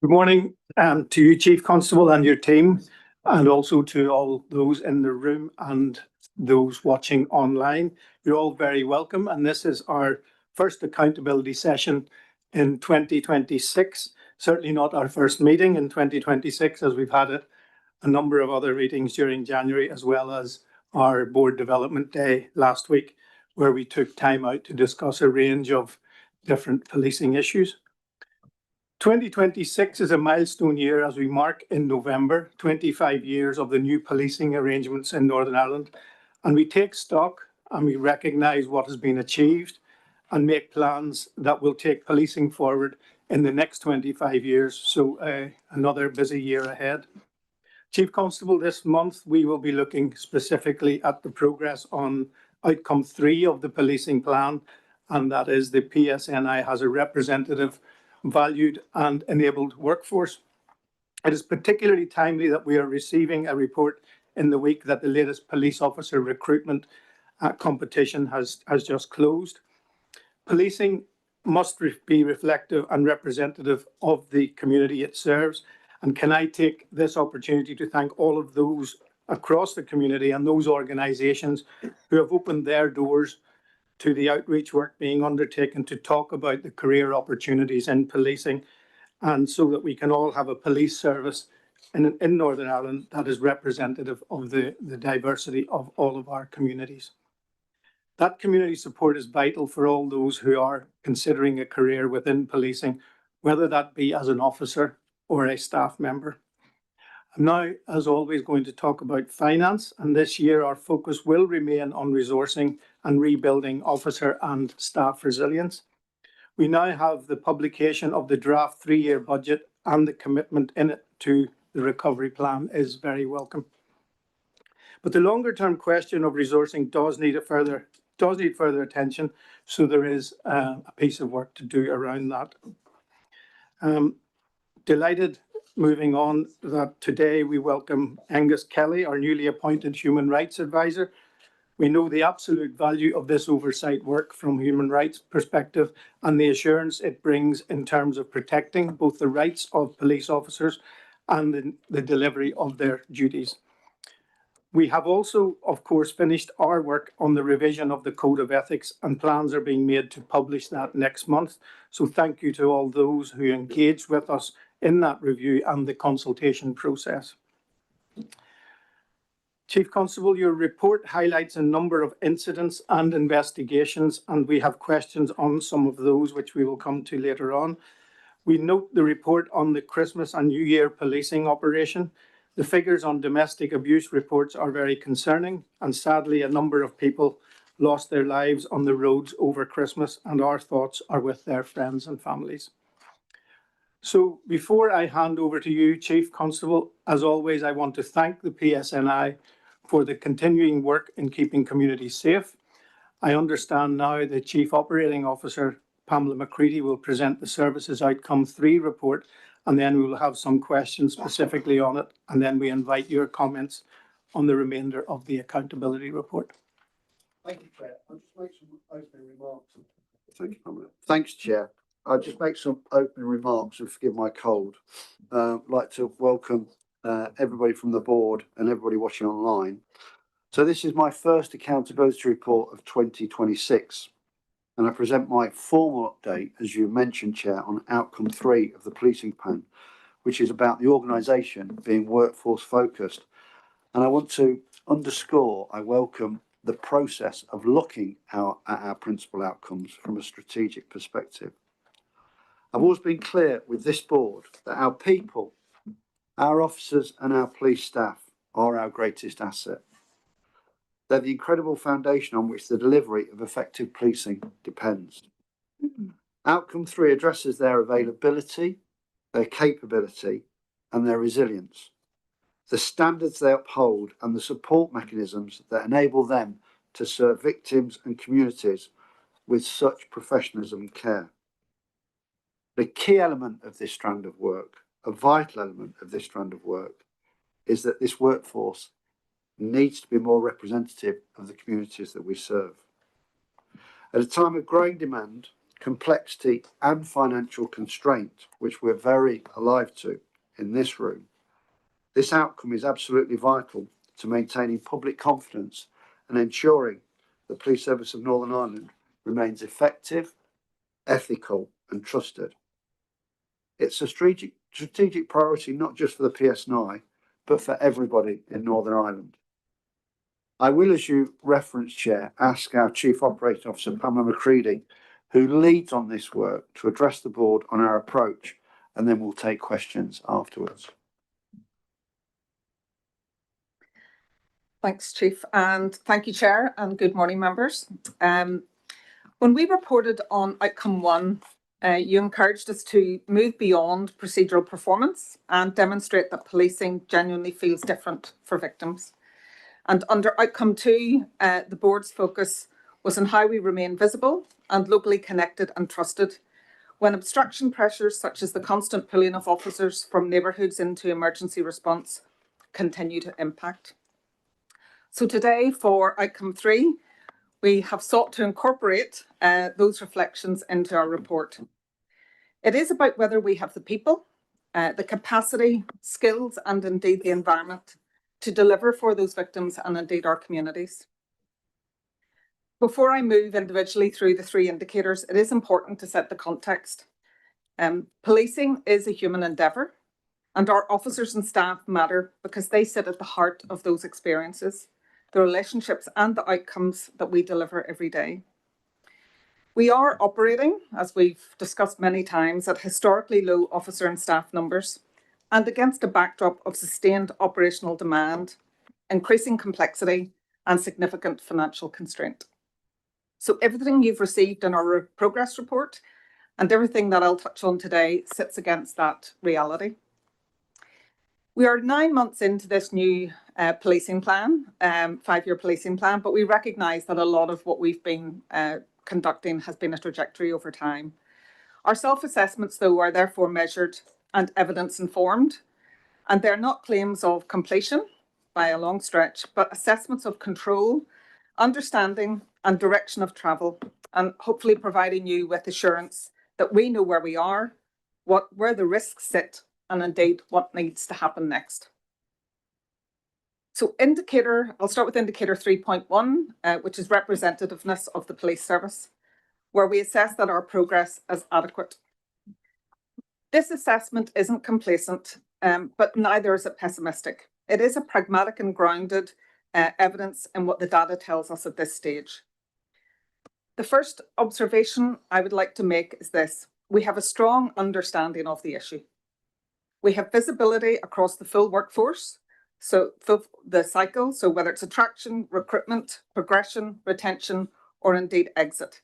Good morning to you, Chief Constable, and your team, and also to all those in the room and those watching online. You're all very welcome, and this is our first accountability session in 2026. Certainly not our first meeting in 2026, as we've had a number of other meetings during January, as well as our board development day last week, where we took time out to discuss a range of different policing issues. 2026 is a milestone year as we mark in November 25 years of the new policing arrangements in Northern Ireland, and we take stock and we recognise what has been achieved and make plans that will take policing forward in the next 25 years, so another busy year ahead. Chief Constable, this month we will be looking specifically at the progress on outcome 3 of the policing plan, and that is the PSNI has a representative, valued and enabled workforce. It is particularly timely that we are receiving a report in the week that the latest police officer recruitment competition has just closed. Policing must be reflective and representative of the community it serves. And can I take this opportunity to thank all of those across the community and those organisations who have opened their doors to the outreach work being undertaken to talk about the career opportunities in policing, and so that we can all have a police service in Northern Ireland that is representative of the diversity of all of our communities. That community support is vital for all those who are considering a career within policing, whether that be as an officer or a staff member. I'm now, as always, going to talk about finance, and this year our focus will remain on resourcing and rebuilding officer and staff resilience. We now have the publication of the draft 3-year budget, and the commitment in it to the recovery plan is very welcome. But the longer term question of resourcing does need further attention, so there is a piece of work to do around that. Delighted, moving on, that today we welcome Angus Kelly, our newly appointed Human Rights Advisor. We know the absolute value of this oversight work from a human rights perspective and the assurance it brings in terms of protecting both the rights of police officers and the delivery of their duties. We have also, of course, finished our work on the revision of the Code of Ethics, and plans are being made to publish that next month. So thank you to all those who engaged with us in that review and the consultation process. Chief Constable, your report highlights a number of incidents and investigations, and we have questions on some of those, which we will come to later on. We note the report on the Christmas and New Year policing operation. The figures on domestic abuse reports are very concerning, and sadly a number of people lost their lives on the roads over Christmas, and our thoughts are with their friends and families. So before I hand over to you, Chief Constable, as always, I want to thank the PSNI for the continuing work in keeping communities safe. I understand now the Chief Operating Officer, Pamela McCready, will present the Services Outcome 3 report, and then we will have some questions specifically on it, and then we invite your comments on the remainder of the accountability report. Thank you, Chair. I'll just make some opening remarks. Thank you, Pamela. Thanks, Chair. I'll just make some opening remarks and forgive my cold. I'd like to welcome everybody from the board and everybody watching online. So this is my first accountability report of 2026, and I present my formal update, as you mentioned, Chair, on outcome 3 of the policing plan, which is about the organisation being workforce focused. And I want to underscore, I welcome the process of looking at our principal outcomes from a strategic perspective. I've always been clear with this board that our people, our officers and our police staff are our greatest asset. They're the incredible foundation on which the delivery of effective policing depends. Outcome 3 addresses their availability, their capability and their resilience, the standards they uphold and the support mechanisms that enable them to serve victims and communities with such professionalism and care. The key element of this strand of work, a vital element of this strand of work, is that this workforce needs to be more representative of the communities that we serve. At a time of growing demand complexity and financial constraint, which we're very alive to in this room, this outcome is absolutely vital to maintaining public confidence and ensuring the Police Service of Northern Ireland remains effective, ethical and trusted. It's a strategic priority not just for the PSNI, but for everybody in Northern Ireland. I will, as you referenced, Chair, ask our Chief Operating Officer, Pamela McCready, who leads on this work, to address the board on our approach, and then we'll take questions afterwards. Thanks, Chief, and thank you, Chair, and good morning, members. When we reported on outcome 1, you encouraged us to move beyond procedural performance and demonstrate that policing genuinely feels different for victims. And under outcome 2, the board's focus was on how we remain visible and locally connected and trusted when obstruction pressures such as the constant pulling of officers from neighbourhoods into emergency response continue to impact. So today, for outcome 3, we have sought to incorporate those reflections into our report. It is about whether we have the people, the capacity, skills, and indeed the environment to deliver for those victims and indeed our communities. Before I move individually through the 3 indicators, it is important to set the context. Policing is a human endeavour, and our officers and staff matter because they sit at the heart of those experiences, the relationships and the outcomes that we deliver every day. We are operating, as we've discussed many times, at historically low officer and staff numbers and against a backdrop of sustained operational demand, increasing complexity and significant financial constraint. So everything you've received in our progress report and everything that I'll touch on today sits against that reality. We are 9 months into this new policing plan, 5-year policing plan, but we recognise that a lot of what we've been conducting has been a trajectory over time. Our self-assessments, though, are therefore measured and evidence-informed, and they're not claims of completion by a long stretch, but assessments of control, understanding and direction of travel, and hopefully providing you with assurance that we know where we are, where the risks sit, and indeed what needs to happen next. So I'll start with indicator 3.1, which is representativeness of the police service, where we assess that our progress is adequate. This assessment isn't complacent, but neither is it pessimistic. It is a pragmatic and grounded evidence in what the data tells us at this stage. The first observation I would like to make is this: we have a strong understanding of the issue. We have visibility across the full workforce, so the cycle, so whether it's attraction, recruitment, progression, retention, or indeed exit,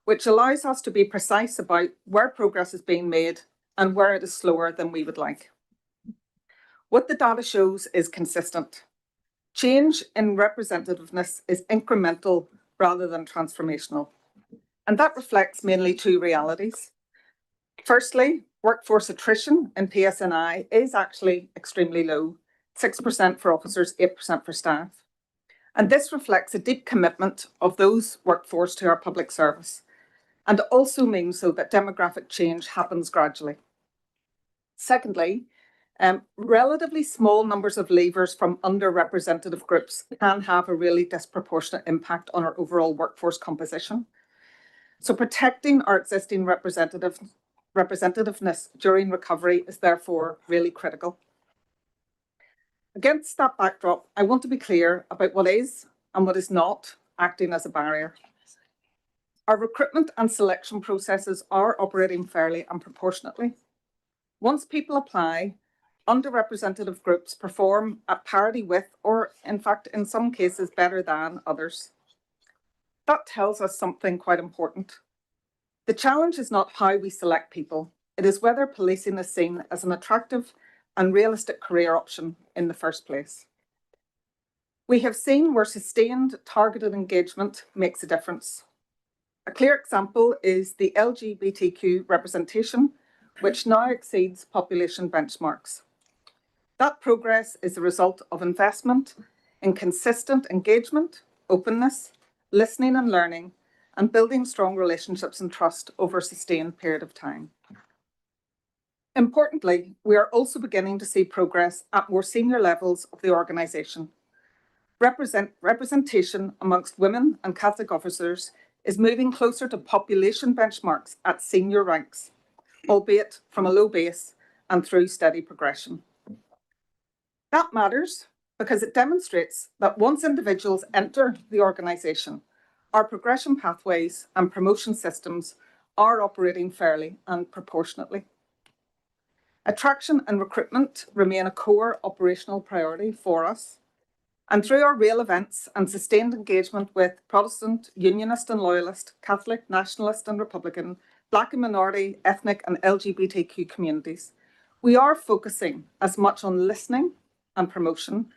which allows us to be precise about where progress is being made and where it is slower than we would like. What the data shows is consistent. Change in representativeness is incremental rather than transformational. And that reflects mainly 2 realities. Firstly, workforce attrition in PSNI is actually extremely low, 6% for officers, 8% for staff. And this reflects a deep commitment of those workforce to our public service, and also means so that demographic change happens gradually. Secondly, relatively small numbers of leavers from underrepresented groups can have a really disproportionate impact on our overall workforce composition. So protecting our existing representativeness during recovery is therefore really critical. Against that backdrop, I want to be clear about what is and what is not acting as a barrier. Our recruitment and selection processes are operating fairly and proportionately. Once people apply, underrepresented groups perform at parity with, or in fact, in some cases, better than others. That tells us something quite important. The challenge is not how we select people. It is whether policing is seen as an attractive and realistic career option in the first place. We have seen where sustained targeted engagement makes a difference. A clear example is the LGBTQ representation, which now exceeds population benchmarks. That progress is the result of investment in consistent engagement, openness, listening and learning, and building strong relationships and trust over a sustained period of time. Importantly, we are also beginning to see progress at more senior levels of the organisation. Representation amongst women and Catholic officers is moving closer to population benchmarks at senior ranks, albeit from a low base and through steady progression. That matters because it demonstrates that once individuals enter the organisation, our progression pathways and promotion systems are operating fairly and proportionately. Attraction and recruitment remain a core operational priority for us. And through our rail events and sustained engagement with Protestant, Unionist and Loyalist, Catholic, Nationalist and Republican, Black and minority, ethnic and LGBTQ communities, we are focusing as much on listening and promotion,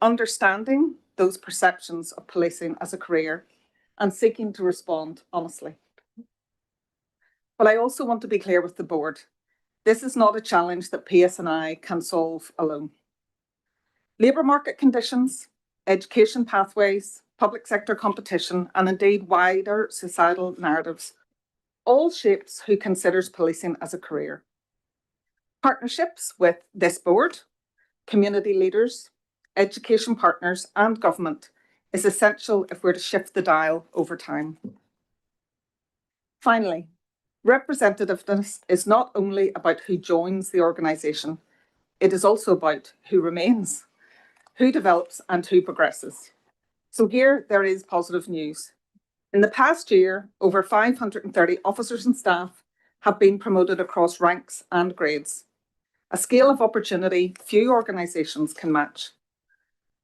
understanding those perceptions of policing as a career, and seeking to respond honestly. But I also want to be clear with the board. This is not a challenge that PSNI can solve alone. Labour market conditions, education pathways, public sector competition, and indeed wider societal narratives all shapes who considers policing as a career. Partnerships with this board, community leaders, education partners, and government is essential if we're to shift the dial over time. Finally, representativeness is not only about who joins the organisation, it is also about who remains, who develops and who progresses. So here there is positive news. In the past year, over 530 officers and staff have been promoted across ranks and grades, a scale of opportunity few organisations can match.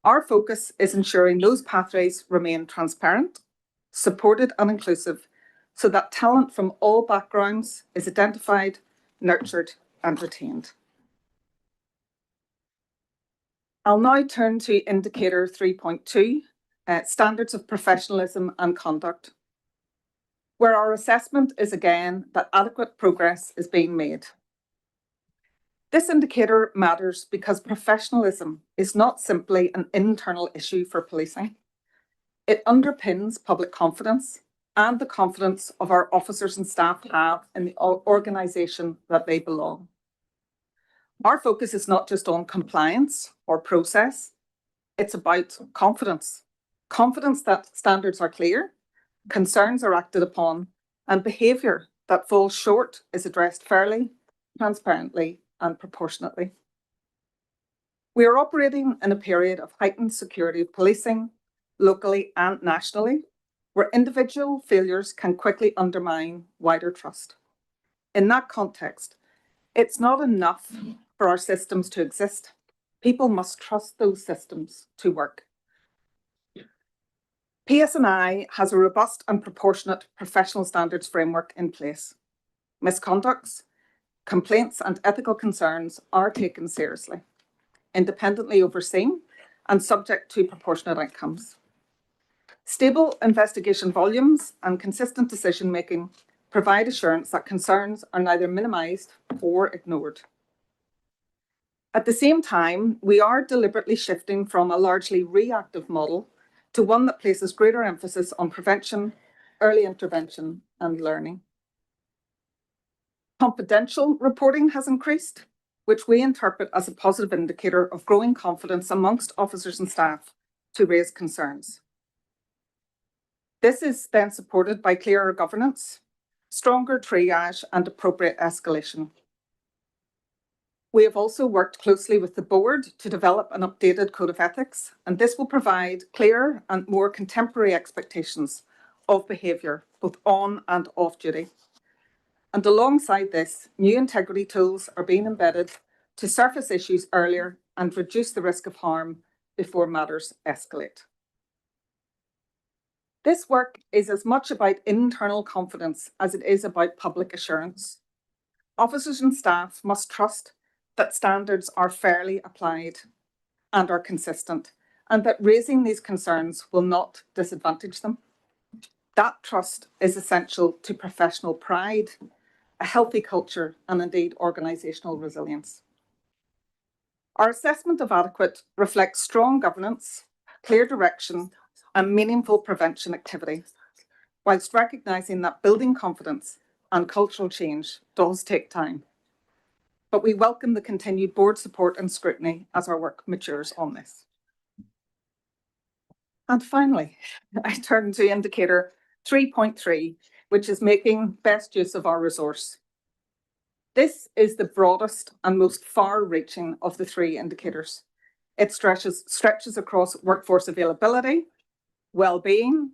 Our focus is ensuring those pathways remain transparent, supported and inclusive, so that talent from all backgrounds is identified, nurtured and retained. I'll now turn to Indicator 3.2, Standards of Professionalism and Conduct, where our assessment is again that adequate progress is being made. This indicator matters because professionalism is not simply an internal issue for policing. It underpins public confidence and the confidence of our officers and staff have in the organisation that they belong. Our focus is not just on compliance or process, it's about confidence. Confidence that standards are clear, concerns are acted upon, and behaviour that falls short is addressed fairly, transparently, and proportionately. We are operating in a period of heightened security of policing, locally and nationally, where individual failures can quickly undermine wider trust. In that context, it's not enough for our systems to exist. People must trust those systems to work. PSNI has a robust and proportionate professional standards framework in place. Misconducts, complaints and ethical concerns are taken seriously, independently overseen and subject to proportionate outcomes. Stable investigation volumes and consistent decision-making provide assurance that concerns are neither minimised or ignored. At the same time, we are deliberately shifting from a largely reactive model to one that places greater emphasis on prevention, early intervention and learning. Confidential reporting has increased, which we interpret as a positive indicator of growing confidence amongst officers and staff to raise concerns. This is then supported by clearer governance, stronger triage and appropriate escalation. We have also worked closely with the board to develop an updated code of ethics, and this will provide clearer and more contemporary expectations of behaviour, both on and off duty. And alongside this, new integrity tools are being embedded to surface issues earlier and reduce the risk of harm before matters escalate. This work is as much about internal confidence as it is about public assurance. Officers and staff must trust that standards are fairly applied and are consistent, and that raising these concerns will not disadvantage them. That trust is essential to professional pride, a healthy culture, and indeed organisational resilience. Our assessment of adequate reflects strong governance, clear direction, and meaningful prevention activity. whilst recognising that building confidence and cultural change does take time. But we welcome the continued board support and scrutiny as our work matures on this. And finally, I turn to indicator 3.3, which is making best use of our resource. This is the broadest and most far-reaching of the three indicators. It stretches across workforce availability, well-being,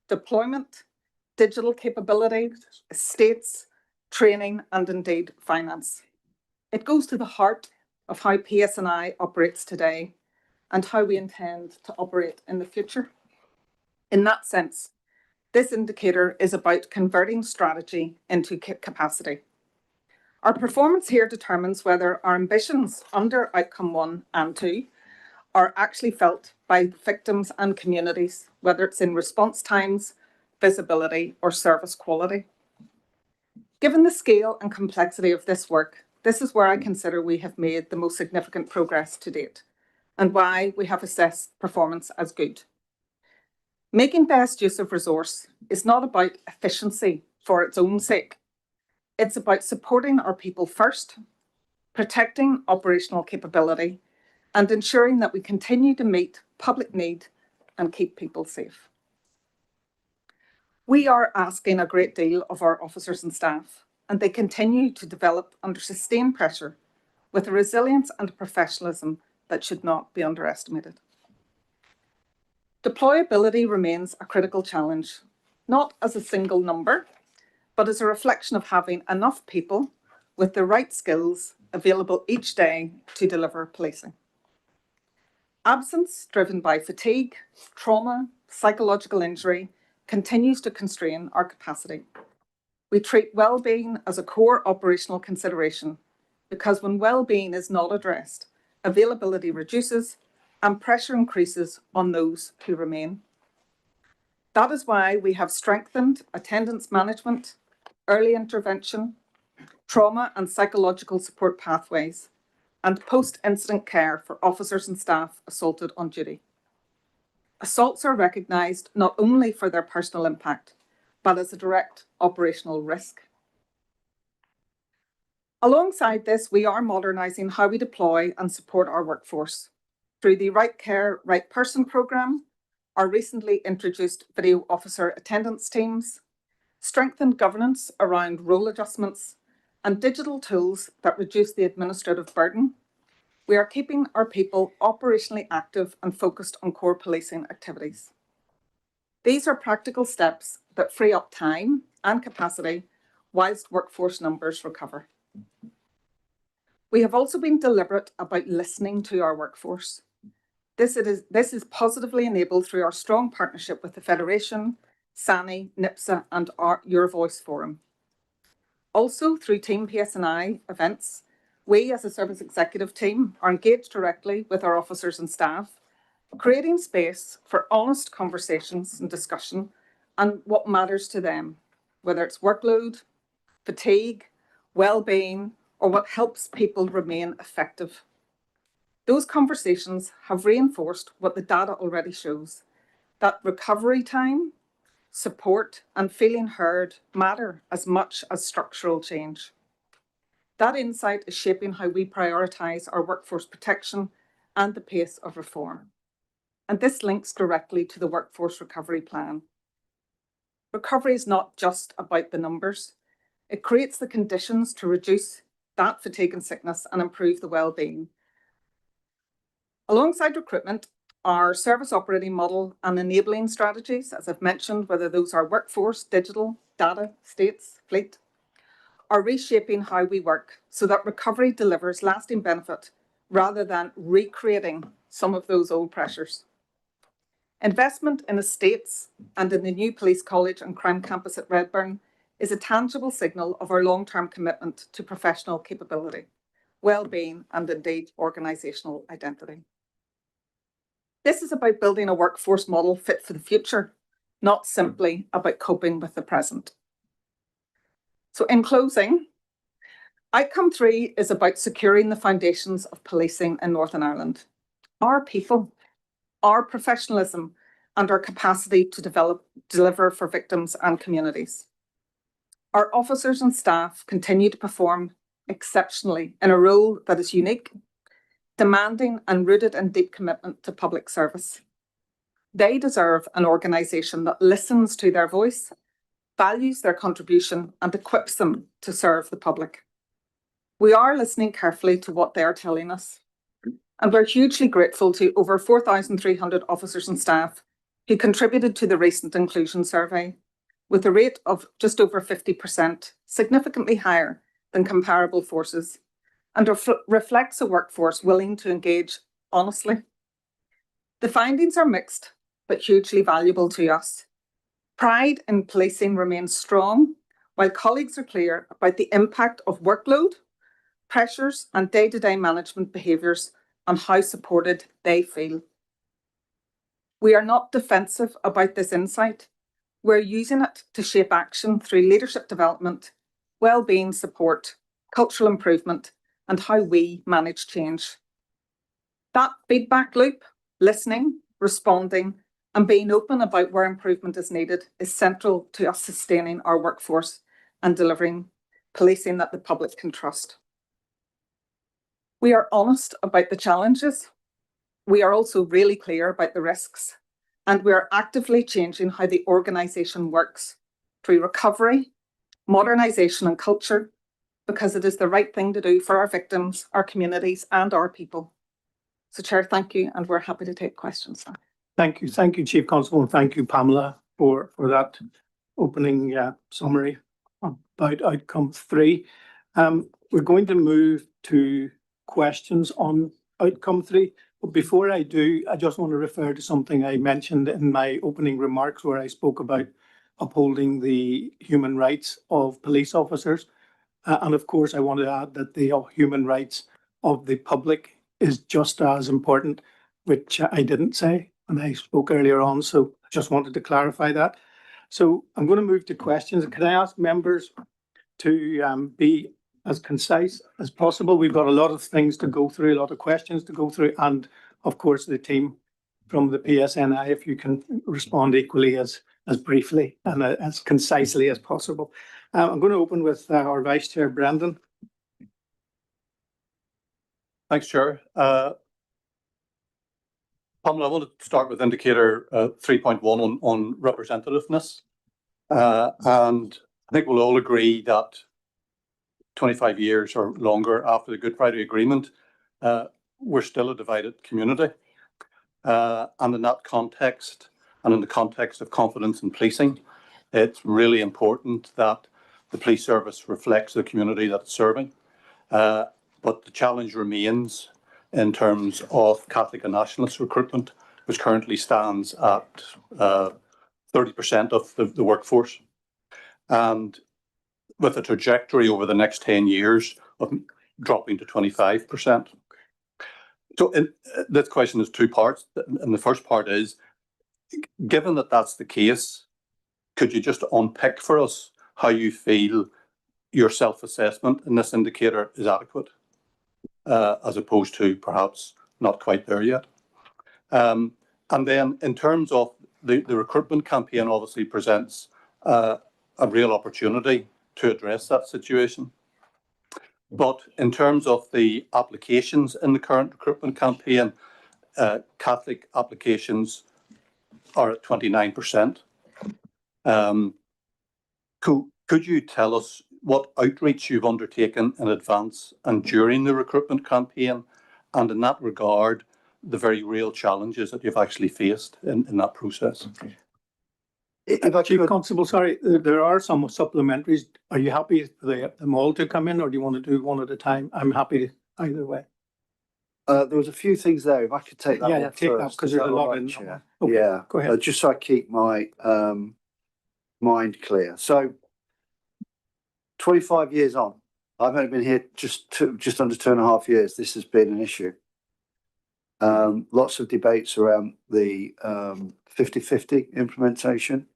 deployment, digital capability, estates, training, and indeed finance. It goes to the heart of how PSNI operates today and how we intend to operate in the future. In that sense, this indicator is about converting strategy into capacity. Our performance here determines whether our ambitions under outcome 1 and 2 are actually felt by victims and communities, whether it's in response times, visibility, or service quality. Given the scale and complexity of this work, this is where I consider we have made the most significant progress to date, and why we have assessed performance as good. Making best use of resource is not about efficiency for its own sake. It's about supporting our people first, protecting operational capability, and ensuring that we continue to meet public need and keep people safe. We are asking a great deal of our officers and staff, and they continue to develop under sustained pressure with a resilience and professionalism that should not be underestimated. Deployability remains a critical challenge, not as a single number, but as a reflection of having enough people with the right skills available each day to deliver policing. Absence driven by fatigue, trauma, psychological injury continues to constrain our capacity. We treat well-being as a core operational consideration because when well-being is not addressed, availability reduces and pressure increases on those who remain. That is why we have strengthened attendance management, early intervention, trauma and psychological support pathways, and post-incident care for officers and staff assaulted on duty. Assaults are recognised not only for their personal impact, but as a direct operational risk. Alongside this, we are modernising how we deploy and support our workforce through the Right Care, Right Person programme, our recently introduced video officer attendance teams, strengthened governance around role adjustments, and digital tools that reduce the administrative burden. We are keeping our people operationally active and focused on core policing activities. These are practical steps that free up time and capacity whilst workforce numbers recover. We have also been deliberate about listening to our workforce. This is positively enabled through our strong partnership with the Federation, SANI, NIPSA, and our Your Voice Forum. Also, through Team PSNI events, we as a service executive team are engaged directly with our officers and staff, creating space for honest conversations and discussion on what matters to them, whether it's workload, fatigue, well-being, or what helps people remain effective. Those conversations have reinforced what the data already shows, that recovery time, support, and feeling heard matter as much as structural change. That insight is shaping how we prioritise our workforce protection and the pace of reform. And this links directly to the workforce recovery plan. Recovery is not just about the numbers. It creates the conditions to reduce that fatigue and sickness and improve the well-being. Alongside recruitment, our service operating model and enabling strategies, as I've mentioned, whether those are workforce, digital, data, states, fleet, are reshaping how we work so that recovery delivers lasting benefit rather than recreating some of those old pressures. Investment in estates and in the new police college and crime campus at Redburn is a tangible signal of our long-term commitment to professional capability, well-being, and indeed organisational identity. This is about building a workforce model fit for the future, not simply about coping with the present. So in closing, outcome 3 is about securing the foundations of policing in Northern Ireland. Our people, our professionalism, and our capacity to deliver for victims and communities. Our officers and staff continue to perform exceptionally in a role that is unique, demanding and rooted in deep commitment to public service. They deserve an organisation that listens to their voice, values their contribution and equips them to serve the public. We are listening carefully to what they are telling us, and we're hugely grateful to over 4,300 officers and staff who contributed to the recent inclusion survey, with a rate of just over 50%, significantly higher than comparable forces, and reflects a workforce willing to engage honestly. The findings are mixed, but hugely valuable to us. Pride in policing remains strong, while colleagues are clear about the impact of workload, pressures, and day-to-day management behaviours on how supported they feel. We are not defensive about this insight. We're using it to shape action through leadership development, well-being support, cultural improvement, and how we manage change. That feedback loop, listening, responding, and being open about where improvement is needed is central to us sustaining our workforce and delivering policing that the public can trust. We are honest about the challenges. We are also really clear about the risks, and we are actively changing how the organisation works through recovery, modernisation and culture, because it is the right thing to do for our victims, our communities and our people. So Chair, thank you, and we're happy to take questions now. Thank you, Chief Constable, and thank you, Pamela, for that opening summary about outcome 3. We're going to move to questions on outcome 3. But before I do, I just want to refer to something I mentioned in my opening remarks where I spoke about upholding the human rights of police officers. And of course, I want to add that the human rights of the public is just as important, which I didn't say when I spoke earlier on. So I just wanted to clarify that. So I'm going to move to questions. Can I ask members to be as concise as possible? We've got a lot of things to go through, a lot of questions to go through, and of course the team from the PSNI, if you can respond equally as briefly and as concisely as possible. I'm going to open with our Vice Chair, Brendan. Thanks, Chair. Pamela, I want to start with indicator 3.1 on representativeness. And I think we'll all agree that 25 years or longer after the Good Friday Agreement, we're still a divided community. And in that context, and in the context of confidence in policing, it's really important that the police service reflects the community that it's serving. But the challenge remains in terms of Catholic and nationalist recruitment, which currently stands at 30% of the workforce. And with a trajectory over the next 10 years of dropping to 25%. So this question is 2 parts. And the first part is, given that that's the case, could you just unpick for us how you feel your self-assessment in this indicator is adequate, as opposed to perhaps not quite there yet? And then in terms of the recruitment campaign obviously presents a real opportunity to address that situation. But in terms of the applications in the current recruitment campaign, Catholic applications are at 29%. Could you tell us what outreach you've undertaken in advance and during the recruitment campaign, and in that regard, the very real challenges that you've actually faced in that process? Chief Constable, sorry, there are some supplementaries. Are you happy for them all to come in, or do you want to do one at a time? I'm happy either way. There was a few things there. If I could take that one take that, first, because there's a lot in there. Okay, Yeah, go ahead. just so I keep my mind clear. So 25 years on, I've only been here just under 2.5 years. This has been an issue. Lots of debates around the 50-50 implementation.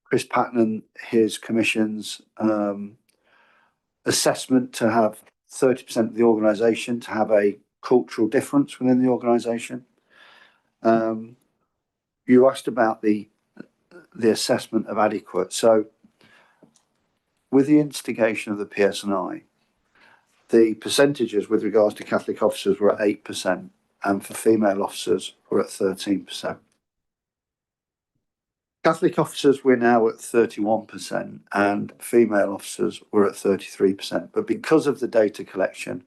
Chris Patton, his commission's assessment to have 30% of the organisation to have a cultural difference within the organisation. You asked about the assessment of adequate. So with the instigation of the PSNI, the percentages with regards to Catholic officers were at 8% and for female officers were at 13%. Catholic officers we're now at 31% and female officers were at 33%. But because of the data collection,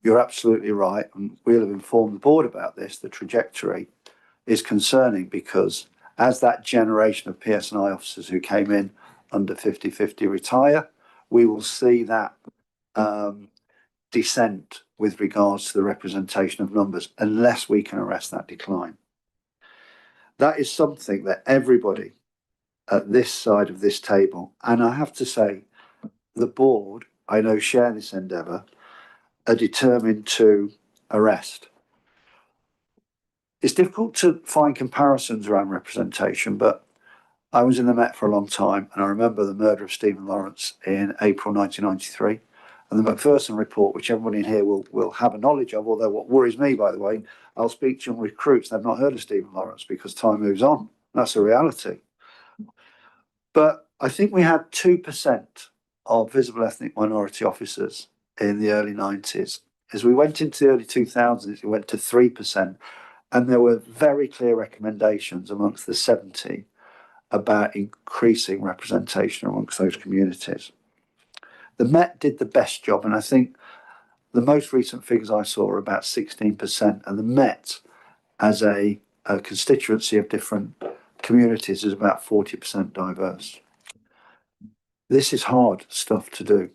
you're absolutely right, and we'll have informed the board about this, the trajectory is concerning because as that generation of PSNI officers who came in under 50-50 retire, we will see that descent with regards to the representation of numbers unless we can arrest that decline. That is something that everybody at this side of this table, and I have to say, the board, I know, share this endeavour, are determined to arrest. It's difficult to find comparisons around representation, but I was in the Met for a long time, and I remember the murder of Stephen Lawrence in April 1993, and the Macpherson report, which everybody in here will have a knowledge of, although what worries me, by the way, I'll speak to young recruits, they've not heard of Stephen Lawrence because time moves on. That's a reality. But I think we had 2% of visible ethnic minority officers in the early 90s. As we went into the early 2000s, it went to 3%. And there were very clear recommendations amongst the 70 about increasing representation amongst those communities. The Met did the best job, and I think the most recent figures I saw are about 16%, and the Met, as a constituency of different communities, is about 40% diverse. This is hard stuff to do.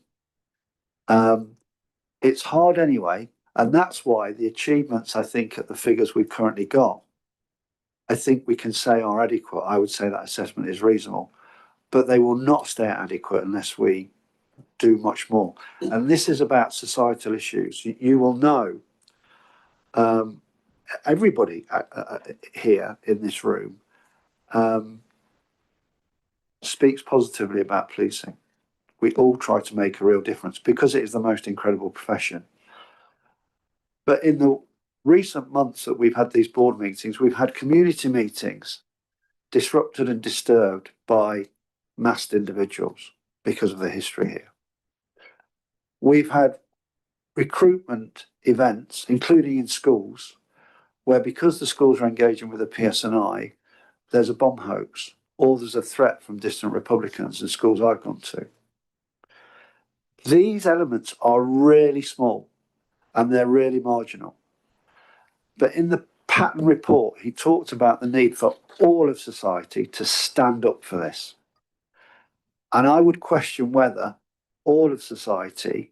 It's hard anyway, and that's why the achievements, I think, at the figures we've currently got, I think we can say are adequate. I would say that assessment is reasonable, but they will not stay adequate unless we do much more. And this is about societal issues. You will know, everybody here in this room speaks positively about policing. We all try to make a real difference because it is the most incredible profession. But in the recent months that we've had these board meetings, we've had community meetings disrupted and disturbed by masked individuals because of the history here. We've had recruitment events, including in schools, where because the schools are engaging with the PSNI, there's a bomb hoax or there's a threat from dissident Republicans in schools I've gone to. These elements are really small and they're really marginal. But in the Patton report, he talked about the need for all of society to stand up for this. And I would question whether all of society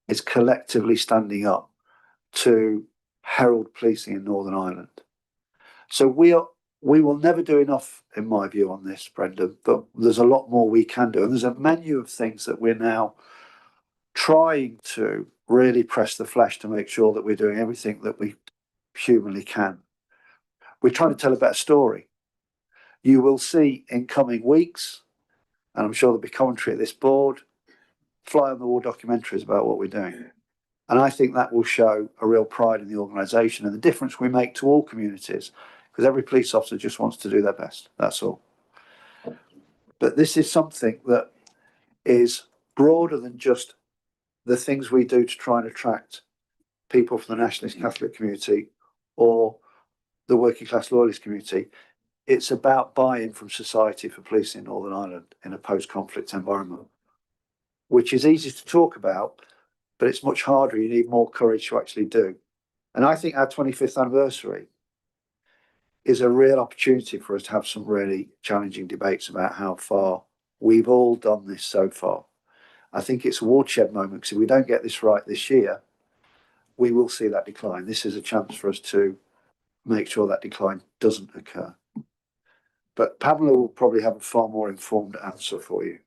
is collectively standing up to herald policing in Northern Ireland. So we will never do enough, in my view, on this, Brendan, but there's a lot more we can do. And there's a menu of things that we're now trying to really press the flesh to make sure that we're doing everything that we humanly can. We're trying to tell a better story. You will see in coming weeks, and I'm sure there'll be commentary at this board, fly on the wall documentaries about what we're doing. And I think that will show a real pride in the organisation and the difference we make to all communities, because every police officer just wants to do their best, that's all. But this is something that is broader than just the things we do to try and attract people from the nationalist Catholic community or the working class loyalist community. It's about buy-in from society for policing in Northern Ireland in a post-conflict environment, which is easy to talk about, but it's much harder. You need more courage to actually do. And I think our 25th anniversary is a real opportunity for us to have some really challenging debates about how far we've all done this so far. I think it's a watershed moment, because if we don't get this right this year, we will see that decline. This is a chance for us to make sure that decline doesn't occur. But Pamela will probably have a far more informed answer for you.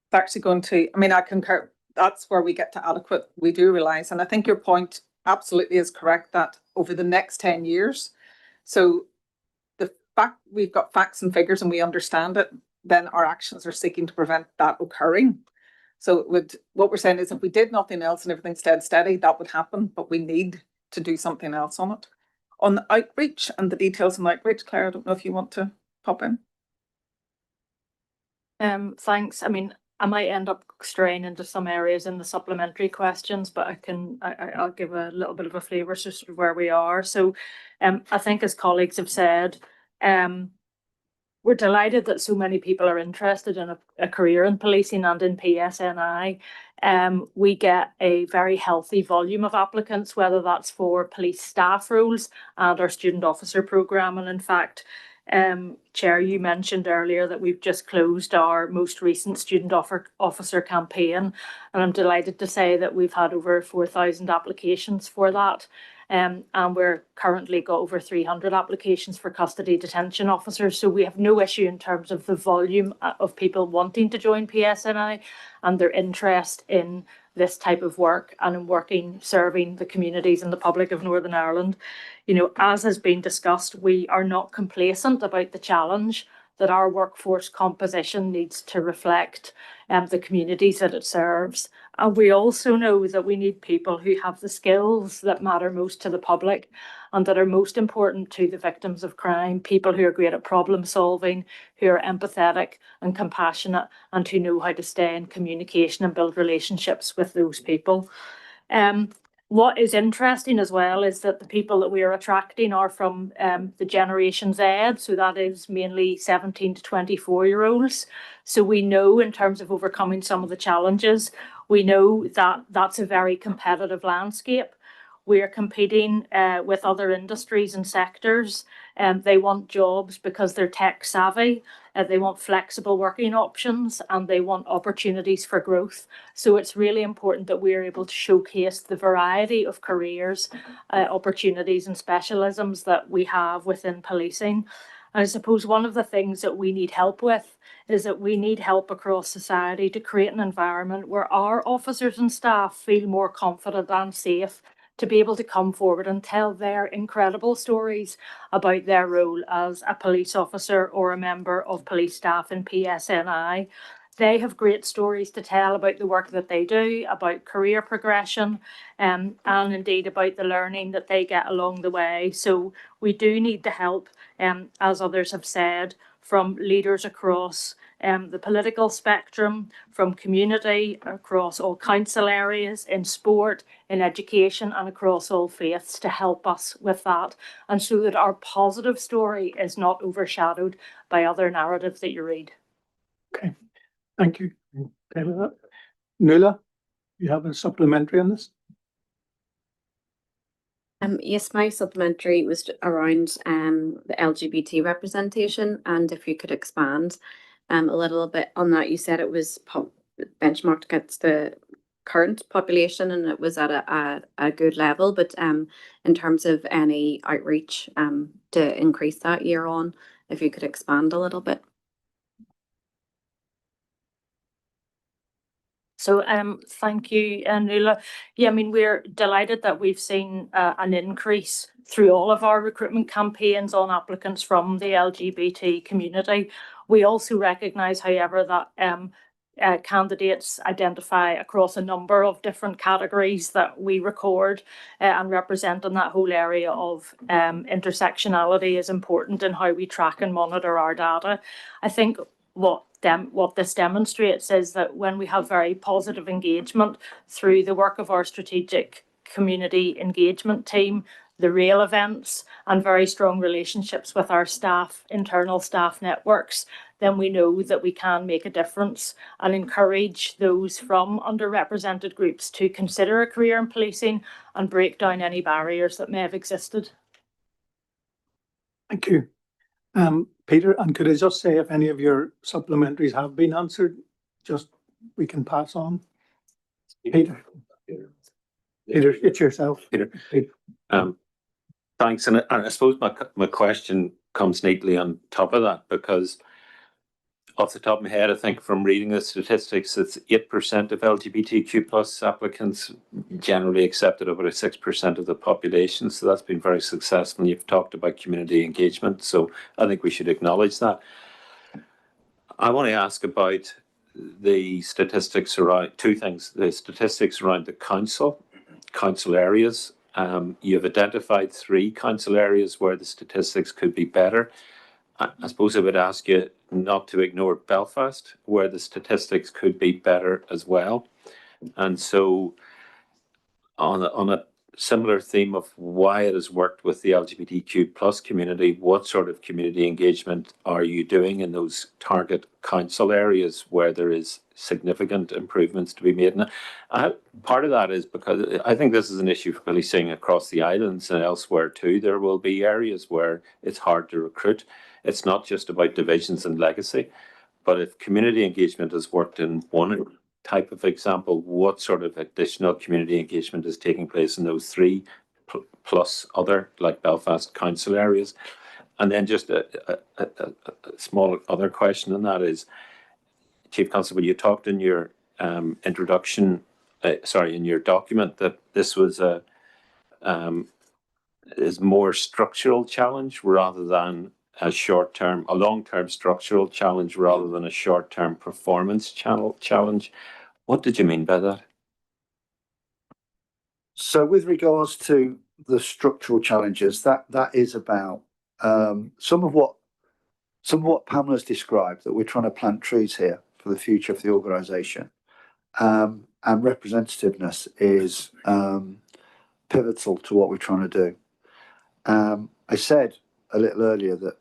It's actually going to, I mean, I concur, that's where we get to adequate. We do realise, and I think your point absolutely is correct, that over the next 10 years, so the fact we've got facts and figures and we understand it, then our actions are seeking to prevent that occurring. So what we're saying is, if we did nothing else and everything stayed steady, that would happen, but we need to do something else on it. On the outreach and the details on outreach, Claire, I don't know if you want to pop in. Thanks. I mean, I might end up straying into some areas in the supplementary questions, but I'll give a little bit of a flavour to sort of where we are. So I think, as colleagues have said, we're delighted that so many people are interested in a career in policing and in PSNI. We get a very healthy volume of applicants, whether that's for police staff roles and our student officer programme. And in fact, Chair, you mentioned earlier that we've just closed our most recent student officer campaign, and I'm delighted to say that we've had over 4,000 applications for that. And we're currently got over 300 applications for custody detention officers. So we have no issue in terms of the volume of people wanting to join PSNI and their interest in this type of work and in working, serving the communities and the public of Northern Ireland. You know, as has been discussed, we are not complacent about the challenge that our workforce composition needs to reflect the communities that it serves. And we also know that we need people who have the skills that matter most to the public and that are most important to the victims of crime, people who are great at problem solving, who are empathetic and compassionate, and who know how to stay in communication and build relationships with those people. What is interesting as well is that the people that we are attracting are from the Generation Z, so that is mainly 17 to 24-year-olds. So we know, in terms of overcoming some of the challenges, we know that that's a very competitive landscape. We are competing with other industries and sectors. They want jobs because they're tech savvy. They want flexible working options and they want opportunities for growth. So it's really important that we are able to showcase the variety of careers, opportunities and specialisms that we have within policing. And I suppose one of the things that we need help with is that we need help across society to create an environment where our officers and staff feel more confident and safe to be able to come forward and tell their incredible stories about their role as a police officer or a member of police staff in PSNI. They have great stories to tell about the work that they do, about career progression, and indeed about the learning that they get along the way. So we do need the help, as others have said, from leaders across the political spectrum, from community, across all council areas, in sport, in education, and across all faiths to help us with that, and so that our positive story is not overshadowed by other narratives that you read. Okay, thank you. Okay with that. Nuala, you have a supplementary on this? Yes, my supplementary was around the LGBT representation, and if you could expand a little bit on that. You said it was benchmarked against the current population and it was at a good level, but in terms of any outreach to increase that year on, if you could expand a little bit. So thank you, Nuala. Yeah, I mean, we're delighted that we've seen an increase through all of our recruitment campaigns on applicants from the LGBT community. We also recognise, however, that candidates identify across a number of different categories that we record and represent, and that whole area of intersectionality is important in how we track and monitor our data. I think what this demonstrates is that when we have very positive engagement through the work of our strategic community engagement team, the rail events, and very strong relationships with our staff, internal staff networks, then we know that we can make a difference and encourage those from underrepresented groups to consider a career in policing and break down any barriers that may have existed. Thank you. Peter, and could I just say if any of your supplementaries have been answered, just we can pass on. Peter, it's yourself. Peter. Thanks, and I suppose my question comes neatly on top of that, because off the top of my head, I think from reading the statistics, it's 8% of LGBTQ plus applicants generally accepted over 6% of the population. So that's been very successful. You've talked about community engagement, so I think we should acknowledge that. I want to ask about the statistics around two things: the statistics around the council areas, You've identified 3 council areas where the statistics could be better. I suppose I would ask you not to ignore Belfast, where the statistics could be better as well. And so on a similar theme of why it has worked with the LGBTQ plus community, what sort of community engagement are you doing in those target council areas where there is significant improvements to be made? And part of that is because I think this is an issue for policing across the islands and elsewhere too. There will be areas where it's hard to recruit. It's not just about divisions and legacy, but if community engagement has worked in one type of example, what sort of additional community engagement is taking place in those 3 plus other, like Belfast, council areas? And then just a small other question on that is, Chief Constable, you talked in your introduction, in your document, that this was is more structural challenge rather than a long-term structural challenge rather than a short-term performance challenge. What did you mean by that? So with regards to the structural challenges, that is about some of what Pamela's described, that we're trying to plant trees here for the future of the organisation. And representativeness is pivotal to what we're trying to do. I said a little earlier that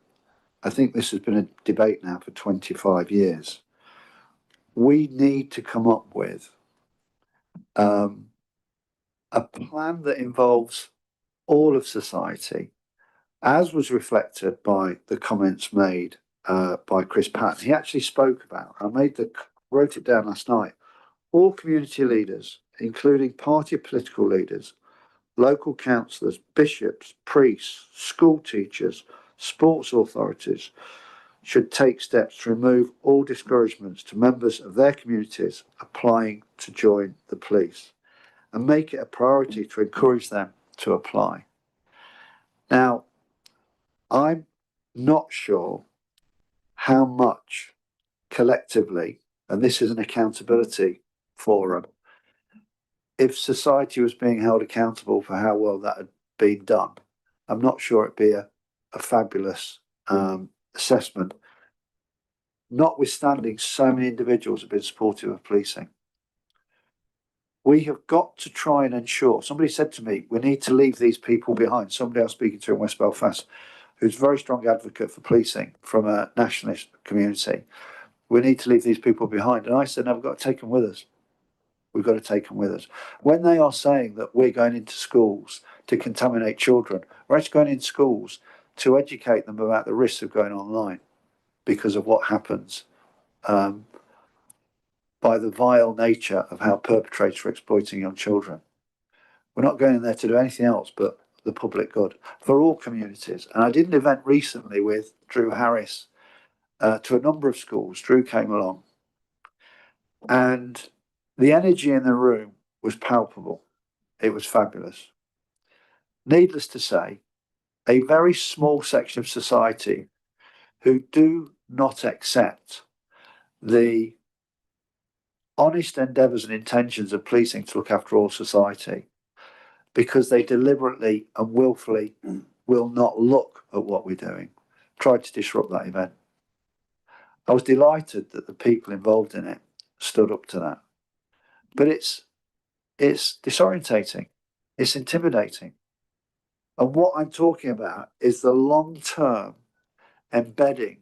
I think this has been a debate now for 25 years. We need to come up with a plan that involves all of society, as was reflected by the comments made by Chris Patton. He actually spoke about, wrote it down last night, all community leaders, including party political leaders, local councillors, bishops, priests, school teachers, sports authorities, should take steps to remove all discouragements to members of their communities applying to join the police, and make it a priority to encourage them to apply. Now, I'm not sure how much collectively, and this is an accountability forum, if society was being held accountable for how well that had been done, I'm not sure it'd be a fabulous assessment, notwithstanding so many individuals have been supportive of policing. We have got to try and ensure, somebody said to me, we need to leave these people behind. Somebody I was speaking to in West Belfast, who's a very strong advocate for policing from a nationalist community. We need to leave these people behind. And I said, no, we've got to take them with us. We've got to take them with us. When they are saying that we're going into schools to contaminate children, we're actually going into schools to educate them about the risks of going online because of what happens by the vile nature of how perpetrators are exploiting young children. We're not going in there to do anything else but the public good for all communities. And I did an event recently with Drew Harris to a number of schools. Drew came along, and the energy in the room was palpable. It was fabulous. Needless to say, a very small section of society who do not accept the honest endeavours and intentions of policing to look after all society, because they deliberately and willfully will not look at what we're doing, tried to disrupt that event. I was delighted that the people involved in it stood up to that. But it's disorientating, it's intimidating. And what I'm talking about is the long-term embedding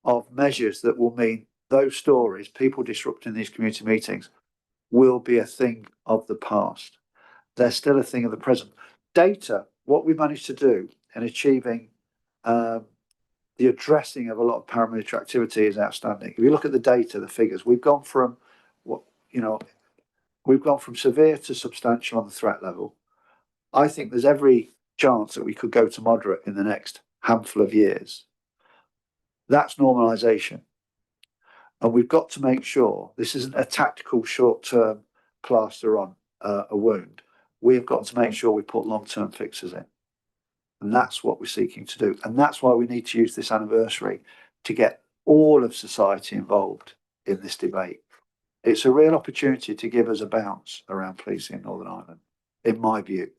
of measures that will mean those stories, people disrupting these community meetings, will be a thing of the past. They're still a thing of the present. Data, what we managed to do in achieving the addressing of a lot of paramilitary activity is outstanding. If you look at the data, the figures, we've gone from severe to substantial on the threat level. I think there's every chance that we could go to moderate in the next handful of years. That's normalisation. And we've got to make sure this isn't a tactical short-term plaster on a wound. We've got to make sure we put long-term fixes in. And that's what we're seeking to do. And that's why we need to use this anniversary to get all of society involved in this debate. It's a real opportunity to give us a bounce around policing in Northern Ireland, in my view.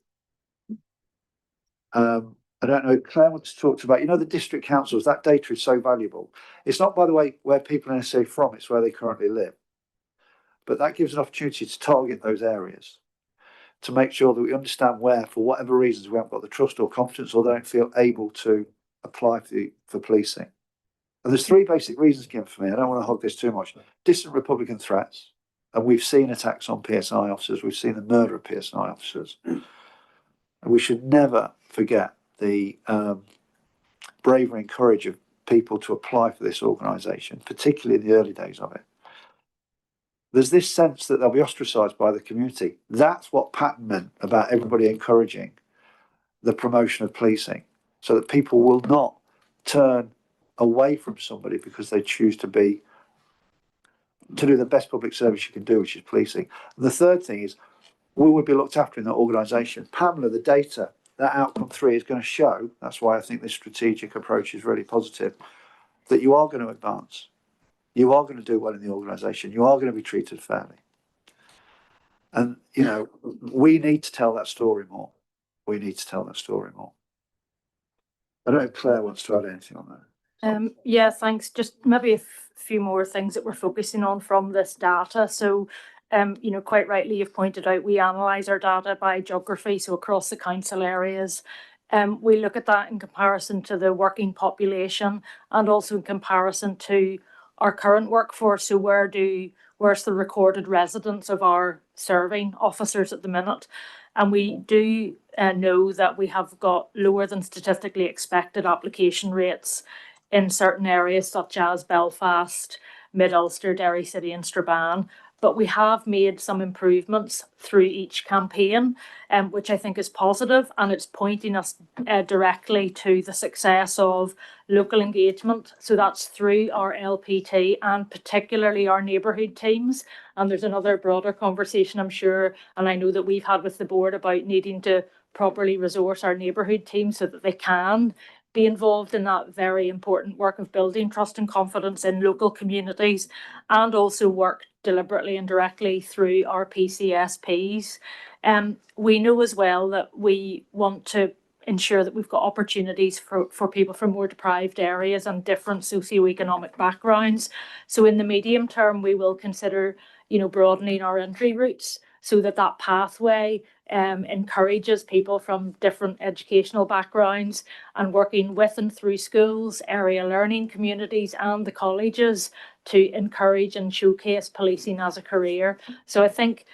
I don't know, Claire wants to talk about, the district councils, that data is so valuable. It's not, by the way, where people are necessarily from, it's where they currently live. But that gives an opportunity to target those areas, to make sure that we understand where, for whatever reasons, we haven't got the trust or confidence or don't feel able to apply for policing. And there's three basic reasons given for me. I don't want to hog this too much. Distant Republican threats. And we've seen attacks on PSNI officers. We've seen the murder of PSNI officers. And we should never forget the bravery and courage of people to apply for this organisation, particularly in the early days of it. There's this sense that they'll be ostracised by the community. That's what Patton meant about everybody encouraging the promotion of policing, so that people will not turn away from somebody because they choose to do the best public service you can do, which is policing. And the third thing is, we will be looked after in that organisation. Pamela, the data, that outcome 3 is going to show, that's why I think this strategic approach is really positive, that you are going to advance. You are going to do well in the organisation. You are going to be treated fairly. And, we need to tell that story more. We need to tell that story more. I don't know if Claire wants to add anything on that. Yeah, thanks. Just maybe a few more things that we're focusing on from this data. So, quite rightly, you've pointed out we analyse our data by geography, so across the council areas. We look at that in comparison to the working population and also in comparison to our current workforce. So where's the recorded residence of our serving officers at the minute? And we do know that we have got lower than statistically expected application rates in certain areas such as Belfast, Mid-Ulster, Derry City and Strabane. But we have made some improvements through each campaign, which I think is positive, and it's pointing us directly to the success of local engagement. So that's through our LPT and particularly our neighbourhood teams. And there's another broader conversation, I'm sure, and I know that we've had with the board about needing to properly resource our neighbourhood teams so that they can be involved in that very important work of building trust and confidence in local communities, and also work deliberately and directly through our PCSPs. We know as well that we want to ensure that we've got opportunities for people from more deprived areas and different socioeconomic backgrounds. So in the medium term, we will consider, broadening our entry routes so that pathway encourages people from different educational backgrounds, and working with and through schools, area learning communities and the colleges to encourage and showcase policing as a career. So I think,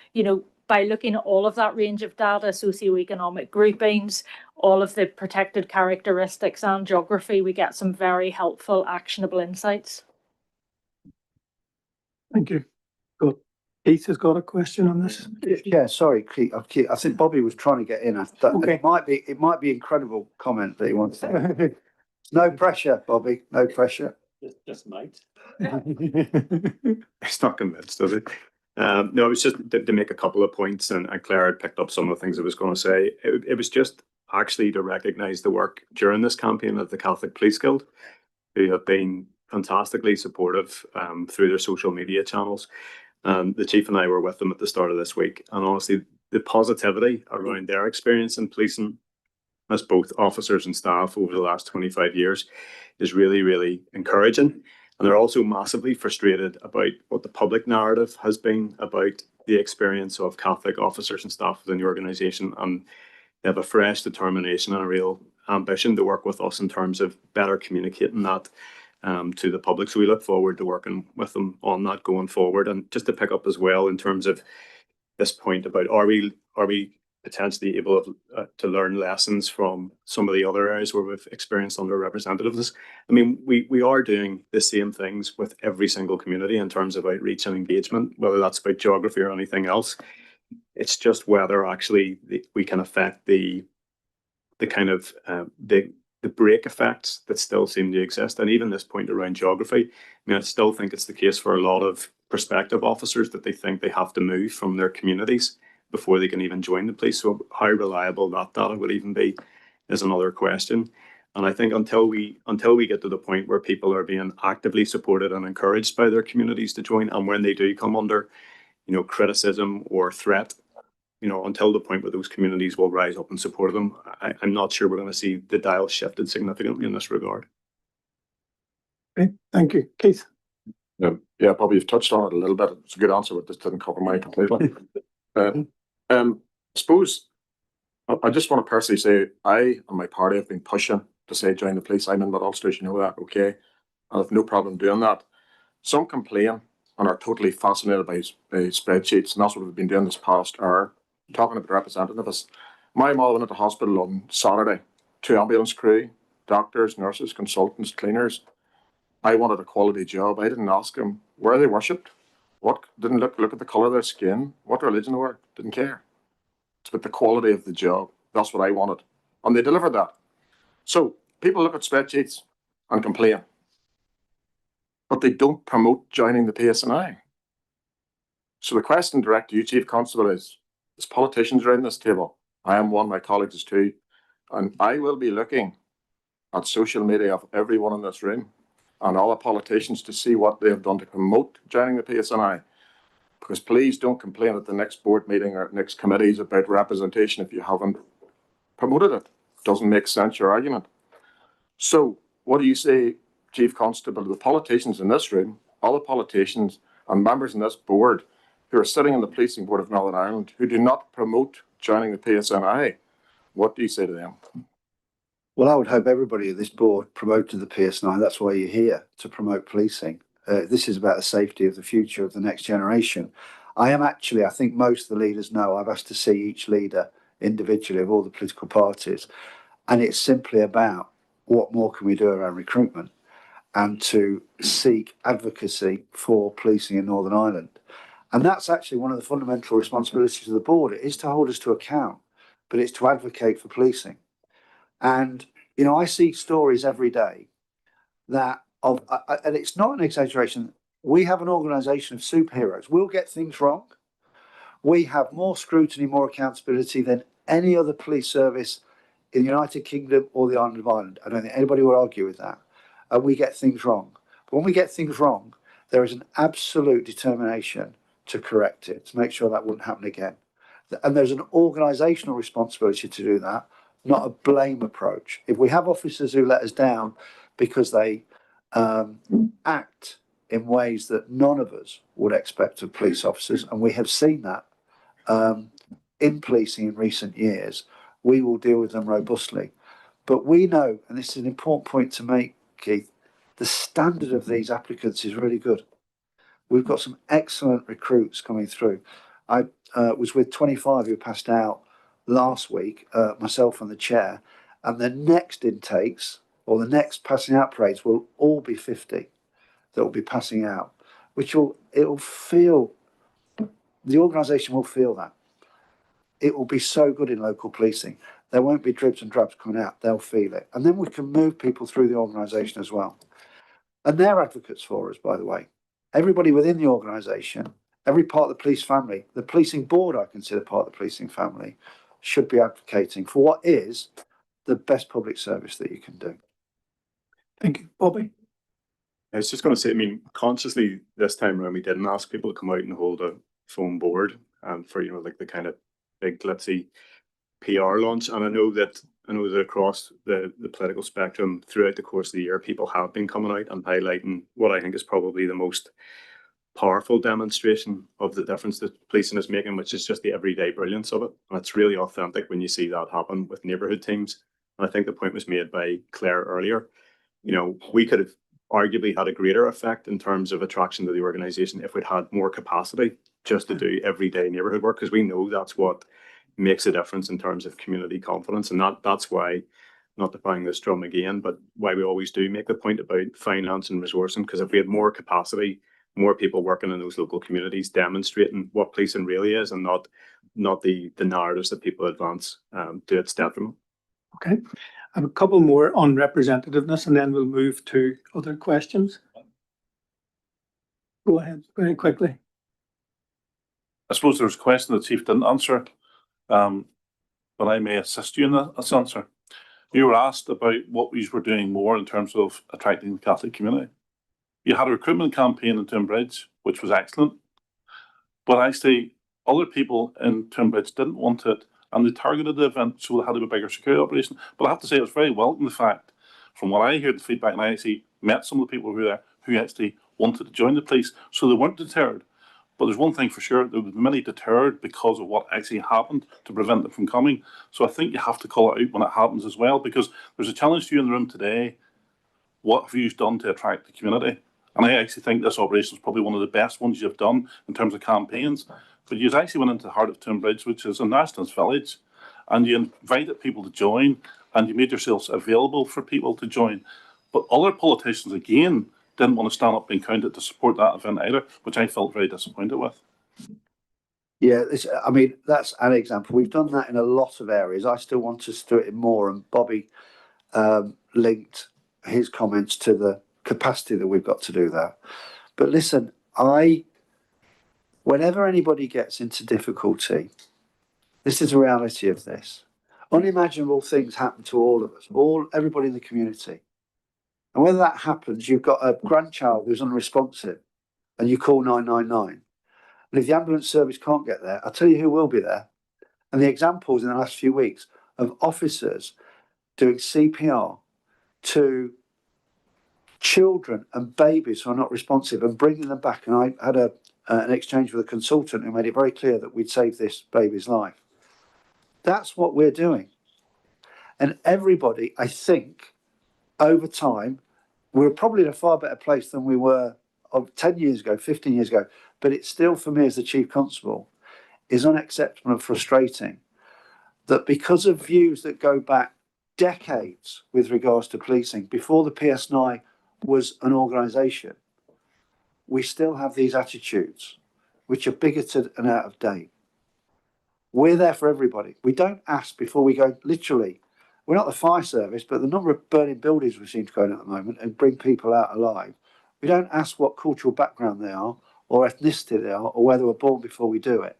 by looking at all of that range of data, socioeconomic groupings, all of the protected characteristics and geography, we get some very helpful, actionable insights. Thank you. Good. Keith has got a question on this. Yeah, sorry, Keith. I think Bobby was trying to get in. Okay. It might be incredible comment that he wants to say. No pressure, Bobby. No pressure. Just might. It's not convinced of it. No, it was just to make a couple of points, and Claire had picked up some of the things I was going to say. It was just actually to recognise the work during this campaign of the Catholic Police Guild, who have been fantastically supportive through their social media channels. The chief and I were with them at the start of this week, and honestly, the positivity around their experience in policing as both officers and staff over the last 25 years is really, really encouraging. And they're also massively frustrated about what the public narrative has been about the experience of Catholic officers and staff within the organisation. And they have a fresh determination and a real ambition to work with us in terms of better communicating that to the public. So we look forward to working with them on that going forward. And just to pick up as well in terms of this point about are we potentially able to learn lessons from some of the other areas where we've experienced underrepresentativeness. I mean, we are doing the same things with every single community in terms of outreach and engagement, whether that's about geography or anything else. It's just whether actually we can affect the kind of the break effects that still seem to exist. And even this point around geography, I mean, I still think it's the case for a lot of prospective officers that they think they have to move from their communities before they can even join the police. So how reliable that data would even be is another question. And I think until we get to the point where people are being actively supported and encouraged by their communities to join, and when they do come under, criticism or threat, until the point where those communities will rise up and support them, I'm not sure we're going to see the dial shifted significantly in this regard. Okay, thank you. Keith? Yeah, probably you've touched on it a little bit. It's a good answer, but this didn't cover mine completely. I suppose I just want to personally say I and my party have been pushing to say join the police. I'm in Mid-Ulster, you know that, okay? I have no problem doing that. Some complain and are totally fascinated by spreadsheets, and that's what we've been doing this past hour, talking about representativeness. My mother went into hospital on Saturday, 2 ambulance crew, doctors, nurses, consultants, cleaners. I wanted a quality job. I didn't ask them where they worshipped, what, didn't look at the colour of their skin, what religion they were, didn't care. It's about the quality of the job. That's what I wanted. And they delivered that. So people look at spreadsheets and complain, but they don't promote joining the PSNI. So the question direct to you, Chief Constable, is there's politicians around this table. I am one, my colleagues is two, and I will be looking at social media of everyone in this room and all the politicians to see what they have done to promote joining the PSNI. Because please don't complain at the next board meeting or next committees about representation if you haven't promoted it. Doesn't make sense, your argument. So what do you say, Chief Constable, to the politicians in this room, all the politicians and members in this board who are sitting in the Policing Board of Northern Ireland who do not promote joining the PSNI? What do you say to them? Well, I would hope everybody at this board promoted the PSNI. That's why you're here, to promote policing. This is about the safety of the future of the next generation. I think most of the leaders know, I've asked to see each leader individually of all the political parties, and it's simply about what more can we do around recruitment and to seek advocacy for policing in Northern Ireland. And that's actually one of the fundamental responsibilities of the board. It is to hold us to account, but it's to advocate for policing. And, I see stories every day that and it's not an exaggeration. We have an organisation of superheroes. We'll get things wrong. We have more scrutiny, more accountability than any other police service in the United Kingdom or the island of Ireland. I don't think anybody will argue with that. We get things wrong. But when we get things wrong, there is an absolute determination to correct it, to make sure that wouldn't happen again. And there's an organisational responsibility to do that, not a blame approach. If we have officers who let us down because they act in ways that none of us would expect of police officers, and we have seen that in policing in recent years, we will deal with them robustly. But we know, and this is an important point to make, Keith, the standard of these applicants is really good. We've got some excellent recruits coming through. I was with 25 who passed out last week, myself and the chair, and the next intakes or the next passing out parades will all be 50 that will be passing out, which the organisation will feel that. It will be so good in local policing. There won't be dribs and drabs coming out. They'll feel it. And then we can move people through the organisation as well. And they're advocates for us, by the way. Everybody within the organisation, every part of the police family, the policing board I consider part of the policing family, should be advocating for what is the best public service that you can do. Thank you. Bobby? I was just going to say, consciously this time around, we didn't ask people to come out and hold a phone board for, like the kind of big glitzy PR launch. And I know that across the political spectrum throughout the course of the year, people have been coming out and highlighting what I think is probably the most powerful demonstration of the difference that policing is making, which is just the everyday brilliance of it. And it's really authentic when you see that happen with neighbourhood teams. And I think the point was made by Claire earlier. We could have arguably had a greater effect in terms of attraction to the organisation if we'd had more capacity just to do everyday neighbourhood work, because we know that's what makes a difference in terms of community confidence. And that's why, not to bang this drum again, but why we always do make the point about finance and resourcing, because if we had more capacity, more people working in those local communities demonstrating what policing really is and not the narratives that people advance to its detriment. Okay. I have a couple more on representativeness and then we'll move to other questions. Go ahead, very quickly. I suppose there's a question the Chief didn't answer, but I may assist you in this answer. You were asked about what we were doing more in terms of attracting the Catholic community. You had a recruitment campaign in Toonbridge, which was excellent, but actually Other people in Tunbridge didn't want it, and they targeted the event, so they had to be a bigger security operation. But I have to say, it was very welcome, the fact, from what I hear, the feedback, and I actually met some of the people who were there who actually wanted to join the police, so they weren't deterred. But there's one thing for sure, there were many deterred because of what actually happened to prevent them from coming. So I think you have to call it out when it happens as well, because there's a challenge to you in the room today. What have you done to attract the community? And I actually think this operation is probably one of the best ones you've done in terms of campaigns. But you actually went into the heart of Tunbridge, which is a nationalist village, and you invited people to join, and you made yourselves available for people to join. But other politicians, again, didn't want to stand up and counted to support that event either, which I felt very disappointed with. Yeah, I mean, that's an example. We've done that in a lot of areas. I still want us to do it in more, and Bobby linked his comments to the capacity that we've got to do that. But listen, whenever anybody gets into difficulty, this is the reality of this. Unimaginable things happen to all of us, everybody in the community. And whether that happens, you've got a grandchild who's unresponsive and you call 999. And if the ambulance service can't get there, I'll tell you who will be there. And the examples in the last few weeks of officers doing CPR to children and babies who are not responsive and bringing them back. And I had an exchange with a consultant who made it very clear that we'd save this baby's life. That's what we're doing. And everybody, I think, over time, we're probably in a far better place than we were 10 years ago, 15 years ago. But it's still, for me as the Chief Constable, is unacceptable and frustrating that because of views that go back decades with regards to policing, before the PSNI was an organisation, we still have these attitudes which are bigoted and out of date. We're there for everybody. We don't ask before we go, literally. We're not the fire service, but the number of burning buildings we seem to go in at the moment and bring people out alive, we don't ask what cultural background they are or ethnicity they are or where they were born before we do it.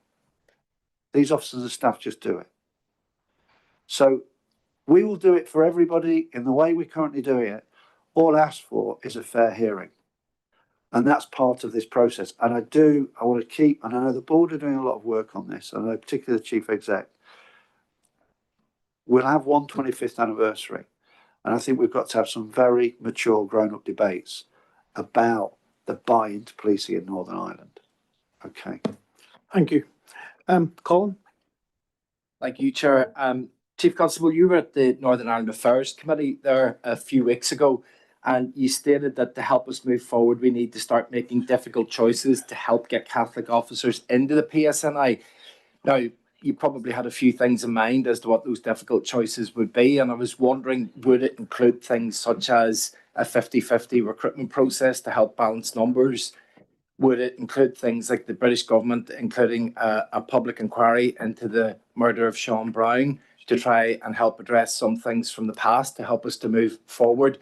These officers and staff just do it. So we will do it for everybody in the way we're currently doing it. All asked for is a fair hearing. And that's part of this process. And I want to keep, and I know the board are doing a lot of work on this, and I know particularly the chief exec. We'll have 125th anniversary. And I think we've got to have some very mature, grown-up debates about the buy-in to policing in Northern Ireland. Okay. Thank you. Colin? Thank you, Chair. Chief Constable, you were at the Northern Ireland Affairs Committee there a few weeks ago, and you stated that to help us move forward, we need to start making difficult choices to help get Catholic officers into the PSNI. Now, you probably had a few things in mind as to what those difficult choices would be, and I was wondering, would it include things such as a 50-50 recruitment process to help balance numbers? Would it include things like the British government including a public inquiry into the murder of Sean Brown to try and help address some things from the past to help us to move forward?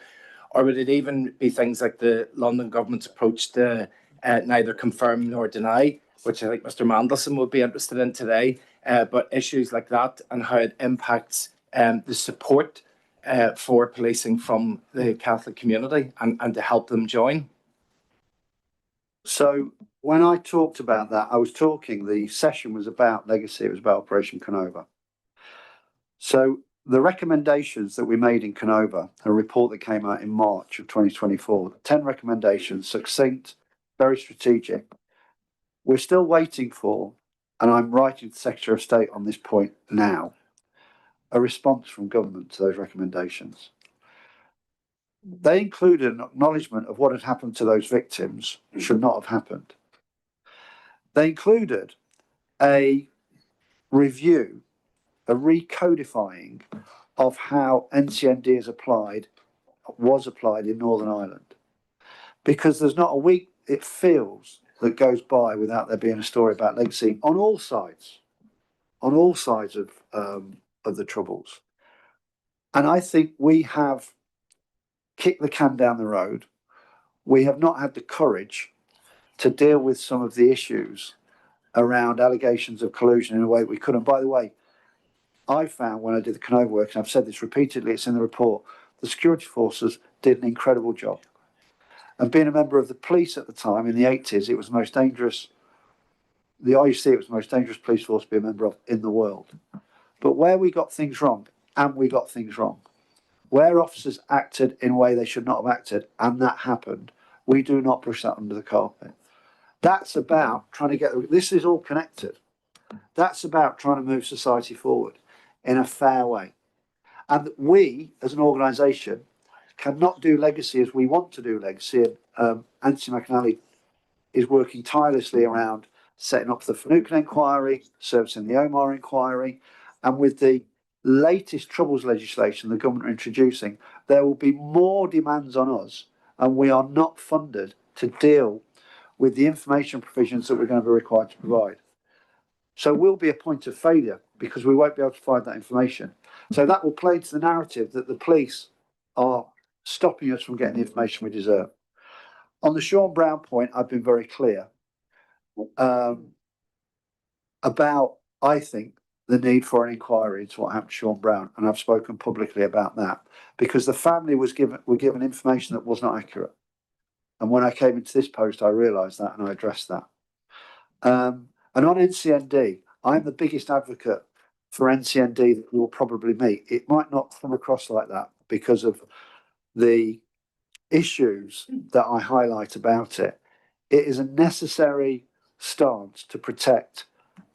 Or would it even be things like the London government's approach to neither confirm nor deny, which I think Mr. Mandelson would be interested in today, but issues like that and how it impacts the support for policing from the Catholic community and to help them join? So when I talked about that, the session was about legacy, it was about Operation Canova. So the recommendations that we made in Canova, a report that came out in March of 2024, 10 recommendations, succinct, very strategic. We're still waiting for, and I'm writing to the Secretary of State on this point now, a response from government to those recommendations. They included an acknowledgement of what had happened to those victims should not have happened. They included a review, a recodifying of how NCND was applied in Northern Ireland. Because there's not a week, it feels, that goes by without there being a story about legacy on all sides of the Troubles. And I think we have kicked the can down the road. We have not had the courage to deal with some of the issues around allegations of collusion in a way that we couldn't. By the way, I found when I did the Canova work, and I've said this repeatedly, it's in the report, the security forces did an incredible job. And being a member of the police at the time in the 80s, it was the most dangerous the IUC, it was the most dangerous police force to be a member of in the world. But where we got things wrong, and we got things wrong, where officers acted in a way they should not have acted, and that happened, we do not push that under the carpet. That's about trying to get, this is all connected. That's about trying to move society forward in a fair way. And we, as an organisation, cannot do legacy as we want to do legacy. And Anthony McAnally is working tirelessly around setting up the Finucane inquiry, servicing the Omar inquiry, and with the latest Troubles legislation the government are introducing, there will be more demands on us, and we are not funded to deal with the information provisions that we're going to be required to provide. So we'll be a point of failure because we won't be able to provide that information. So that will play into the narrative that the police are stopping us from getting the information we deserve. On the Sean Brown point, I've been very clear about, I think, the need for an inquiry into what happened to Sean Brown, and I've spoken publicly about that because the family were given information that was not accurate. And when I came into this post, I realised that and I addressed that. And on NCND, I'm the biggest advocate for NCND that we will probably meet. It might not come across like that because of the issues that I highlight about it. It is a necessary stance to protect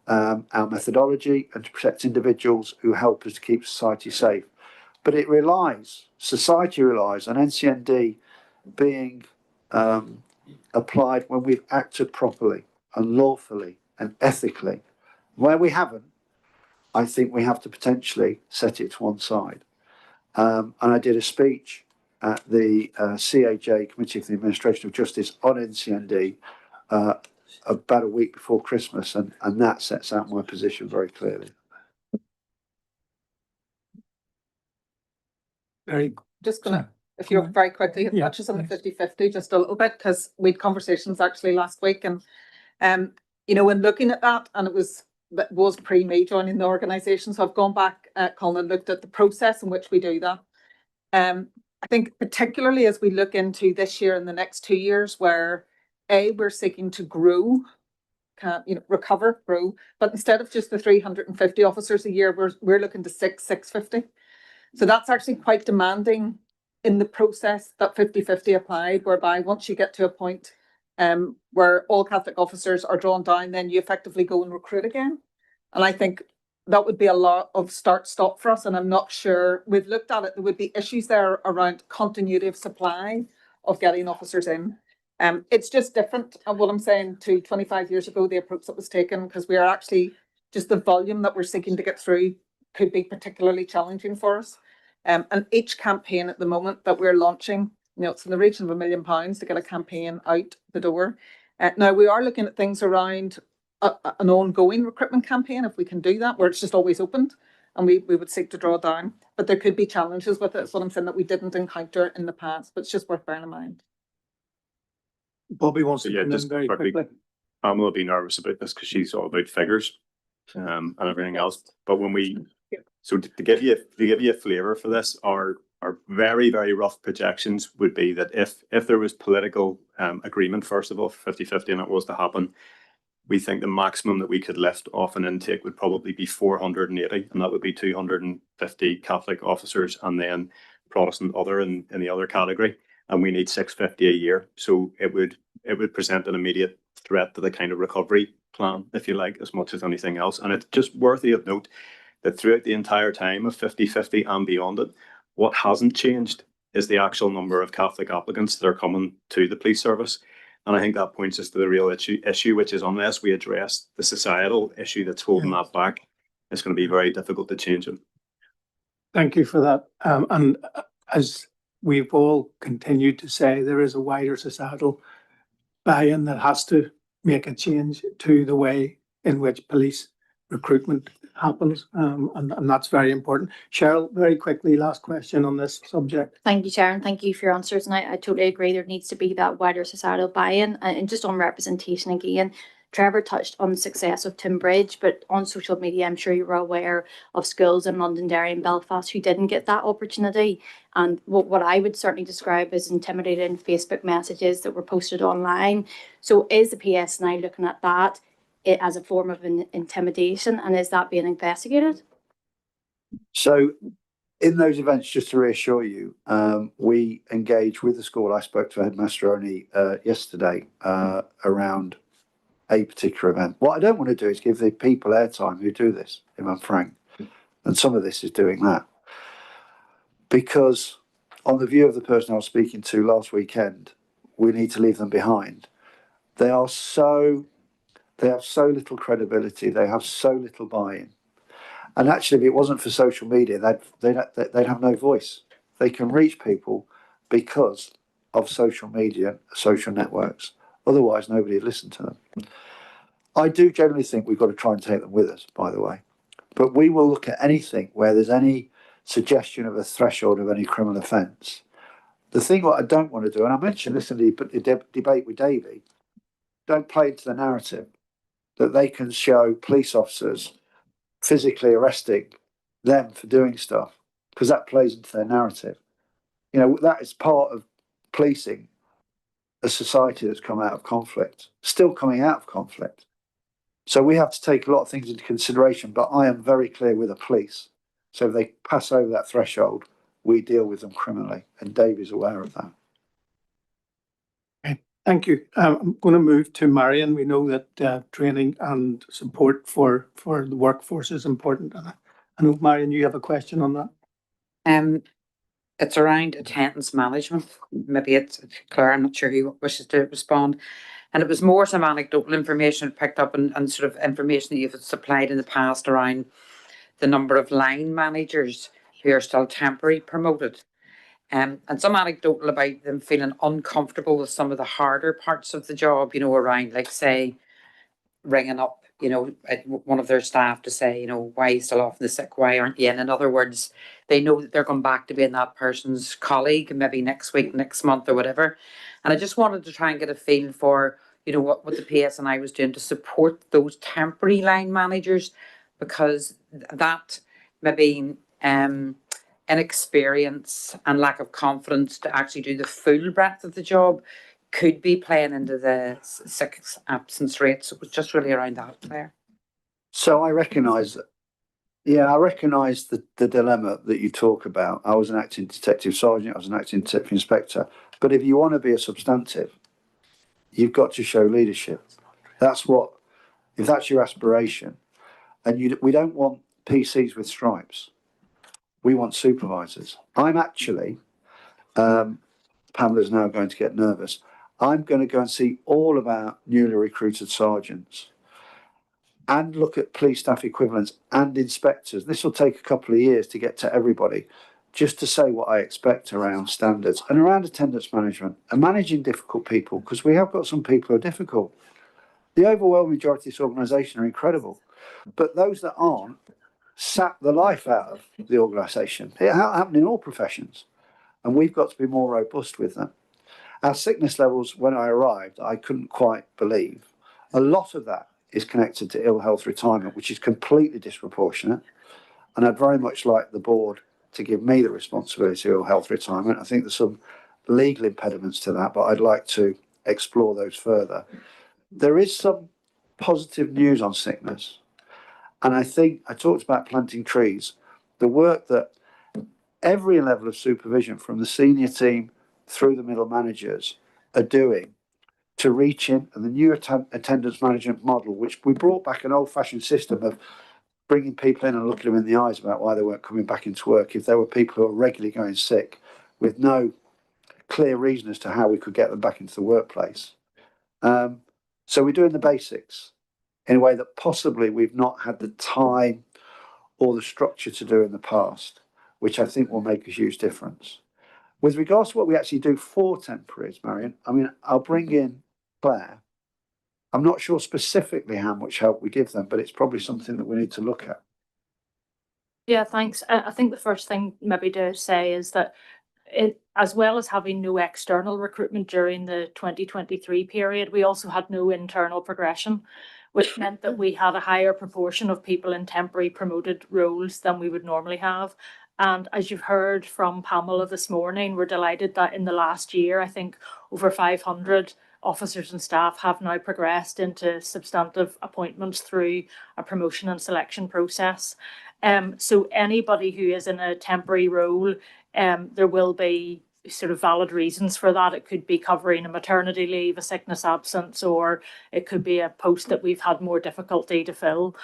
our methodology and to protect individuals who help us to keep society safe. But society relies on NCND being applied when we've acted properly and lawfully and ethically. Where we haven't, I think we have to potentially set it to one side. And I did a speech at the CAJ, Committee for the Administration of Justice, on NCND about a week before Christmas, and that sets out my position very clearly. Just gonna, if you're very quickly, it touches on the 50-50 just a little bit, because we had conversations actually last week, and you know, when looking at that, and it was pre-me joining the organisation, so I've gone back, Colin, and looked at the process in which we do that. I think particularly as we look into this year and the next 2 years, where we're seeking to grow, recover, grow, but instead of just the 350 officers a year, we're looking to 650. So that's actually quite demanding in the process that 50-50 applied, whereby once you get to a point where all Catholic officers are drawn down, then you effectively go and recruit again. And I think that would be a lot of start-stop for us, and I'm not sure, we've looked at it, there would be issues there around continuity of supply of getting officers in. It's just different, what I'm saying, to 25 years ago, the approach that was taken, because we are actually, just the volume that we're seeking to get through could be particularly challenging for us. And each campaign at the moment that we're launching, you know, it's in the region of £1 million to get a campaign out the door. Now we are looking at things around an ongoing recruitment campaign, if we can do that, where it's just always opened, and we would seek to draw down. But there could be challenges with it. It's what I'm saying that we didn't encounter in the past, but it's just worth bearing in mind. Bobby wants to Yeah, come just in very quickly. quickly. I'm a little bit nervous about this because she's all about figures and everything else. But when so to give you a flavour for this, our very, very rough projections would be that if there was political agreement, first of all, 50-50, and it was to happen, we think the maximum that we could lift off an intake would probably be 480, and that would be 250 Catholic officers and then Protestant other in the other category. And we need 650 a year. So it would present an immediate threat to the kind of recovery plan, if you like, as much as anything else. And it's just worthy of note that throughout the entire time of 50-50 and beyond it, what hasn't changed is the actual number of Catholic applicants that are coming to the police service. And I think that points us to the real issue, which is unless we address the societal issue that's holding that back, it's going to be very difficult to change it. Thank you for that. And as we've all continued to say, there is a wider societal buy-in that has to make a change to the way in which police recruitment happens, and that's very important. Cheryl, very quickly, last question on this subject. Thank you, Chair, and thank you for your answers. And I totally agree, there needs to be that wider societal buy-in. And just on representation again, Trevor touched on the success of Timbridge, but on social media, I'm sure you're aware of schools in Londonderry and Belfast who didn't get that opportunity. And what I would certainly describe as intimidating Facebook messages that were posted online. So is the PSNI looking at that? it as a form of intimidation, and is that being investigated? So in those events, just to reassure you, we engage with the school. I spoke to a headmaster only yesterday around a particular event. What I don't want to do is give the people airtime who do this, if I'm frank. And some of this is doing that. Because on the view of the person I was speaking to last weekend, we need to leave them behind. They have so little credibility. They have so little buy-in. And actually, if it wasn't for social media, they'd have no voice. They can reach people because of social media, social networks. Otherwise, nobody would listen to them. I do generally think we've got to try and take them with us, by the way. But we will look at anything where there's any suggestion of a threshold of any criminal offence. The thing what I don't want to do, and I mentioned this in the debate with Davey, don't play into the narrative that they can show police officers physically arresting them for doing stuff, because that plays into their narrative. You know, that is part of policing a society that's come out of conflict, still coming out of conflict. So we have to take a lot of things into consideration, but I am very clear with the police. So if they pass over that threshold, we deal with them criminally, and Dave is aware of that. Okay, thank you. I'm going to move to Marion. We know that training and support for the workforce is important. And I know, Marion, you have a question on that. It's around attendance management. Maybe it's Claire, I'm not sure who wishes to respond. And it was more some anecdotal information picked up and sort of information that you've supplied in the past around the number of line managers who are still temporary promoted. And some anecdotal about them feeling uncomfortable with some of the harder parts of the job, you know, around, like, say, ringing up, you know, one of their staff to say, you know, why are you still off in the sick? Why aren't you in? In other words, they know that they're going back to being that person's colleague, maybe next week, next month or whatever. And I just wanted to try and get a feel for, you know, what the PSNI was doing to support those temporary line managers, because that maybe inexperience and lack of confidence to actually do the full breadth of the job could be playing into the sick absence rates. It was just really around that, Claire. So I recognise that. Yeah, I recognise the dilemma that you talk about. I was an acting detective sergeant, I was an acting detective inspector. But if you want to be a substantive, you've got to show leadership. That's what, if that's your aspiration, and we don't want PCs with stripes. We want supervisors. I'm actually, Pamela's now going to get nervous. I'm going to go and see all of our newly recruited sergeants and look at police staff equivalents and inspectors. This will take a couple of years to get to everybody, just to say what I expect around standards and around attendance management and managing difficult people, because we have got some people who are difficult. The overwhelming majority of this organisation are incredible, but those that aren't sap the life out of the organisation. It happens in all professions, and we've got to be more robust with them. Our sickness levels, when I arrived, I couldn't quite believe. A lot of that is connected to ill health retirement, which is completely disproportionate. And I'd very much like the board to give me the responsibility of ill health retirement. I think there's some legal impediments to that, but I'd like to explore those further. There is some positive news on sickness. And I think I talked about planting trees. The work that every level of supervision, from the senior team through the middle managers, are doing to reach in, and the new attendance management model, which we brought back an old-fashioned system of bringing people in and looking them in the eyes about why they weren't coming back into work if there were people who are regularly going sick with no clear reason as to how we could get them back into the workplace. So we're doing the basics in a way that possibly we've not had the time or the structure to do in the past, which I think will make a huge difference. With regards to what we actually do for temporaries, Marion, I mean, I'll bring in Claire. I'm not sure specifically how much help we give them, but it's probably something that we need to look at. Yeah, thanks. I think the first thing maybe to say is that as well as having no external recruitment during the 2023 period, we also had no internal progression, which meant that we had a higher proportion of people in temporary promoted roles than we would normally have. And as you've heard from Pamela this morning, we're delighted that in the last year, I think over 500 officers and staff have now progressed into substantive appointments through a promotion and selection process. So anybody who is in a temporary role, there will be sort of valid reasons for that. It could be covering a maternity leave, a sickness absence, or it could be a post that we've had more difficulty to fill.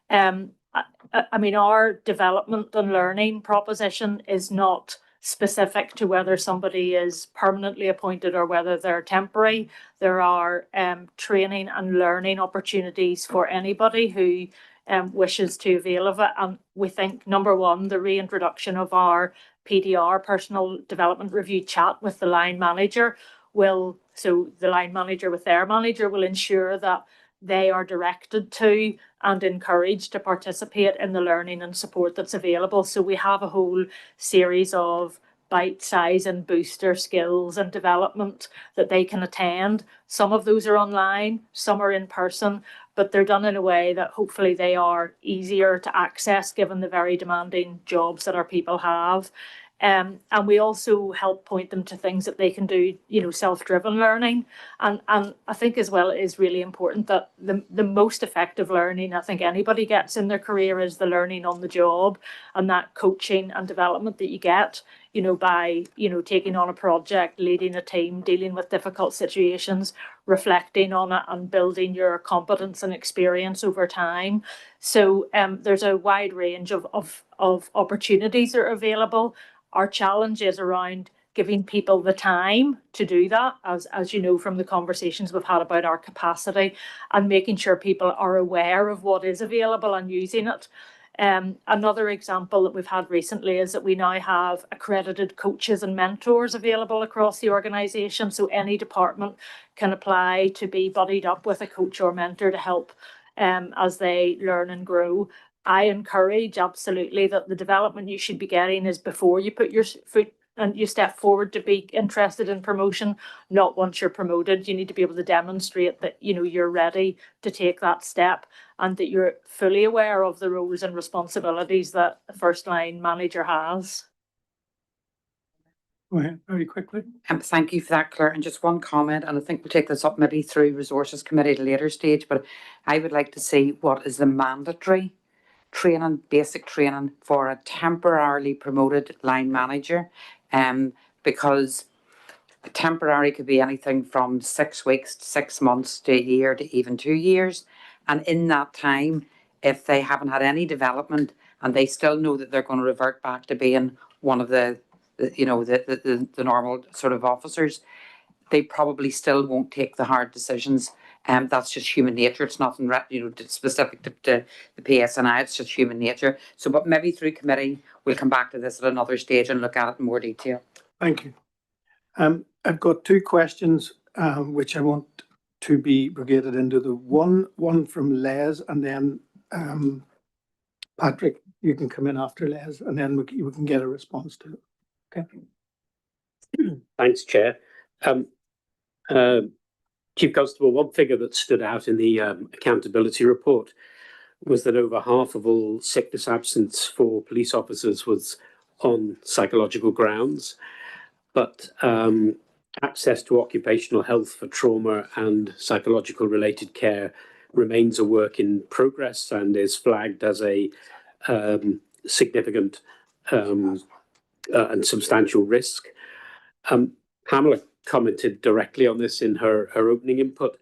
I mean, our development and learning proposition is not specific to whether somebody is permanently appointed or whether they're temporary. There are training and learning opportunities for anybody who wishes to avail of it. And we think, number one, the reintroduction of our PDR, personal development review chat with the line manager so the line manager with their manager will ensure that they are directed to and encouraged to participate in the learning and support that's available. So we have a whole series of bite size and booster skills and development that they can attend. Some of those are online, some are in person, but they're done in a way that hopefully they are easier to access given the very demanding jobs that our people have. And we also help point them to things that they can do, self-driven learning. And I think as well, it is really important that the most effective learning I think anybody gets in their career is the learning on the job, and that coaching and development that you get, by, taking on a project, leading a team, dealing with difficult situations, reflecting on it and building your competence and experience over time. So there's a wide range of opportunities that are available. Our challenge is around giving people the time to do that, as you know from the conversations we've had about our capacity, and making sure people are aware of what is available and using it. Another example that we've had recently is that we now have accredited coaches and mentors available across the organisation. So any department can apply to be buddied up with a coach or mentor to help as they learn and grow. I encourage absolutely that the development you should be getting is before you put your foot and you step forward to be interested in promotion, not once you're promoted. You need to be able to demonstrate that you're ready to take that step and that you're fully aware of the roles and responsibilities that the first line manager has. Go ahead, very quickly. Thank you for that, Claire. And just one comment, and I think we'll take this up maybe through Resources Committee at a later stage, but I would like to see what is the mandatory training, basic training for a temporarily promoted line manager, because temporary could be anything from 6 weeks to 6 months to a year to even 2 years. And in that time, if they haven't had any development and they still know that they're going to revert back to being one of the normal sort of officers, they probably still won't take the hard decisions. That's just human nature. It's nothing specific to the PSNI. It's just human nature. So, but maybe through committee, we'll come back to this at another stage and look at it in more detail. Thank you. I've got two questions which I want to be brigaded into. The one from Les, and then Patrick, you can come in after Les, and then we can get a response to it. Okay. Thanks, Chair. Chief Constable, one figure that stood out in the accountability report was that over half of all sickness absence for police officers was on psychological grounds, but access to occupational health for trauma and psychological related care remains a work in progress and is flagged as a significant and substantial risk. Pamela commented directly on this in her opening input.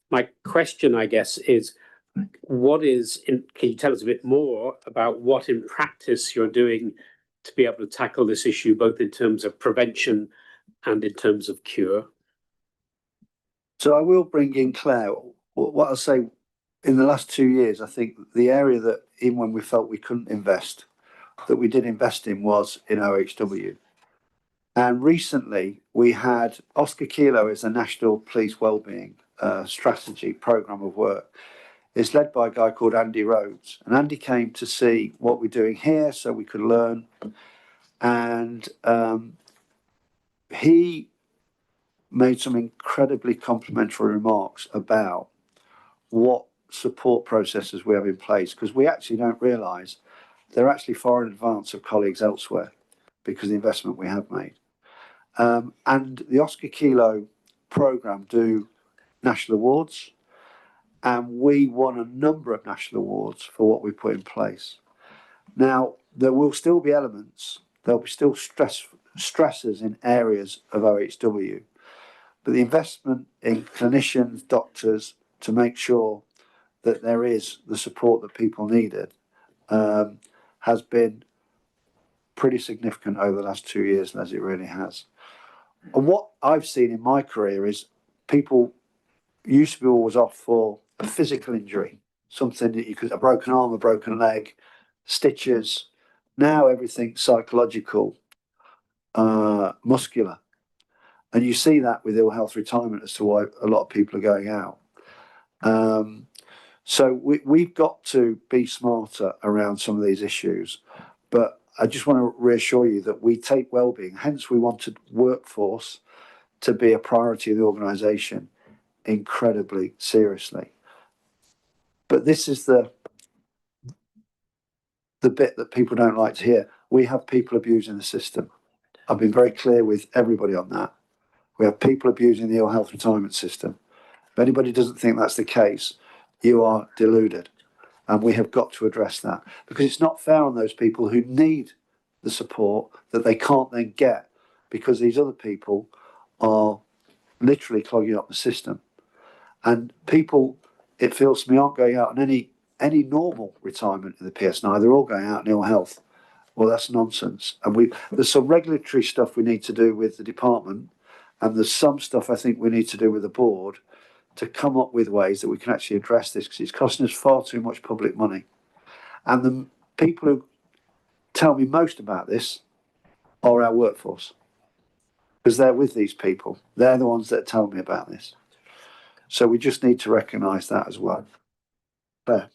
My question, I guess, is can you tell us a bit more about what in practice you're doing to be able to tackle this issue, both in terms of prevention and in terms of cure? So I will bring in Claire. What I'll say, in the last 2 years, I think the area that even when we felt we couldn't invest, that we did invest in was in OHW. And recently we had Oscar Kilo as a National Police Wellbeing Strategy Programme of Work. It's led by a guy called Andy Rhodes. And Andy came to see what we're doing here so we could learn. And he made some incredibly complimentary remarks about what support processes we have in place, because we actually don't realise they're actually far in advance of colleagues elsewhere because of the investment we have made. And the Oscar Kilo programme do national awards, and we won a number of national awards for what we put in place. Now, there will still be elements, there'll be still stressors in areas of OHW, but the investment in clinicians, doctors, to make sure that there is the support that people needed has been pretty significant over the last 2 years, as it really has. And what I've seen in my career is people used to be always off for a physical injury, something that you could, a broken arm, a broken leg, stitches. Now everything's psychological, muscular. And you see that with ill health retirement as to why a lot of people are going out. So we've got to be smarter around some of these issues. But I just want to reassure you that we take wellbeing, hence we wanted workforce to be a priority of the organisation incredibly seriously. But this is the bit that people don't like to hear. We have people abusing the system. I've been very clear with everybody on that. We have people abusing the ill health retirement system. If anybody doesn't think that's the case, you are deluded. And we have got to address that, because it's not fair on those people who need the support that they can't then get because these other people are literally clogging up the system. And people, it feels to me, aren't going out on any normal retirement in the PSNI. They're all going out in ill health. Well, that's nonsense. And there's some regulatory stuff we need to do with the department, and there's some stuff I think we need to do with the board to come up with ways that we can actually address this, because it's costing us far too much public money. And the people who tell me most about this are our workforce, because they're with these people. They're the ones that tell me about this. So we just need to recognise that as well. Fair.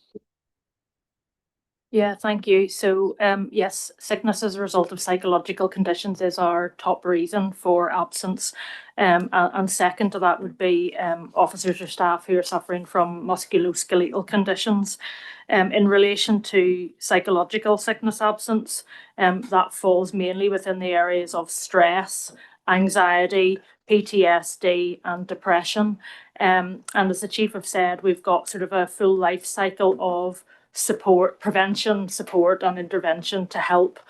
Yeah, thank you. So, yes, sickness as a result of psychological conditions is our top reason for absence. And second to that would be officers or staff who are suffering from musculoskeletal conditions. In relation to psychological sickness absence, that falls mainly within the areas of stress, anxiety, PTSD and depression. And as the Chief have said, we've got sort of a full life cycle of support, prevention, support and intervention to help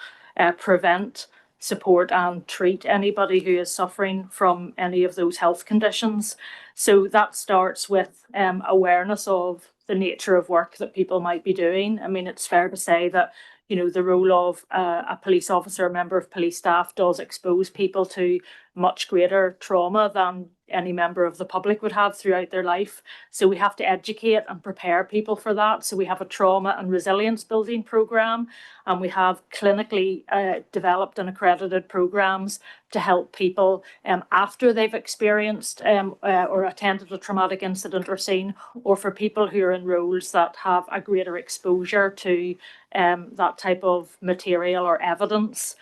prevent, support and treat anybody who is suffering from any of those health conditions. So that starts with awareness of the nature of work that people might be doing. I mean, it's fair to say that, you know, the role of a police officer, a member of police staff, does expose people to much greater trauma than any member of the public would have throughout their life. So we have to educate and prepare people for that. So we have a trauma and resilience building programme, and we have clinically developed and accredited programmes to help people after they've experienced or attended a traumatic incident or scene, or for people who are in roles that have a greater exposure to that type of material or evidence.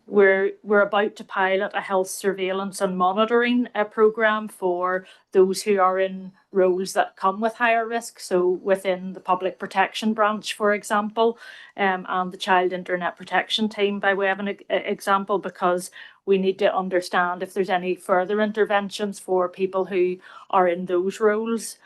We're about to pilot a health surveillance and monitoring programme for those who are in roles that come with higher risk. So within the public protection branch, for example, and the child internet protection team, by way of an example, because we need to understand if there's any further interventions for people who are in those roles.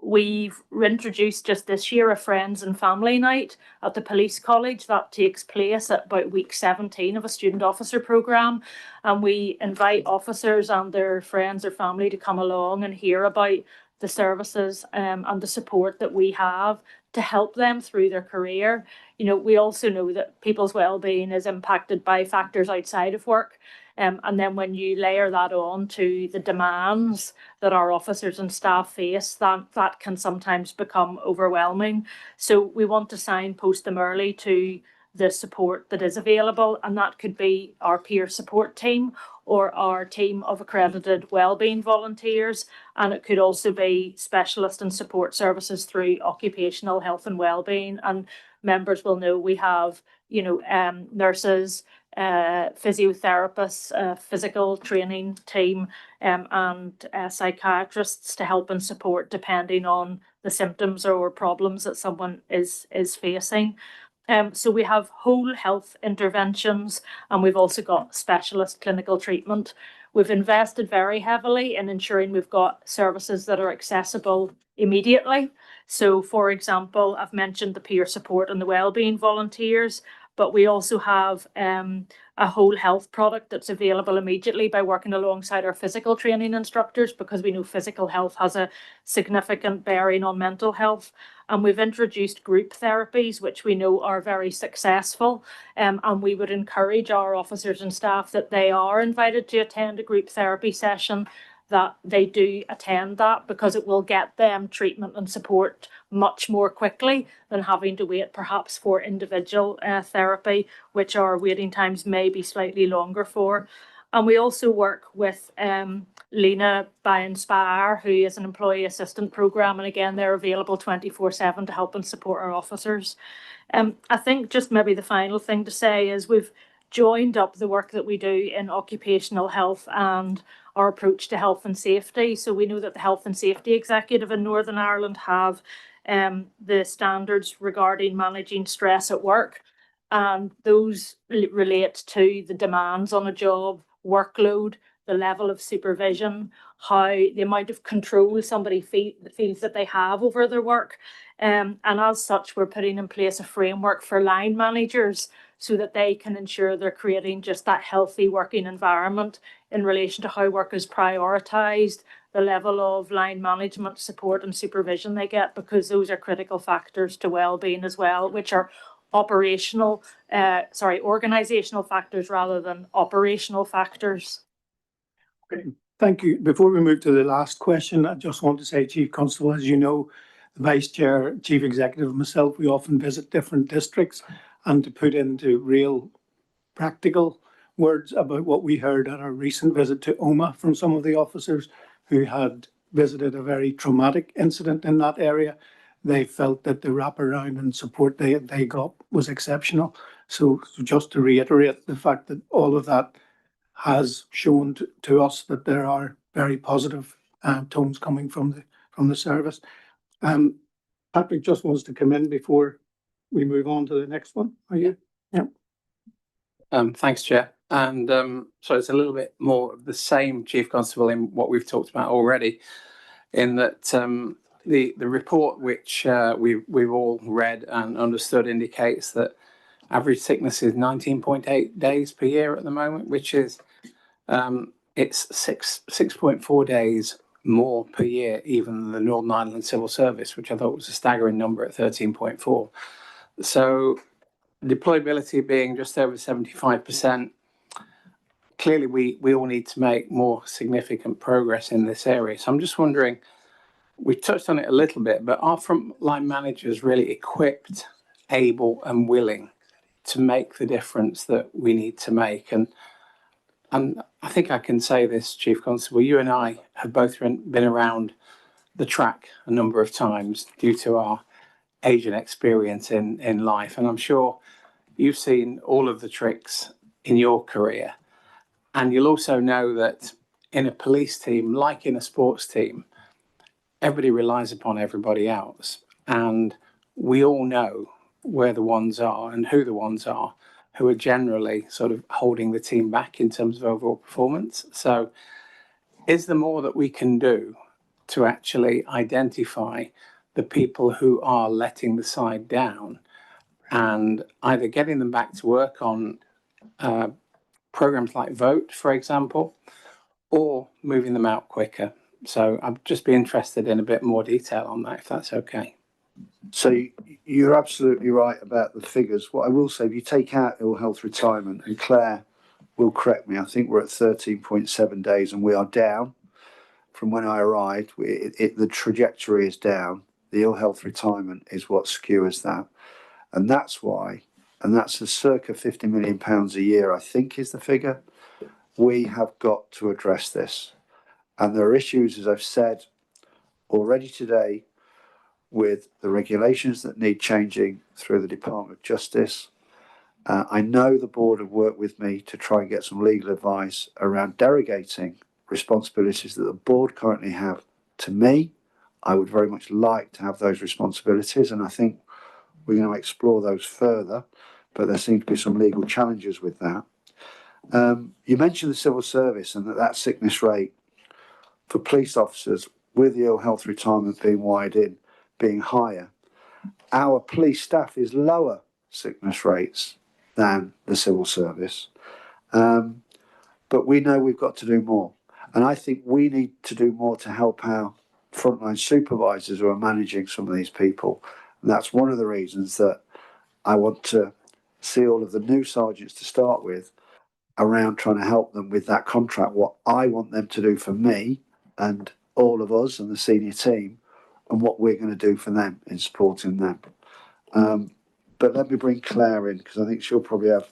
We've introduced just this year a friends and family night at the police college that takes place at about week 17 of a student officer programme, and we invite officers and their friends or family to come along and hear about the services and the support that we have to help them through their career. You know, we also know that people's well-being is impacted by factors outside of work. And then when you layer that on to the demands that our officers and staff face, that can sometimes become overwhelming. So we want to signpost them early to the support that is available, and that could be our peer support team or our team of accredited wellbeing volunteers, and it could also be specialist and support services through occupational health and wellbeing. And members will know we have, you know, nurses, physiotherapists, physical training team, and psychiatrists to help and support depending on the symptoms or problems that someone is facing. So we have whole health interventions, and we've also got specialist clinical treatment. we've invested very heavily in ensuring we've got services that are accessible immediately. So, for example, I've mentioned the peer support and the wellbeing volunteers, but we also have a whole health product that's available immediately by working alongside our physical training instructors, because we know physical health has a significant bearing on mental health. And we've introduced group therapies, which we know are very successful. And we would encourage our officers and staff that they are invited to attend a group therapy session, that they do attend that, because it will get them treatment and support much more quickly than having to wait perhaps for individual therapy, which our waiting times may be slightly longer for. And we also work with Lena by Inspire, who is an employee assistant programme, and again, they're available 24/7 to help and support our officers. I think just maybe the final thing to say is we've joined up the work that we do in occupational health and our approach to health and safety. So we know that the Health and Safety Executive in Northern Ireland have the standards regarding managing stress at work, and those relate to the demands on a job, workload, the level of supervision, how the amount of control somebody feels that they have over their work. And as such, we're putting in place a framework for line managers so that they can ensure they're creating just that healthy working environment in relation to how work is prioritised, the level of line management support and supervision they get, because those are critical factors to well-being as well, which are organisational factors rather than operational factors. Okay, thank you. Before we move to the last question, I just want to say, Chief Constable, as you know, the Vice Chair, Chief Executive, and myself, we often visit different districts, and to put into real practical words about what we heard at our recent visit to Omagh from some of the officers who had visited a very traumatic incident in that area. They felt that the wraparound and support they got was exceptional. So just to reiterate the fact that all of that has shown to us that there are very positive tones coming from the service. Patrick just wants to come in before we move on to the next one. Are you? Yeah. Thanks, Chair. And so it's a little bit more of the same, Chief Constable, in what we've talked about already, in that the report which we've all read and understood indicates that average sickness is 19.8 days per year at the moment, which is it's 6.4 days more per year even than the Northern Ireland Civil Service, which I thought was a staggering number at 13.4. So deployability being just over 75%, clearly we all need to make more significant progress in this area. So I'm just wondering, we touched on it a little bit, but are frontline managers really equipped, able and willing to make the difference that we need to make? And I think I can say this, Chief Constable, you and I have both been around the track a number of times due to our age and experience in life. And I'm sure you've seen all of the tricks in your career. And you'll also know that in a police team, like in a sports team, everybody relies upon everybody else. And we all know where the ones are and who the ones are who are generally sort of holding the team back in terms of overall performance. So is there more that we can do to actually identify the people who are letting the side down and either getting them back to work on programs like Vote, for example, or moving them out quicker? So I'd just be interested in a bit more detail on that, if that's okay. So you're absolutely right about the figures. What I will say, if you take out ill health retirement, and Claire will correct me, I think we're at 13.7 days and we are down from when I arrived. The trajectory is down. The ill health retirement is what skewers that. And that's why, and that's a circa £50 million a year, I think is the figure. We have got to address this. And there are issues, as I've said already today, with the regulations that need changing through the Department of Justice. I know the board have worked with me to try and get some legal advice around derogating responsibilities that the board currently have to me. I would very much like to have those responsibilities, and I think we're going to explore those further, but there seem to be some legal challenges with that. You mentioned the civil service and that sickness rate for police officers with the ill health retirement being wide in, being higher. Our police staff is lower sickness rates than the civil service. But we know we've got to do more. And I think we need to do more to help our frontline supervisors who are managing some of these people. And that's one of the reasons that I want to see all of the new sergeants to start with around trying to help them with that contract, what I want them to do for me and all of us and the senior team, and what we're going to do for them in supporting them. But let me bring Claire in, because I think she'll probably have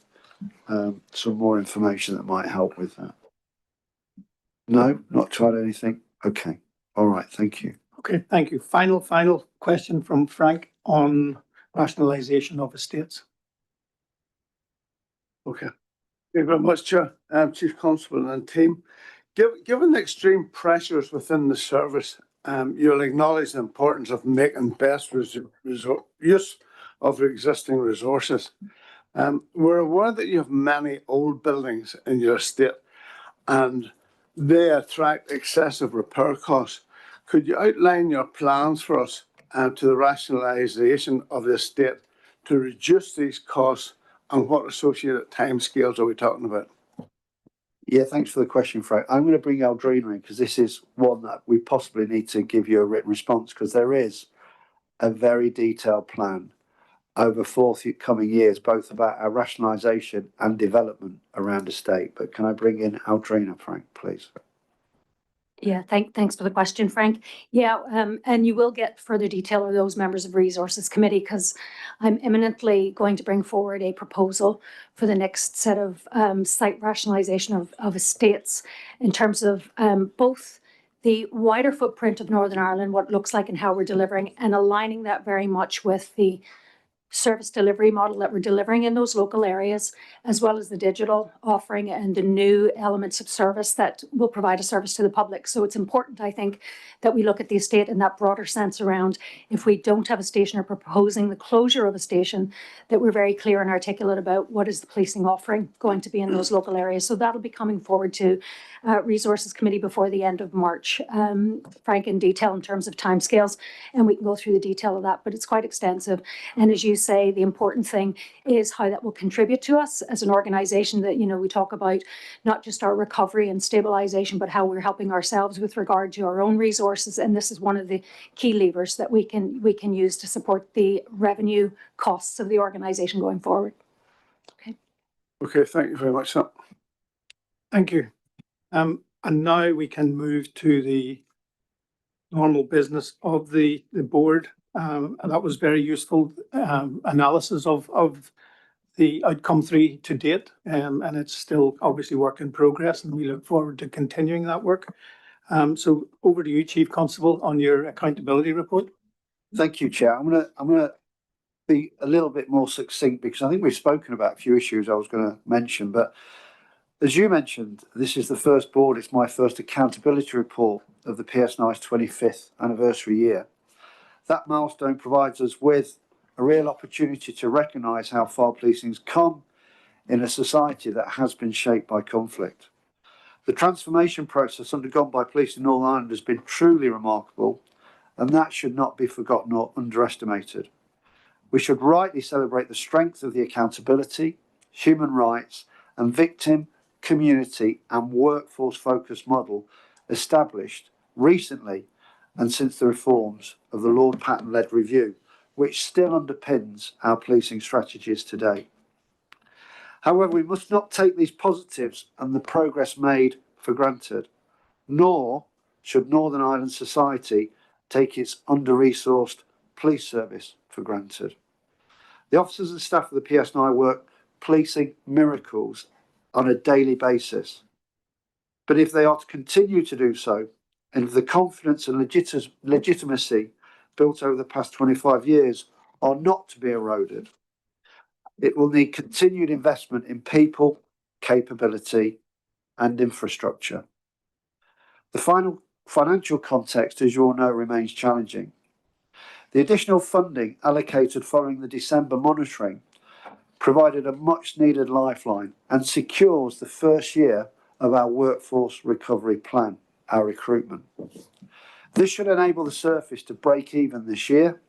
some more information that might help with that. No, not tried anything? Okay. All right. Thank you. Okay, thank you. Final question from Frank on rationalisation of estates. Okay. Thank you very much, Chair, Chief Constable and team. Given the extreme pressures within the service, you'll acknowledge the importance of making best use of the existing resources. We're aware that you have many old buildings in your estate and they attract excessive repair costs. Could you outline your plans for us to the rationalisation of the estate to reduce these costs, and what associated timescales are we talking about? Yeah, thanks for the question, Frank. I'm going to bring Aldrina in because this is one that we possibly need to give you a written response, because there is a very detailed plan over forthcoming years, both about our rationalisation and development around estate. But can I bring in Aldrina, Frank, please? Yeah, thanks for the question, Frank. Yeah, and you will get further detail of those members of Resources Committee, because I'm imminently going to bring forward a proposal for the next set of site rationalisation of estates in terms of both the wider footprint of Northern Ireland, what it looks like and how we're delivering, and aligning that very much with the service delivery model that we're delivering in those local areas, as well as the digital offering and the new elements of service that will provide a service to the public. So it's important, I think, that we look at the estate in that broader sense around, if we don't have a station or proposing the closure of a station, that we're very clear and articulate about what is the policing offering going to be in those local areas. So that'll be coming forward to Resources Committee before the end of March, Frank, in detail in terms of timescales, and we can go through the detail of that, but it's quite extensive. And as you say, the important thing is how that will contribute to us as an organisation, that, you know, we talk about not just our recovery and stabilisation, but how we're helping ourselves with regard to our own resources. And this is one of the key levers that we can use to support the revenue costs of the organisation going forward. Okay. Okay, thank you very much. Thank you. And now we can move to the normal business of the board. And that was very useful analysis of the outcome 3 to date. And it's still obviously work in progress, and we look forward to continuing that work. So over to you, Chief Constable, on your accountability report. Thank you, Chair. I'm gonna be a little bit more succinct, because I think we've spoken about a few issues I was going to mention. But as you mentioned, this is the first board, it's my first accountability report of the PSNI's 25th anniversary year. That milestone provides us with a real opportunity to recognise how far policing's come in a society that has been shaped by conflict. The transformation process undergone by police in Northern Ireland has been truly remarkable, and that should not be forgotten or underestimated. We should rightly celebrate the strength of the accountability, human rights, and victim, community and workforce focused model established recently and since the reforms of the Lord Patten-led review, which still underpins our policing strategies today. However, we must not take these positives and the progress made for granted, nor should Northern Ireland society take its under-resourced police service for granted. The officers and staff of the PSNI work policing miracles on a daily basis. But if they are to continue to do so, and if the confidence and legitimacy built over the past 25 years are not to be eroded, it will need continued investment in people, capability, and infrastructure. The financial context, as you all know, remains challenging. The additional funding allocated following the December monitoring provided a much needed lifeline and secures the first year of our workforce recovery plan, our recruitment. This should enable the service to break even this year.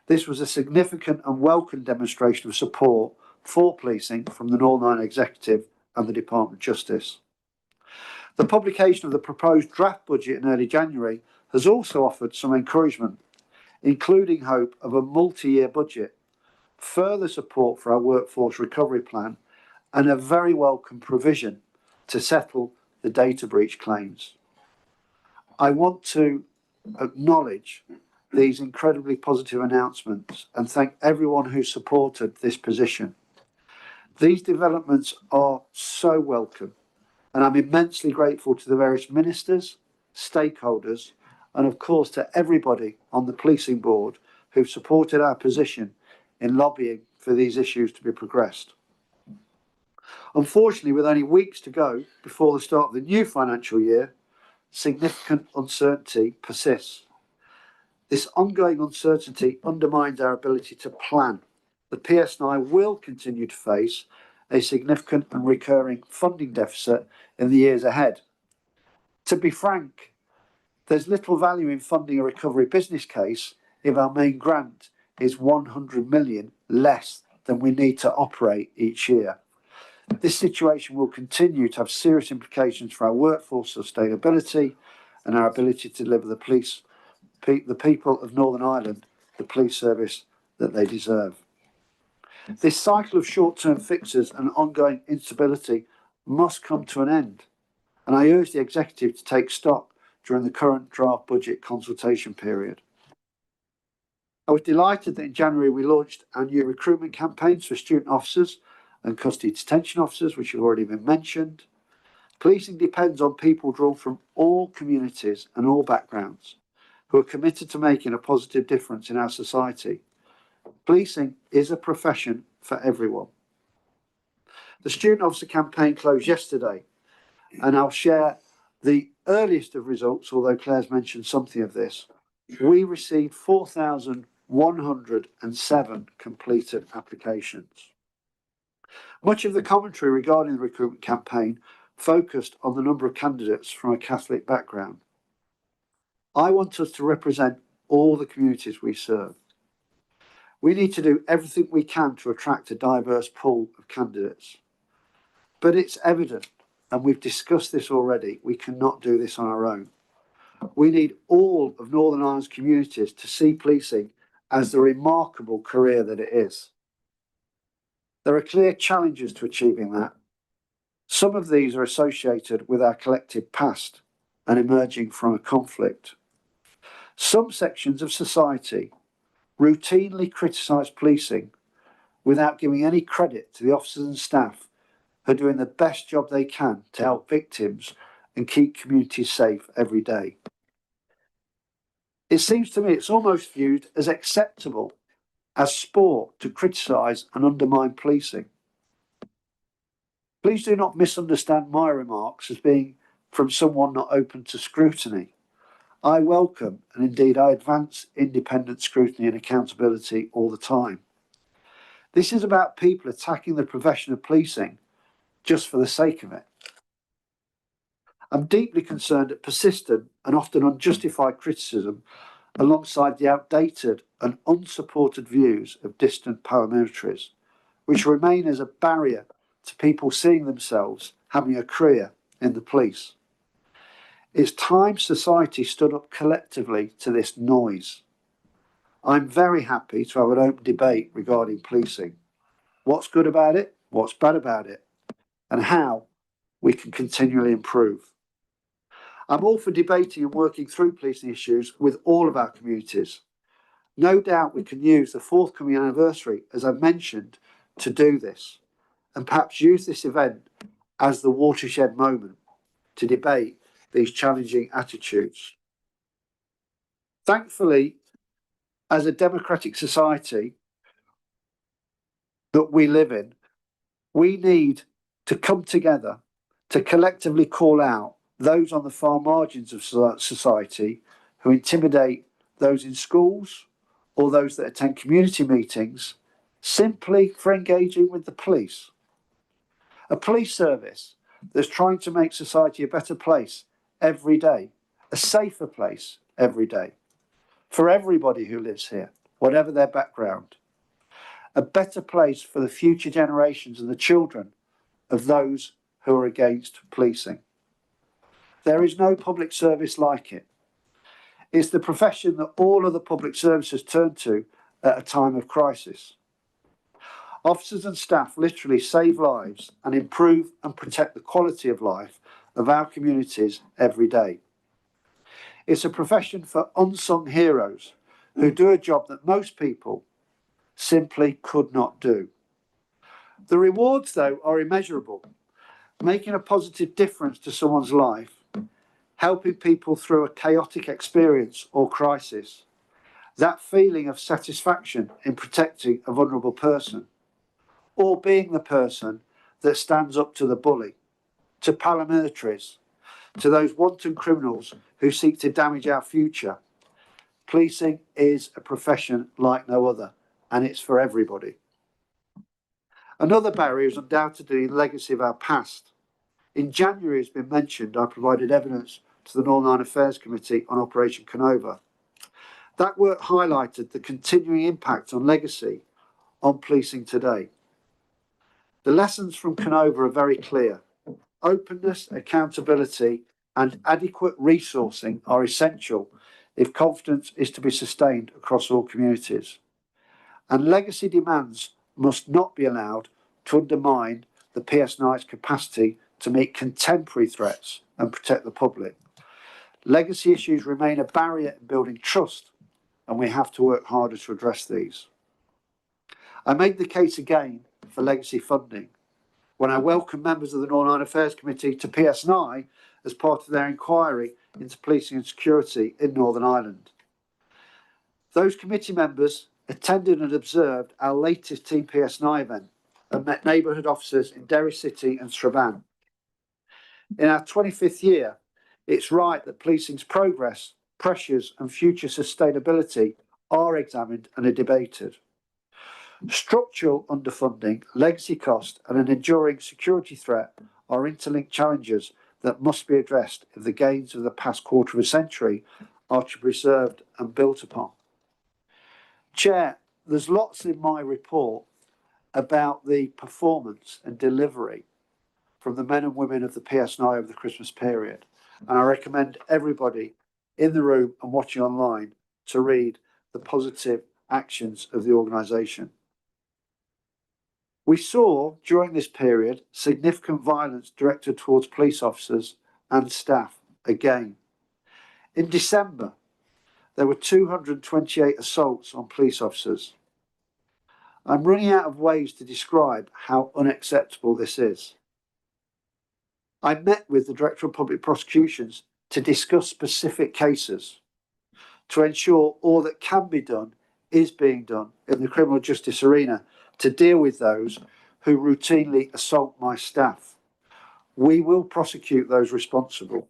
This was a significant and welcome demonstration of support for policing from the Northern Ireland Executive and the Department of Justice. The publication of the proposed draft budget in early January has also offered some encouragement, including hope of a multi-year budget, further support for our workforce recovery plan, and a very welcome provision to settle the data breach claims. I want to acknowledge these incredibly positive announcements and thank everyone who supported this position. These developments are so welcome, and I'm immensely grateful to the various ministers, stakeholders, and of course to everybody on the policing board who've supported our position in lobbying for these issues to be progressed. Unfortunately, with only weeks to go before the start of the new financial year, significant uncertainty persists. This ongoing uncertainty undermines our ability to plan. The PSNI will continue to face a significant and recurring funding deficit in the years ahead. To be frank, there's little value in funding a recovery business case if our main grant is 100 million less than we need to operate each year. This situation will continue to have serious implications for our workforce sustainability and our ability to deliver the people of Northern Ireland the police service that they deserve. This cycle of short-term fixes and ongoing instability must come to an end, and I urge the Executive to take stock during the current draft budget consultation period. I was delighted that in January we launched our new recruitment campaigns for student officers and custody detention officers, which have already been mentioned. Policing depends on people drawn from all communities and all backgrounds who are committed to making a positive difference in our society. Policing is a profession for everyone. The student officer campaign closed yesterday, and I'll share the earliest of results, although Claire's mentioned something of this. We received 4,107 completed applications. Much of the commentary regarding the recruitment campaign focused on the number of candidates from a Catholic background. I want us to represent all the communities we serve. We need to do everything we can to attract a diverse pool of candidates. But it's evident, and we've discussed this already, we cannot do this on our own. We need all of Northern Ireland's communities to see policing as the remarkable career that it is. There are clear challenges to achieving that. Some of these are associated with our collective past and emerging from a conflict. Some sections of society routinely criticise policing without giving any credit to the officers and staff who are doing the best job they can to help victims and keep communities safe every day. It seems to me it's almost viewed as acceptable as sport to criticise and undermine policing. Please do not misunderstand my remarks as being from someone not open to scrutiny. I welcome and indeed I advance independent scrutiny and accountability all the time. This is about people attacking the profession of policing just for the sake of it. I'm deeply concerned at persistent and often unjustified criticism alongside the outdated and unsupported views of distant paramilitaries, which remain as a barrier to people seeing themselves having a career in the police. It's time society stood up collectively to this noise. I'm very happy to have an open debate regarding policing. What's good about it, what's bad about it, and how we can continually improve. I'm all for debating and working through policing issues with all of our communities. No doubt we can use the forthcoming anniversary, as I've mentioned, to do this, and perhaps use this event as the watershed moment to debate these challenging attitudes. Thankfully, as a democratic society that we live in, we need to come together to collectively call out those on the far margins of society who intimidate those in schools or those that attend community meetings, simply for engaging with the police. A police service that's trying to make society a better place every day, a safer place every day, for everybody who lives here, whatever their background. A better place for the future generations and the children of those who are against policing. There is no public service like it. It's the profession that all other public services turn to at a time of crisis. Officers and staff literally save lives and improve and protect the quality of life of our communities every day. It's a profession for unsung heroes who do a job that most people simply could not do. The rewards, though, are immeasurable. Making a positive difference to someone's life, helping people through a chaotic experience or crisis, that feeling of satisfaction in protecting a vulnerable person, or being the person that stands up to the bully, to paramilitaries, to those wanton criminals who seek to damage our future. Policing is a profession like no other, and it's for everybody. Another barrier is undoubtedly the legacy of our past. In January, as has been mentioned, I provided evidence to the Northern Ireland Affairs Committee on Operation Canova. That work highlighted the continuing impact on legacy on policing today. The lessons from Canova are very clear. Openness, accountability, and adequate resourcing are essential if confidence is to be sustained across all communities. And legacy demands must not be allowed to undermine the PSNI's capacity to meet contemporary threats and protect the public. Legacy issues remain a barrier in building trust, and we have to work harder to address these. I made the case again for legacy funding when I welcomed members of the Northern Ireland Affairs Committee to PSNI as part of their inquiry into policing and security in Northern Ireland. Those committee members attended and observed our latest Team PSNI event and met neighbourhood officers in Derry City and Strabane. In our 25th year, it's right that policing's progress, pressures and future sustainability are examined and are debated. Structural underfunding, legacy cost and an enduring security threat are interlinked challenges that must be addressed if the gains of the past quarter of a century are to be preserved and built upon. Chair, there's lots in my report about the performance and delivery from the men and women of the PSNI over the Christmas period. And I recommend everybody in the room and watching online to read the positive actions of the organisation. We saw during this period significant violence directed towards police officers and staff again. In December, there were 228 assaults on police officers. I'm running out of ways to describe how unacceptable this is. I met with the Director of Public Prosecutions to discuss specific cases to ensure all that can be done is being done in the criminal justice arena to deal with those who routinely assault my staff. We will prosecute those responsible.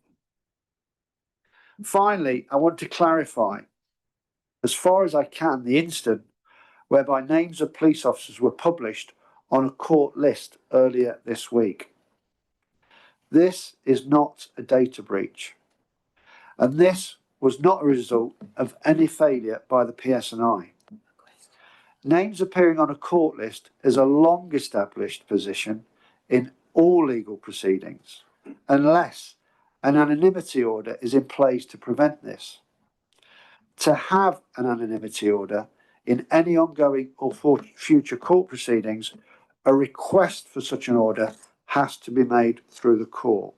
Finally, I want to clarify, as far as I can, the instant whereby names of police officers were published on a court list earlier this week. This is not a data breach, and this was not a result of any failure by the PSNI. Names appearing on a court list is a long-established position in all legal proceedings, unless an anonymity order is in place to prevent this. To have an anonymity order in any ongoing or future court proceedings, a request for such an order has to be made through the court.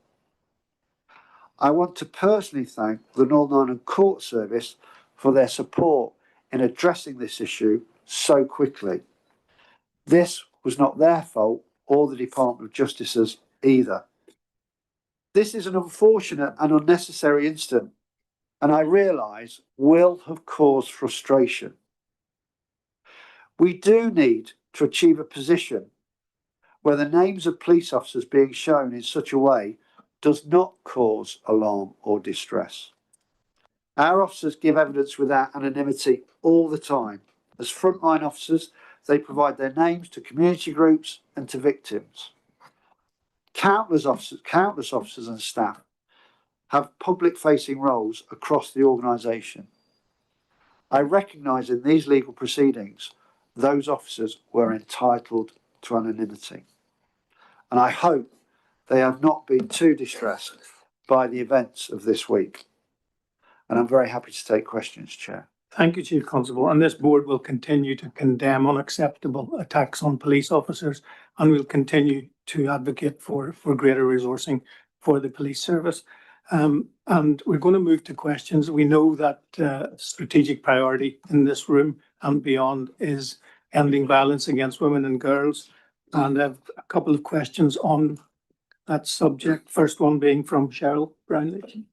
I want to personally thank the Northern Ireland Court Service for their support in addressing this issue so quickly. This was not their fault or the Department of Justice's either. This is an unfortunate and unnecessary incident, and I realise will have caused frustration. We do need to achieve a position where the names of police officers being shown in such a way does not cause alarm or distress. Our officers give evidence without anonymity all the time. As frontline officers, They provide their names to community groups and to victims. Countless officers and staff have public-facing roles across the organisation. I recognise in these legal proceedings those officers were entitled to anonymity, and I hope they have not been too distressed by the events of this week. And I'm very happy to take questions, Chair. Thank you, Chief Constable. And this board will continue to condemn unacceptable attacks on police officers, and will continue to advocate for greater resourcing for the police service. And we're going to move to questions. We know that strategic priority in this room and beyond is ending violence against women and girls. And I have a couple of questions on that subject. First one being from Cheryl Brownlee.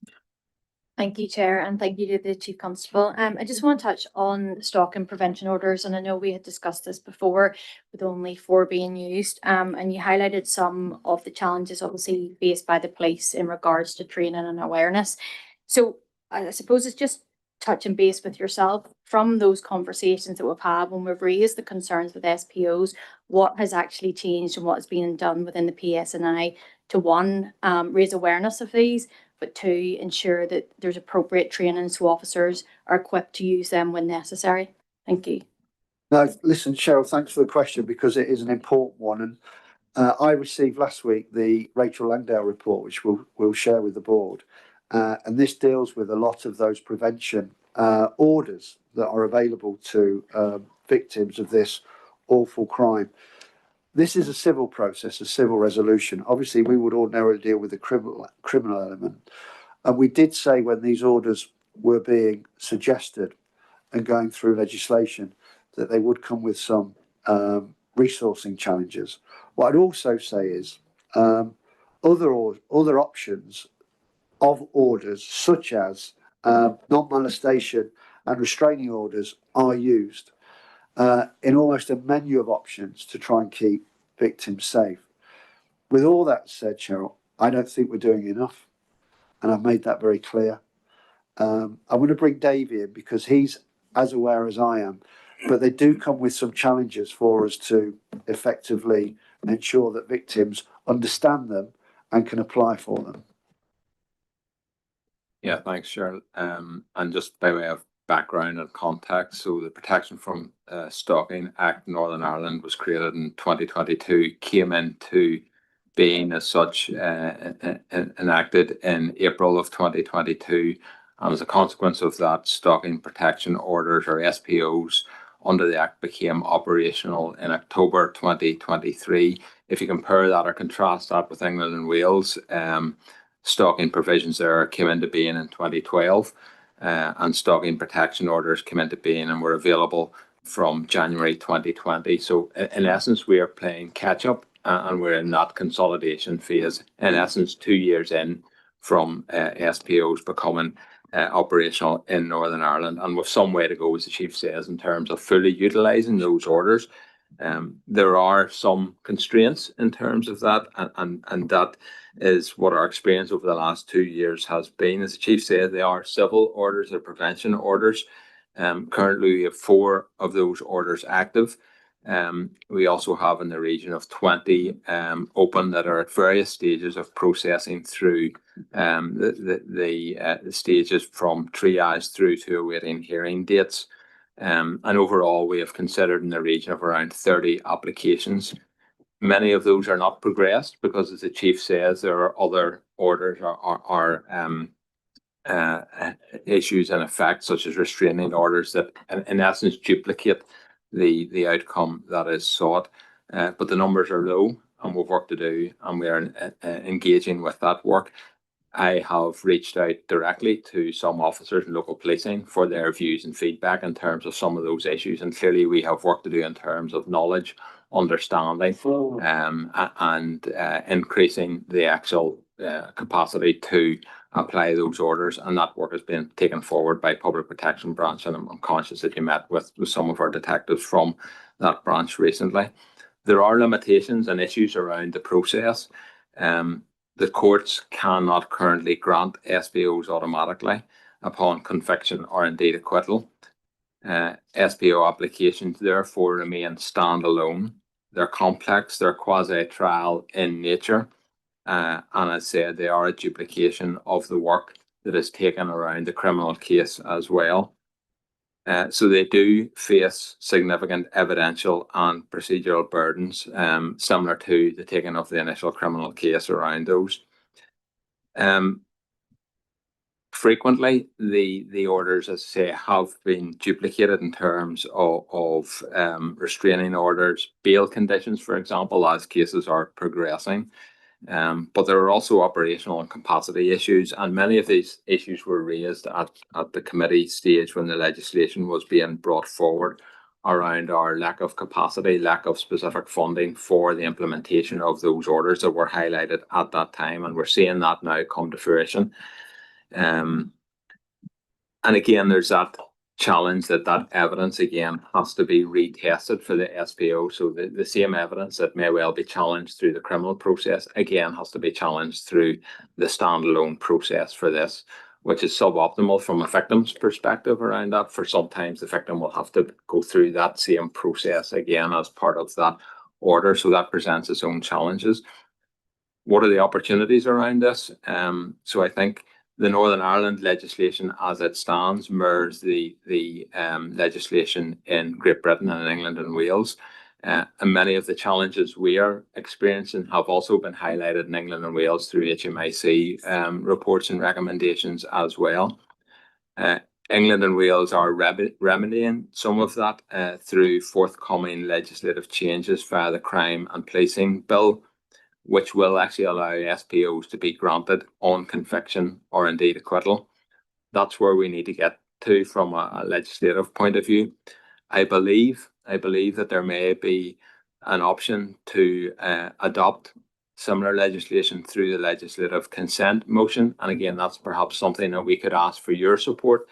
Thank you, Chair, and thank you to the Chief Constable. I just want to touch on stalking prevention orders, and I know we had discussed this before with only 4 being used, and you highlighted some of the challenges obviously faced by the police in regards to training and awareness. So I suppose it's just touching base with yourself from those conversations that we've had when we've raised the concerns with SPOs, what has actually changed and what is being done within the PSNI to, one, raise awareness of these, but 2, ensure that there's appropriate training so officers are equipped to use them when necessary. Thank you. Now, listen, Cheryl, thanks for the question, because it is an important one. And I received last week the Rachel Langdale report, which we'll share with the board. And this deals with a lot of those prevention orders that are available to victims of this awful crime. This is a civil process, a civil resolution. Obviously, we would ordinarily deal with the criminal element. And we did say when these orders were being suggested and going through legislation that they would come with some resourcing challenges. What I'd also say is other options of orders, such as non-molestation and restraining orders, are used in almost a menu of options to try and keep victims safe. With all that said, Cheryl, I don't think we're doing enough, and I've made that very clear. I'm going to bring Dave in because he's as aware as I am, but they do come with some challenges for us to effectively ensure that victims understand them and can apply for them. Yeah, thanks, Cheryl. And just by way of background and context, so the Protection from Stalking Act Northern Ireland was created in 2022, came into being as such enacted in April of 2022, and as a consequence of that, stalking protection orders, or SPOs, under the Act became operational in October 2023. If you compare that or contrast that with England and Wales, stalking provisions there came into being in 2012, and stalking protection orders came into being and were available from January 2020. So in essence, we are playing catch up, and we're in that consolidation phase, in essence 2 years in from SPOs becoming operational in Northern Ireland, and with some way to go, as the Chief says, in terms of fully utilising those orders. There are some constraints in terms of that, and that is what our experience over the last 2 years has been. As the Chief said, they are civil orders, they're prevention orders. Currently, we have 4 of those orders active. We also have in the region of 20 open that are at various stages of processing through the stages from triage through to awaiting hearing dates. And overall, we have considered in the region of around 30 applications. Many of those are not progressed because, as the Chief says, there are other orders or issues in effect, such as restraining orders, that in essence duplicate the outcome that is sought. But the numbers are low, and we've work to do, and we are engaging with that work. I have reached out directly to some officers in local policing for their views and feedback in terms of some of those issues, and clearly we have work to do in terms of knowledge, understanding, and increasing the actual capacity to apply those orders, and that work has been taken forward by Public Protection Branch, and I'm conscious that you met with some of our detectives from that branch recently. There are limitations and issues around the process. The courts cannot currently grant SPOs automatically upon conviction or indeed acquittal. SPO applications therefore remain standalone. They're complex, they're quasi-trial in nature, and I said they are a duplication of the work that is taken around the criminal case as well. So they do face significant evidential and procedural burdens, similar to the taking of the initial criminal case around those. Frequently, the orders, as I say, have been duplicated in terms of restraining orders, bail conditions, for example, as cases are progressing. But there are also operational and capacity issues, and many of these issues were raised at the committee stage when the legislation was being brought forward around our lack of capacity, lack of specific funding for the implementation of those orders that were highlighted at that time, and we're seeing that now come to fruition. And again, there's that challenge that evidence again has to be retested for the SPO. So the same evidence that may well be challenged through the criminal process again has to be challenged through the standalone process for this, which is suboptimal from a victim's perspective around that. For sometimes the victim will have to go through that same process again as part of that order. So that presents its own challenges. What are the opportunities around this? So I think the Northern Ireland legislation as it stands mirrors the legislation in Great Britain and in England and Wales. And many of the challenges we are experiencing have also been highlighted in England and Wales through HMIC reports and recommendations as well. England and Wales are remedying some of that through forthcoming legislative changes via the Crime and Policing Bill, which will actually allow SPOs to be granted on conviction or indeed acquittal. That's where we need to get to from a legislative point of view. I believe that there may be an option to adopt similar legislation through the legislative consent motion. And again, that's perhaps something that we could ask for your support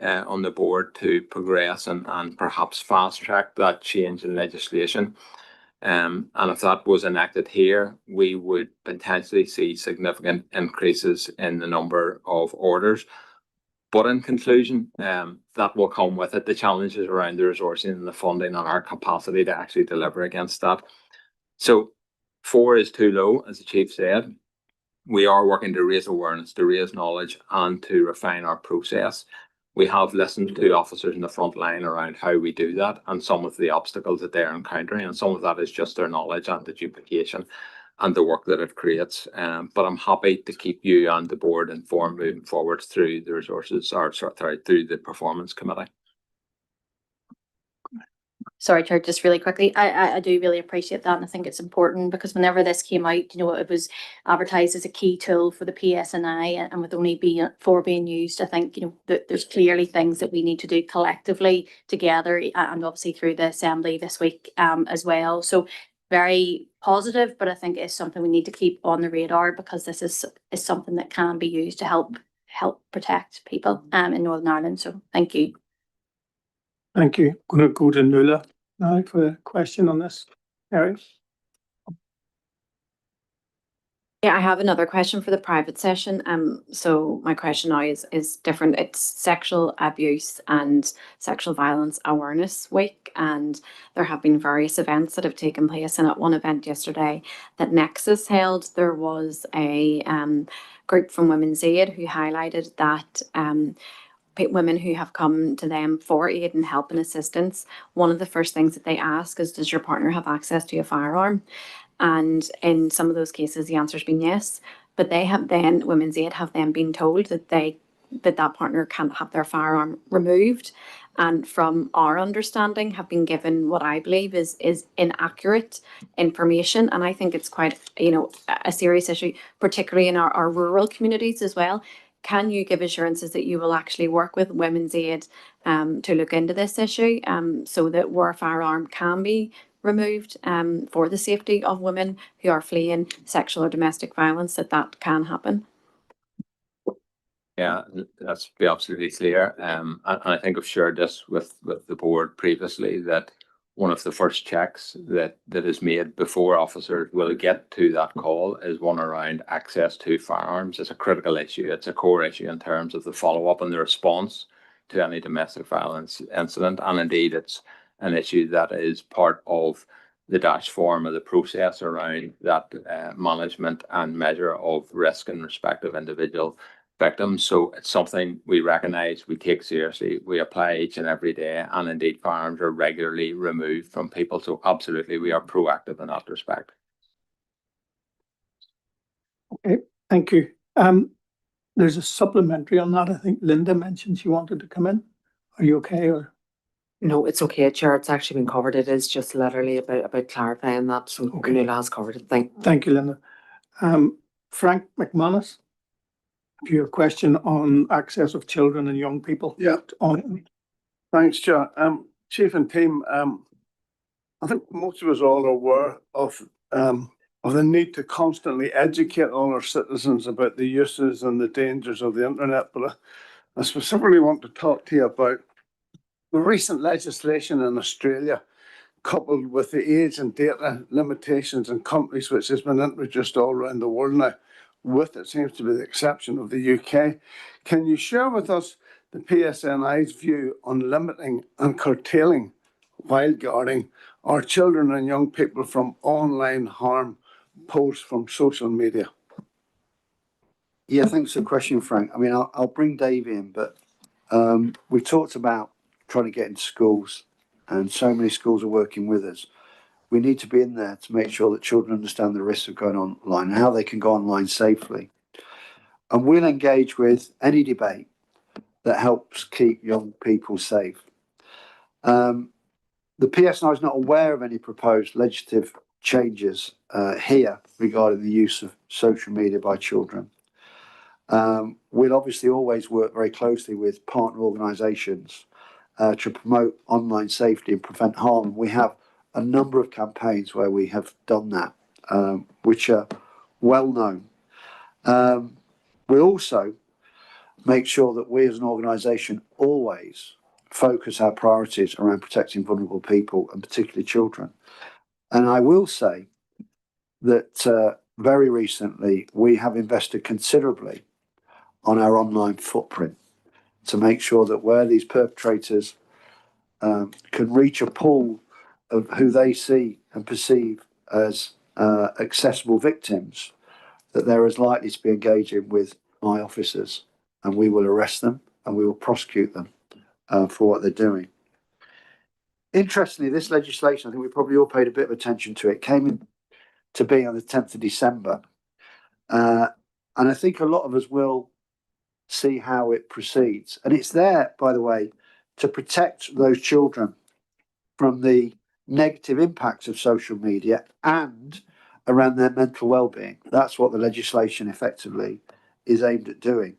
on the board to progress and perhaps fast track that change in legislation. And if that was enacted here, we would potentially see significant increases in the number of orders. But in conclusion, that will come with it the challenges around the resourcing and the funding and our capacity to actually deliver against that. So 4 is too low, as the Chief said. We are working to raise awareness, to raise knowledge, and to refine our process. We have listened to officers in the front line around how we do that and some of the obstacles that they're encountering, and some of that is just their knowledge and the duplication and the work that it creates. But I'm happy to keep you and the board informed moving forward through the resources, or sorry, through the performance committee. Sorry, Chair, just really quickly. I do really appreciate that, and I think it's important because whenever this came out, you know, it was advertised as a key tool for the PSNI, and with only 4 being used, I think, you know, that there's clearly things that we need to do collectively together, and obviously through the Assembly this week as well. So very positive, but I think it's something we need to keep on the radar because this is something that can be used to help protect people in Northern Ireland. So thank you. Thank you. I'm going to go to Nuala now for a question on this area. Yeah, I have another question for the private session. So my question now is different. It's Sexual Abuse and Sexual Violence Awareness Week, and there have been various events that have taken place. And at one event yesterday that Nexus held, there was a group from Women's Aid who highlighted that women who have come to them for aid and help and assistance, one of the first things that they ask is, does your partner have access to a firearm? And in some of those cases, the answer's been yes. But they have then, Women's Aid have then been told that that partner can't have their firearm removed. And from our understanding, have been given what I believe is inaccurate information. And I think it's quite, you know, a serious issue, particularly in our rural communities as well. Can you give assurances that you will actually work with Women's Aid to look into this issue so that where a firearm can be removed for the safety of women who are fleeing sexual or domestic violence, that can happen? Yeah, that's be absolutely clear. And I think I've shared this with the board previously, that one of the first checks that is made before officers will get to that call is one around access to firearms. It's a critical issue. It's a core issue in terms of the follow-up and the response to any domestic violence incident. And indeed, it's an issue that is part of the dash form of the process around that management and measure of risk in respect of individual victims. So it's something we recognise, we take seriously, we apply each and every day, and indeed firearms are regularly removed from people. So absolutely, we are proactive in that respect. Okay, thank you. There's a supplementary on that. I think Linda mentioned she wanted to come in. Are you okay, or? No, it's okay, Chair. It's actually been covered. It is just literally about clarifying that. So Okay. Nuala has covered it. Thank you, Linda. Frank McManus, your question on access of children and young people. Yeah. Thanks, Chair. Chief and team, I think most of us all are aware of the need to constantly educate all our citizens about the uses and the dangers of the internet. But I specifically want to talk to you about the recent legislation in Australia, coupled with the age and data limitations in companies, which has been introduced all around the world now, with, it seems to be the exception of the UK. Can you share with us the PSNI's view on limiting and curtailing, while guarding our children and young people from online harm posed from social media? Yeah, thanks for the question, Frank. I mean, I'll bring Dave in, but we talked about trying to get into schools, and so many schools are working with us. We need to be in there to make sure that children understand the risks of going online and how they can go online safely. And we'll engage with any debate that helps keep young people safe. The PSNI is not aware of any proposed legislative changes here regarding the use of social media by children. We'll obviously always work very closely with partner organisations to promote online safety and prevent harm. We have a number of campaigns where we have done that, which are well known. We also make sure that we as an organisation always focus our priorities around protecting vulnerable people and particularly children. And I will say that very recently we have invested considerably on our online footprint to make sure that where these perpetrators can reach a pool of who they see and perceive as accessible victims, that they're as likely to be engaging with my officers, and we will arrest them and we will prosecute them for what they're doing. Interestingly, this legislation, I think we probably all paid a bit of attention to it, came in to be on the 10th of December. And I think a lot of us will see how it proceeds. And it's there, by the way, to protect those children from the negative impacts of social media and around their mental well-being. That's what the legislation effectively is aimed at doing.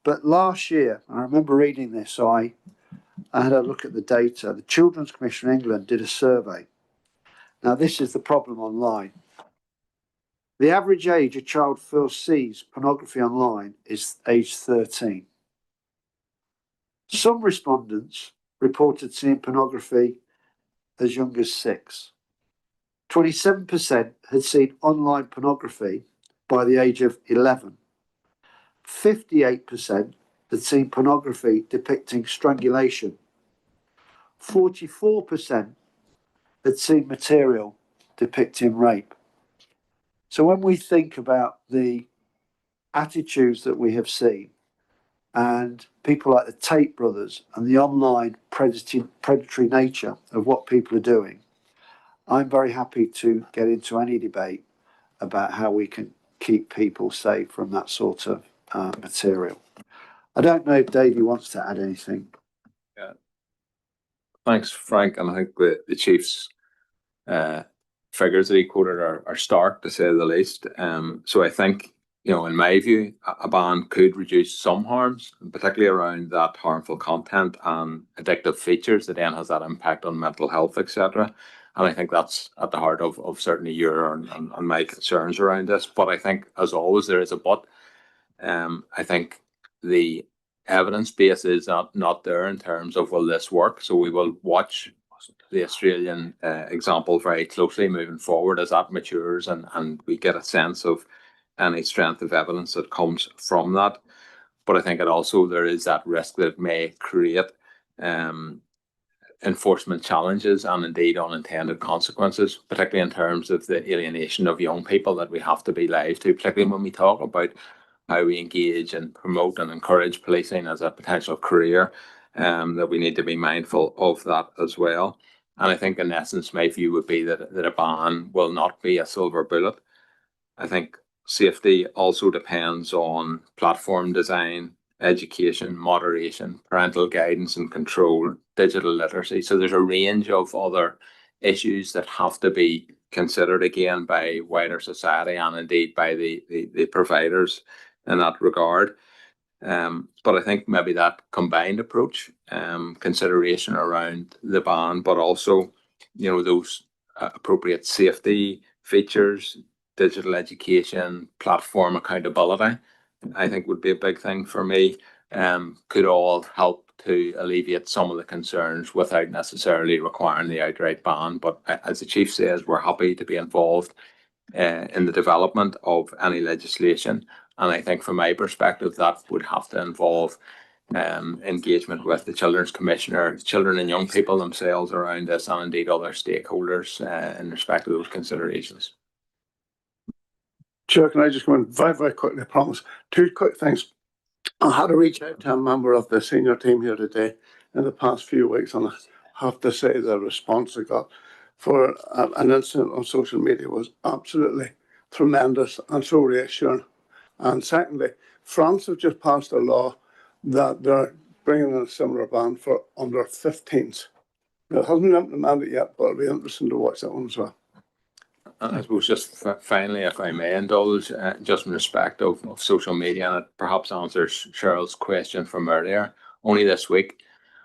But last year, I remember reading this, so I had a look at the data. The Children's Commission in England did a survey. Now, this is the problem online. The average age a child first sees pornography online is age 13. Some respondents reported seeing pornography as young as 6. 27% had seen online pornography by the age of 11. 58% had seen pornography depicting strangulation. 44% had seen material depicting rape. So when we think about the attitudes that we have seen and people like the Tate brothers and the online predatory nature of what people are doing, I'm very happy to get into any debate about how we can keep people safe from that sort of material. I don't know if Davey wants to add anything. Yeah. Thanks, Frank. And I think the Chief's figures that he quoted are stark, to say the least. So I think, you know, in my view, a ban could reduce some harms, particularly around that harmful content and addictive features that then has that impact on mental health, etc. And I think that's at the heart of certainly your and my concerns around this. But I think, as always, there is a but. I think the evidence base is not there in terms of will this work. So we will watch the Australian example very closely moving forward as that matures and we get a sense of any strength of evidence that comes from that. But I think there is that risk that it may create enforcement challenges and indeed unintended consequences, particularly in terms of the alienation of young people that we have to be live to, particularly when we talk about how we engage and promote and encourage policing as a potential career, that we need to be mindful of that as well. And I think in essence, my view would be that a ban will not be a silver bullet. I think safety also depends on platform design, education, moderation, parental guidance and control, digital literacy. So there's a range of other issues that have to be considered again by wider society and indeed by the providers in that regard. But I think maybe that combined approach, consideration around the ban, but also, those appropriate safety features, digital education, platform accountability, I think would be a big thing for me, could all help to alleviate some of the concerns without necessarily requiring the outright ban. But as the Chief says, we're happy to be involved in the development of any legislation. And I think from my perspective, that would have to involve engagement with the Children's Commissioner, children and young people themselves around this, and indeed other stakeholders in respect to those considerations. Chair, can I just go in very, very quickly, I promise. Two quick things. I had to reach out to a member of the senior team here today in the past few weeks, and I have to say the response I got for an incident on social media was absolutely tremendous and so reassuring. And secondly, France have just passed a law that they're bringing in a similar ban for under 15s. It hasn't been implemented yet, but it'll be interesting to watch that one as well. I suppose just finally, if I may indulge, just in respect of social media, and it perhaps answers Cheryl's question from earlier. Only this week,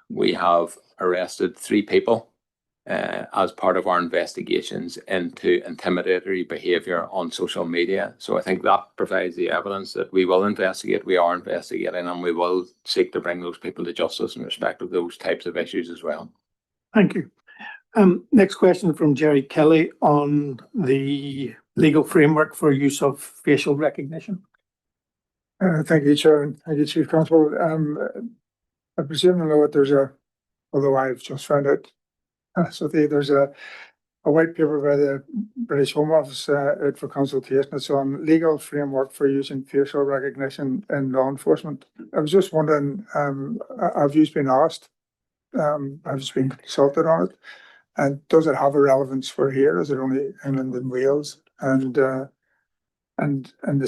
we have arrested 3 people as part of our investigations into intimidatory behaviour on social media. So I think that provides the evidence that we will investigate, we are investigating, and we will seek to bring those people to justice in respect of those types of issues as well. Thank you. Next question from Jerry Kelly on the legal framework for use of facial recognition. Thank you, Chair, and thank you, Chief Constable. I presume you know that there's although I've just found out, there's a white paper by the British Home Office out for consultation. It's on legal framework for using facial recognition in law enforcement. I was just wondering, have you been asked, have you been consulted on it? And does it have a relevance for here? Is it only England and Wales? And the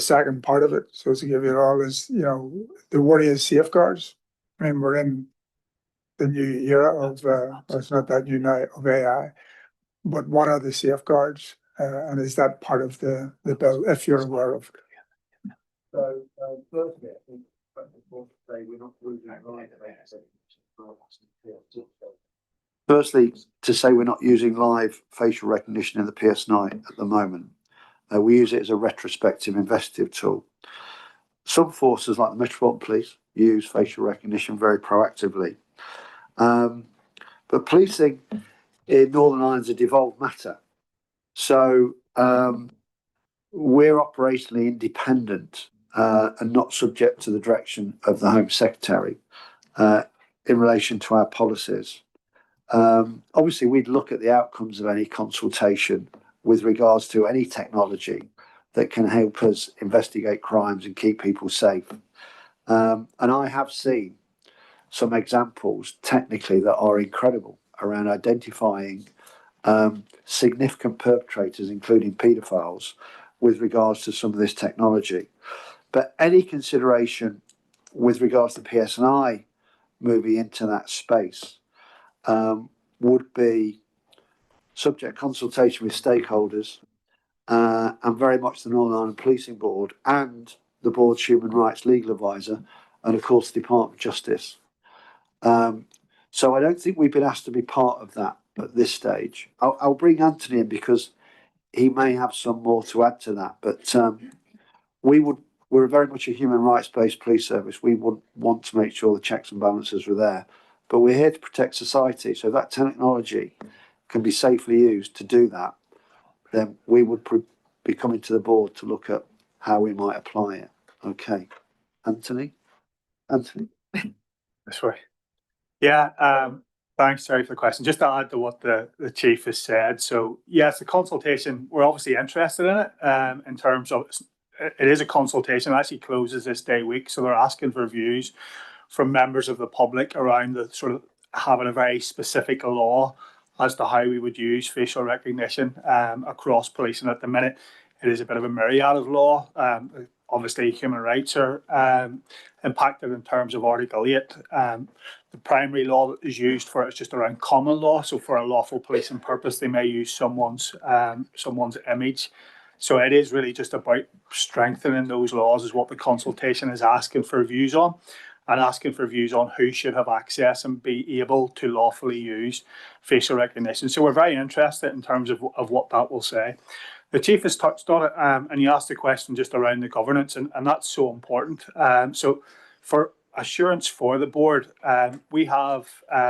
second part of it, so to give you all, is the worry is safeguards. I mean, we're in the new era of it's not that new now, of AI, but what are the safeguards? And is that part of the bill, if you're aware of it? So, firstly, I think we're not losing Firstly, to say we're not using live facial recognition in the PSNI at the moment. We use it as a retrospective investigative tool. Some forces, like the Metropolitan Police, use facial recognition very proactively. But policing in Northern Ireland's a devolved matter. So we're operationally independent and not subject to the direction of the Home Secretary in relation to our policies. Obviously, we'd look at the outcomes of any consultation with regards to any technology that can help us investigate crimes and keep people safe. And I have seen some examples technically that are incredible around identifying significant perpetrators, including paedophiles, with regards to some of this technology. But any consideration with regards to PSNI moving into that space would be subject consultation with stakeholders and very much the Northern Ireland Policing Board and the Board's Human Rights Legal Advisor and of course the Department of Justice. So I don't think we've been asked to be part of that at this stage. I'll bring Anthony in because he may have some more to add to that, but we're very much a human rights based police service. We would want to make sure the checks and balances were there, but we're here to protect society. So that technology can be safely used to do that, then we would be coming to the board to look at how we might apply it. Okay, Anthony? Anthony. This way. Yeah, thanks, Terry, for the question. Just to add to what the chief has said. So yes, the consultation, we're obviously interested in it in terms of, it is a consultation, it actually closes this day week. So they're asking for views from members of the public around the sort of having a very specific law as to how we would use facial recognition across police. And at the minute, it is a bit of a myriad of law. Obviously, human rights are impacted in terms of Article 8. The primary law that is used for it is just around common law. So for a lawful policing purpose, they may use someone's image. So it is really just about strengthening those laws is what the consultation is asking for views on, and asking for views on who should have access and be able to lawfully use facial recognition. So we're very interested in terms of what that will say. The chief has touched on it, and you asked the question just around the governance, and that's so important. So for assurance for the board, we have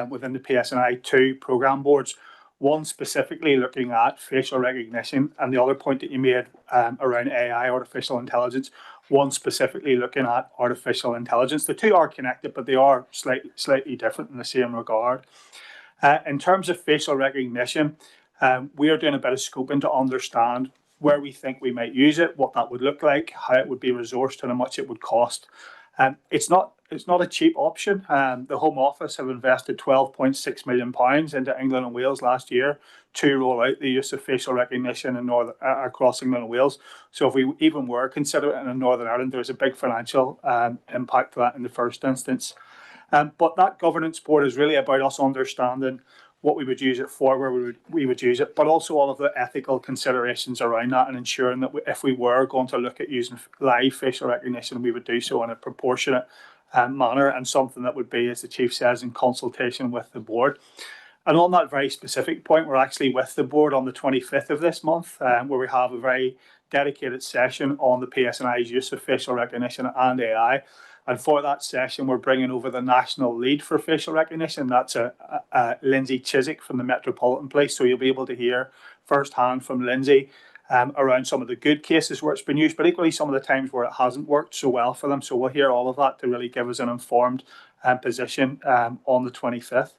within the PSNI 2 programme boards, one specifically looking at facial recognition, and the other point that you made around AI, artificial intelligence, one specifically looking at artificial intelligence. The two are connected, but they are slightly different in the same regard. In terms of facial recognition, we are doing a bit of scoping to understand where we think we might use it, what that would look like, how it would be resourced, and how much it would cost. It's not a cheap option. The Home Office have invested £12.6 million into England and Wales last year to roll out the use of facial recognition in across England and Wales. So if we even were considering it in Northern Ireland, there's a big financial impact to that in the first instance. But that governance board is really about us understanding what we would use it for, where we would use it, but also all of the ethical considerations around that, and ensuring that if we were going to look at using live facial recognition, we would do so in a proportionate manner, and something that would be, as the chief says, in consultation with the board. And on that very specific point, we're actually with the board on the 25th of this month, where we have a very dedicated session on the PSNI's use of facial recognition and AI. And for that session, we're bringing over the national lead for facial recognition. That's Lindsay Chiswick from the Metropolitan Police. So you'll be able to hear firsthand from Lindsay around some of the good cases where it's been used, but equally some of the times where it hasn't worked so well for them. So we'll hear all of that to really give us an informed position on the 25th.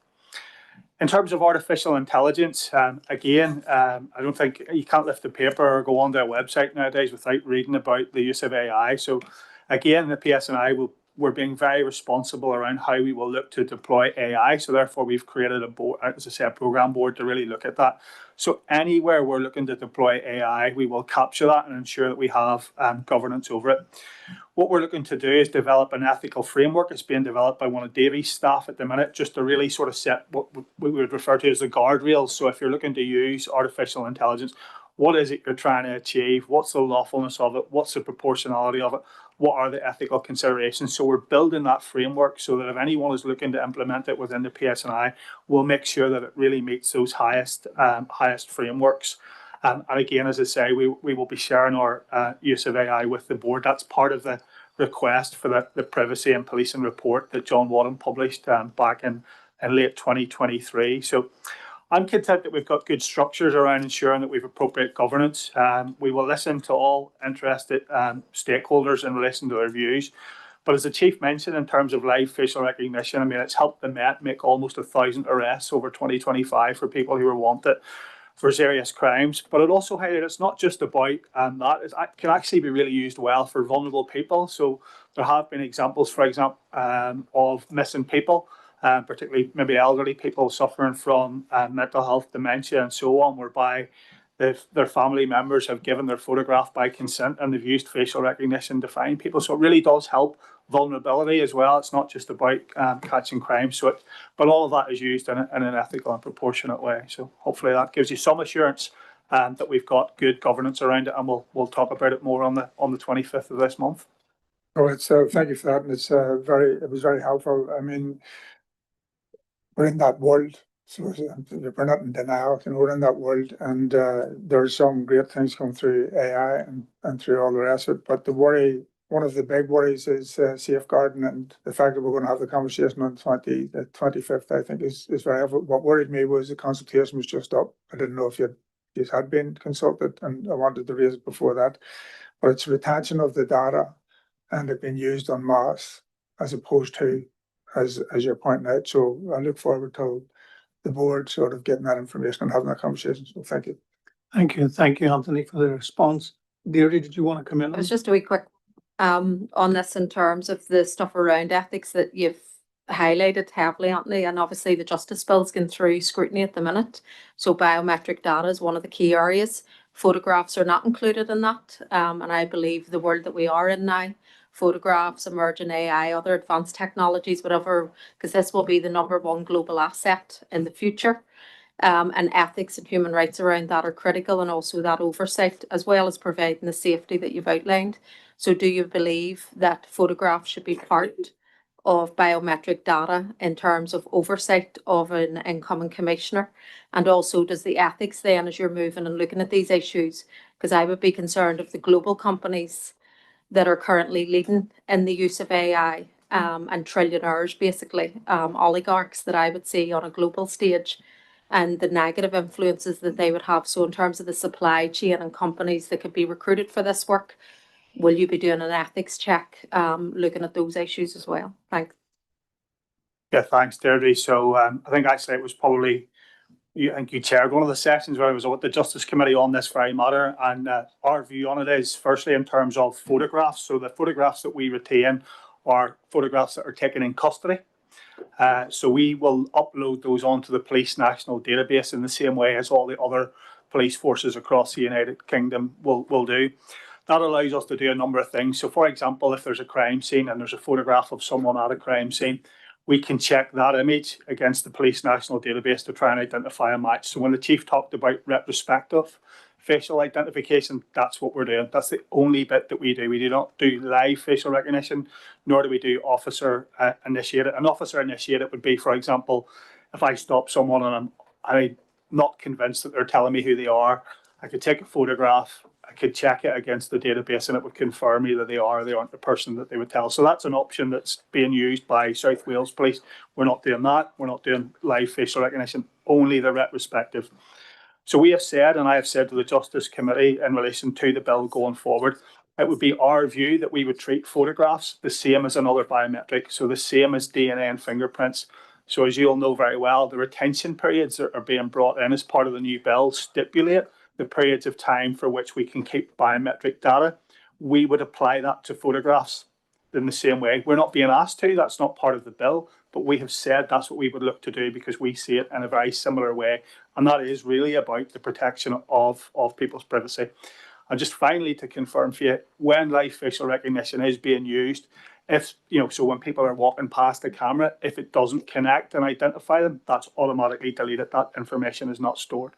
In terms of artificial intelligence, again, I don't think you can't lift the paper or go on their website nowadays without reading about the use of AI. So again, the PSNI we're being very responsible around how we will look to deploy AI. So therefore, we've created a board, as I say, a programme board to really look at that. So anywhere we're looking to deploy AI, we will capture that and ensure that we have governance over it. What we're looking to do is develop an ethical framework. It's being developed by one of Davy's staff at the minute, just to really sort of set what we would refer to as the guardrails. So if you're looking to use artificial intelligence, what is it you're trying to achieve? What's the lawfulness of it? What's the proportionality of it? What are the ethical considerations? So we're building that framework so that if anyone is looking to implement it within the PSNI, we'll make sure that it really meets those highest frameworks. And again, as I say, we will be sharing our use of AI with the board. That's part of the request for the Privacy and Policing report that John Wadham published back in late 2023. So I'm content that we've got good structures around ensuring that we've appropriate governance. We will listen to all interested stakeholders in relation to their views. But as the chief mentioned, in terms of live facial recognition, I mean, it's helped the Met make almost 1,000 arrests over 2025 for people who were wanted for serious crimes. But it also highlighted it's not just about that. It can actually be really used well for vulnerable people. So there have been examples, for example, of missing people, particularly maybe elderly people suffering from mental health, dementia, and so on, whereby their family members have given their photograph by consent and they've used facial recognition to find people. So it really does help vulnerability as well. It's not just about catching crime. But all of that is used in an ethical and proportionate way. So hopefully that gives you some assurance that we've got good governance around it, and we'll talk about it more on the 25th of this month. Oh, thank you for that. And it was very helpful. I mean, we're in that world, so we're not in denial. We're in that world, and there's some great things coming through AI and through all the rest of it. But one of the big worries is safeguarding, and the fact that we're going to have the conversation on the 25th, I think, is very helpful. What worried me was the consultation was just up. I didn't know if you had been consulted, and I wanted to raise it before that. But it's retention of the data and it being used en masse. as opposed to, as you're pointing out. So I look forward to the board sort of getting that information and having that conversation. So thank you. Thank you. Thank you, Anthony, for the response. Deirdre, did you want to come in? It was just a wee quick on this in terms of the stuff around ethics that you've highlighted heavily, Anthony, and obviously the Justice Bill's going through scrutiny at the minute. So biometric data is one of the key areas. Photographs are not included in that. And I believe the world that we are in now, photographs, emerging AI, other advanced technologies, whatever, because this will be the #1 global asset in the future. And ethics and human rights around that are critical, and also that oversight, as well as providing the safety that you've outlined. So do you believe that photographs should be part of biometric data in terms of oversight of an incoming commissioner? And also, does the ethics then, as you're moving and looking at these issues, because I would be concerned of the global companies that are currently leading in the use of AI, and trillionaires, basically, oligarchs that I would see on a global stage, and the negative influences that they would have. So in terms of the supply chain and companies that could be recruited for this work, will you be doing an ethics check, looking at those issues as well? Thanks. Yeah, thanks, Deirdre. So I think actually it was probably, I think you chaired one of the sessions where I was with the Justice Committee on this very matter, and our view on it is firstly in terms of photographs. So the photographs that we retain are photographs that are taken in custody. So we will upload those onto the Police National Database in the same way as all the other police forces across the United Kingdom will do. That allows us to do a number of things. So for example, if there's a crime scene and there's a photograph of someone at a crime scene, we can check that image against the Police National Database to try and identify a match. So when the Chief talked about retrospective facial identification, that's what we're doing. That's the only bit that we do. We do not do live facial recognition, nor do we do officer initiated. An officer initiated would be, for example, if I stop someone and I'm not convinced that they're telling me who they are, I could take a photograph, I could check it against the database, and it would confirm either they are or they aren't the person that they would tell. So that's an option that's being used by South Wales Police. We're not doing that. We're not doing live facial recognition, only the retrospective. So we have said, and I have said to the Justice Committee in relation to the bill going forward, it would be our view that we would treat photographs the same as another biometric, so the same as DNA and fingerprints. So as you all know very well, the retention periods that are being brought in as part of the new bill stipulate the periods of time for which we can keep biometric data. We would apply that to photographs in the same way. We're not being asked to, that's not part of the bill, but we have said that's what we would look to do because we see it in a very similar way. And that is really about the protection of people's privacy. And just finally to confirm for you, when live facial recognition is being used, if, so when people are walking past the camera, if it doesn't connect and identify them, that's automatically deleted. That information is not stored.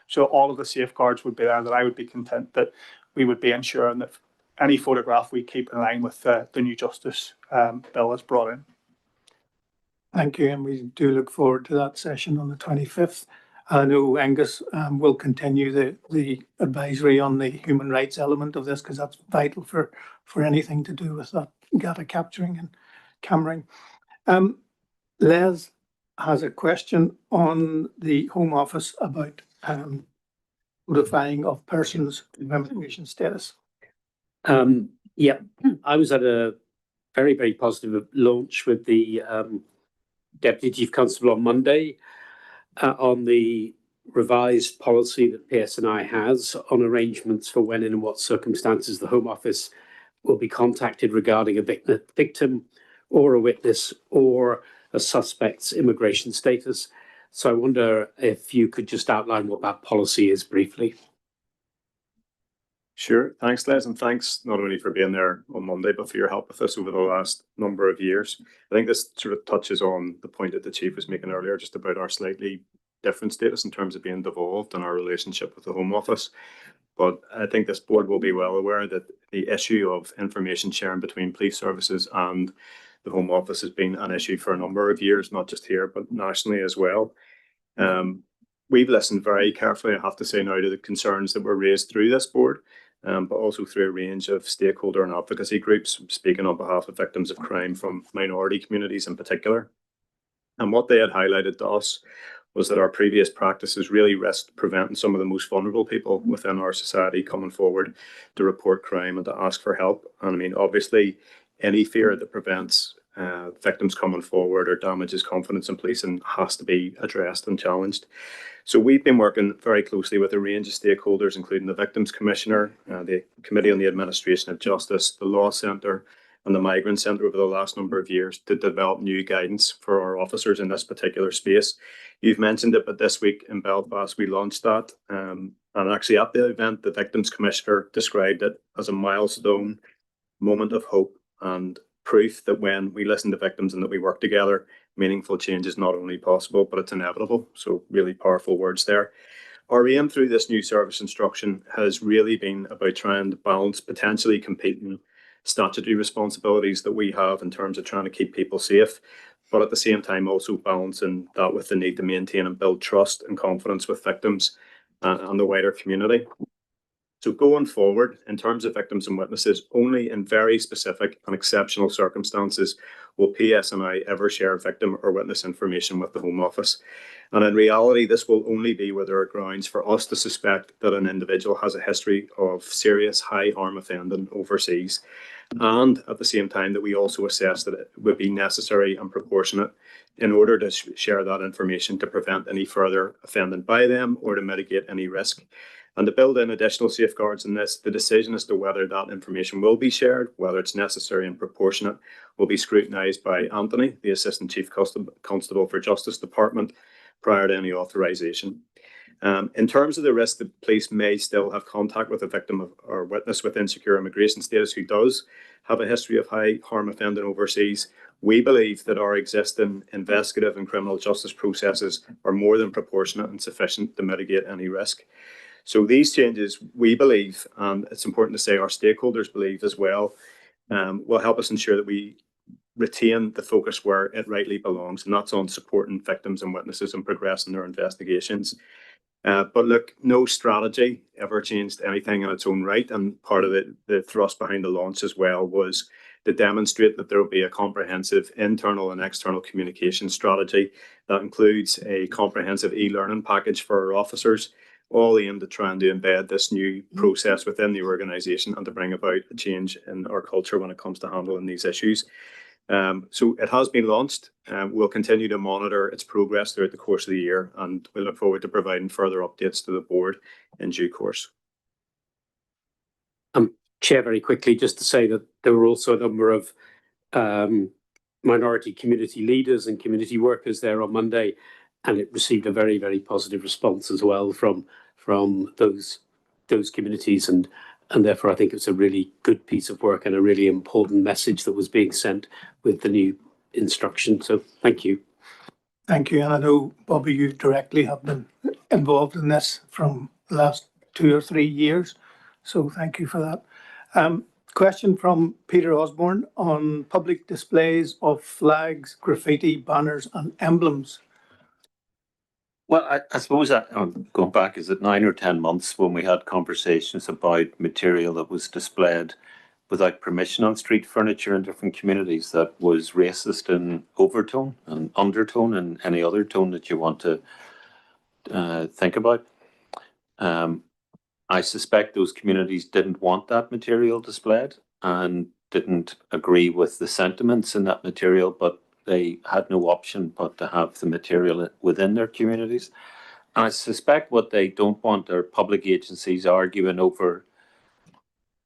So all of the safeguards would be there that I would be content that we would be ensuring that any photograph we keep in line with the new Justice Bill is brought in. Thank you, and we do look forward to that session on the 25th. I know Angus will continue the advisory on the human rights element of this because that's vital for anything to do with that data capturing and cameraing. Les has a question on the Home Office about notifying of persons with immigration status. Yeah, I was at a very, very positive launch with the Deputy Chief Constable on Monday on the revised policy that PSNI has on arrangements for when and in what circumstances the Home Office will be contacted regarding a victim or a witness or a suspect's immigration status. So I wonder if you could just outline what that policy is briefly. Sure. Thanks, Les, and thanks not only for being there on Monday, but for your help with this over the last number of years. I think this sort of touches on the point that the Chief was making earlier, just about our slightly different status in terms of being devolved and our relationship with the Home Office. But I think this board will be well aware that the issue of information sharing between police services and the Home Office has been an issue for a number of years, not just here, but nationally as well. We've listened very carefully, I have to say now, to the concerns that were raised through this board, but also through a range of stakeholder and advocacy groups, speaking on behalf of victims of crime from minority communities in particular. And what they had highlighted to us was that our previous practices really risked preventing some of the most vulnerable people within our society coming forward to report crime and to ask for help. And I mean, obviously, any fear that prevents victims coming forward or damages confidence in policing has to be addressed and challenged. So we've been working very closely with a range of stakeholders, including the Victims Commissioner, the Committee on the Administration of Justice, the Law Centre, and the Migrant Centre over the last number of years to develop new guidance for our officers in this particular space. You've mentioned it, but this week in Belfast we launched that. And actually at the event, the Victims Commissioner described it as a milestone moment of hope and proof that when we listen to victims and that we work together, meaningful change is not only possible, but it's inevitable. So really powerful words there. Our aim through this new service instruction has really been about trying to balance potentially competing statutory responsibilities that we have in terms of trying to keep people safe, but at the same time also balancing that with the need to maintain and build trust and confidence with victims and the wider community. So going forward, in terms of victims and witnesses, only in very specific and exceptional circumstances will PSNI ever share victim or witness information with the Home Office. And in reality, this will only be where there are grounds for us to suspect that an individual has a history of serious high harm offending overseas. And at the same time that we also assess that it would be necessary and proportionate in order to share that information to prevent any further offending by them or to mitigate any risk. And to build in additional safeguards in this, the decision as to whether that information will be shared, whether it's necessary and proportionate, will be scrutinised by Anthony, the Assistant Chief Constable for Justice Department, prior to any authorisation. In terms of the risk that police may still have contact with a victim or witness with insecure immigration status who does have a history of high harm offending overseas, we believe that our existing investigative and criminal justice processes are more than proportionate and sufficient to mitigate any risk. So these changes, we believe, and it's important to say our stakeholders believe as well, will help us ensure that we retain the focus where it rightly belongs, and that's on supporting victims and witnesses and progressing their investigations. But look, no strategy ever changed anything in its own right, and part of the thrust behind the launch as well was to demonstrate that there will be a comprehensive internal and external communication strategy that includes a comprehensive e-learning package for our officers, all aimed at trying to embed this new process within the organisation and to bring about a change in our culture when it comes to handling these issues. So it has been launched. We'll continue to monitor its progress throughout the course of the year, and we look forward to providing further updates to the board in due course. Chair, very quickly, just to say that there were also a number of minority community leaders and community workers there on Monday, and it received a very, very positive response as well from those communities, and therefore I think it's a really good piece of work and a really important message that was being sent with the new instruction. So thank you. Thank you. And I know, Bobby, you directly have been involved in this from the last 2 or 3 years. So thank you for that. Question from Peter Osborne on public displays of flags, graffiti, banners and emblems. Well, I suppose that going back, is it 9 or 10 months when we had conversations about material that was displayed without permission on street furniture in different communities that was racist in overtone and undertone and any other tone that you want to think about. I suspect those communities didn't want that material displayed and didn't agree with the sentiments in that material, but they had no option but to have the material within their communities. And I suspect what they don't want are public agencies arguing over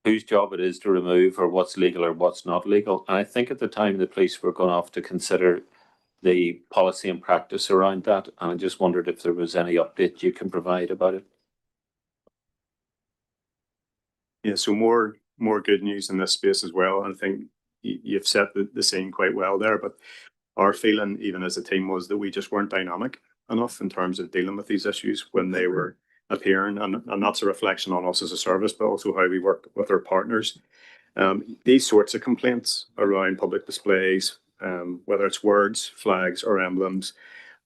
whose job it is to remove or what's legal or what's not legal. And I think at the time the police were going off to consider the policy and practice around that. And I just wondered if there was any update you can provide about it. Yeah, so more good news in this space as well. I think you've set the scene quite well there, but our feeling, even as a team, was that we just weren't dynamic enough in terms of dealing with these issues when they were appearing, and that's a reflection on us as a service, but also how we work with our partners. These sorts of complaints around public displays, whether it's words, flags, or emblems,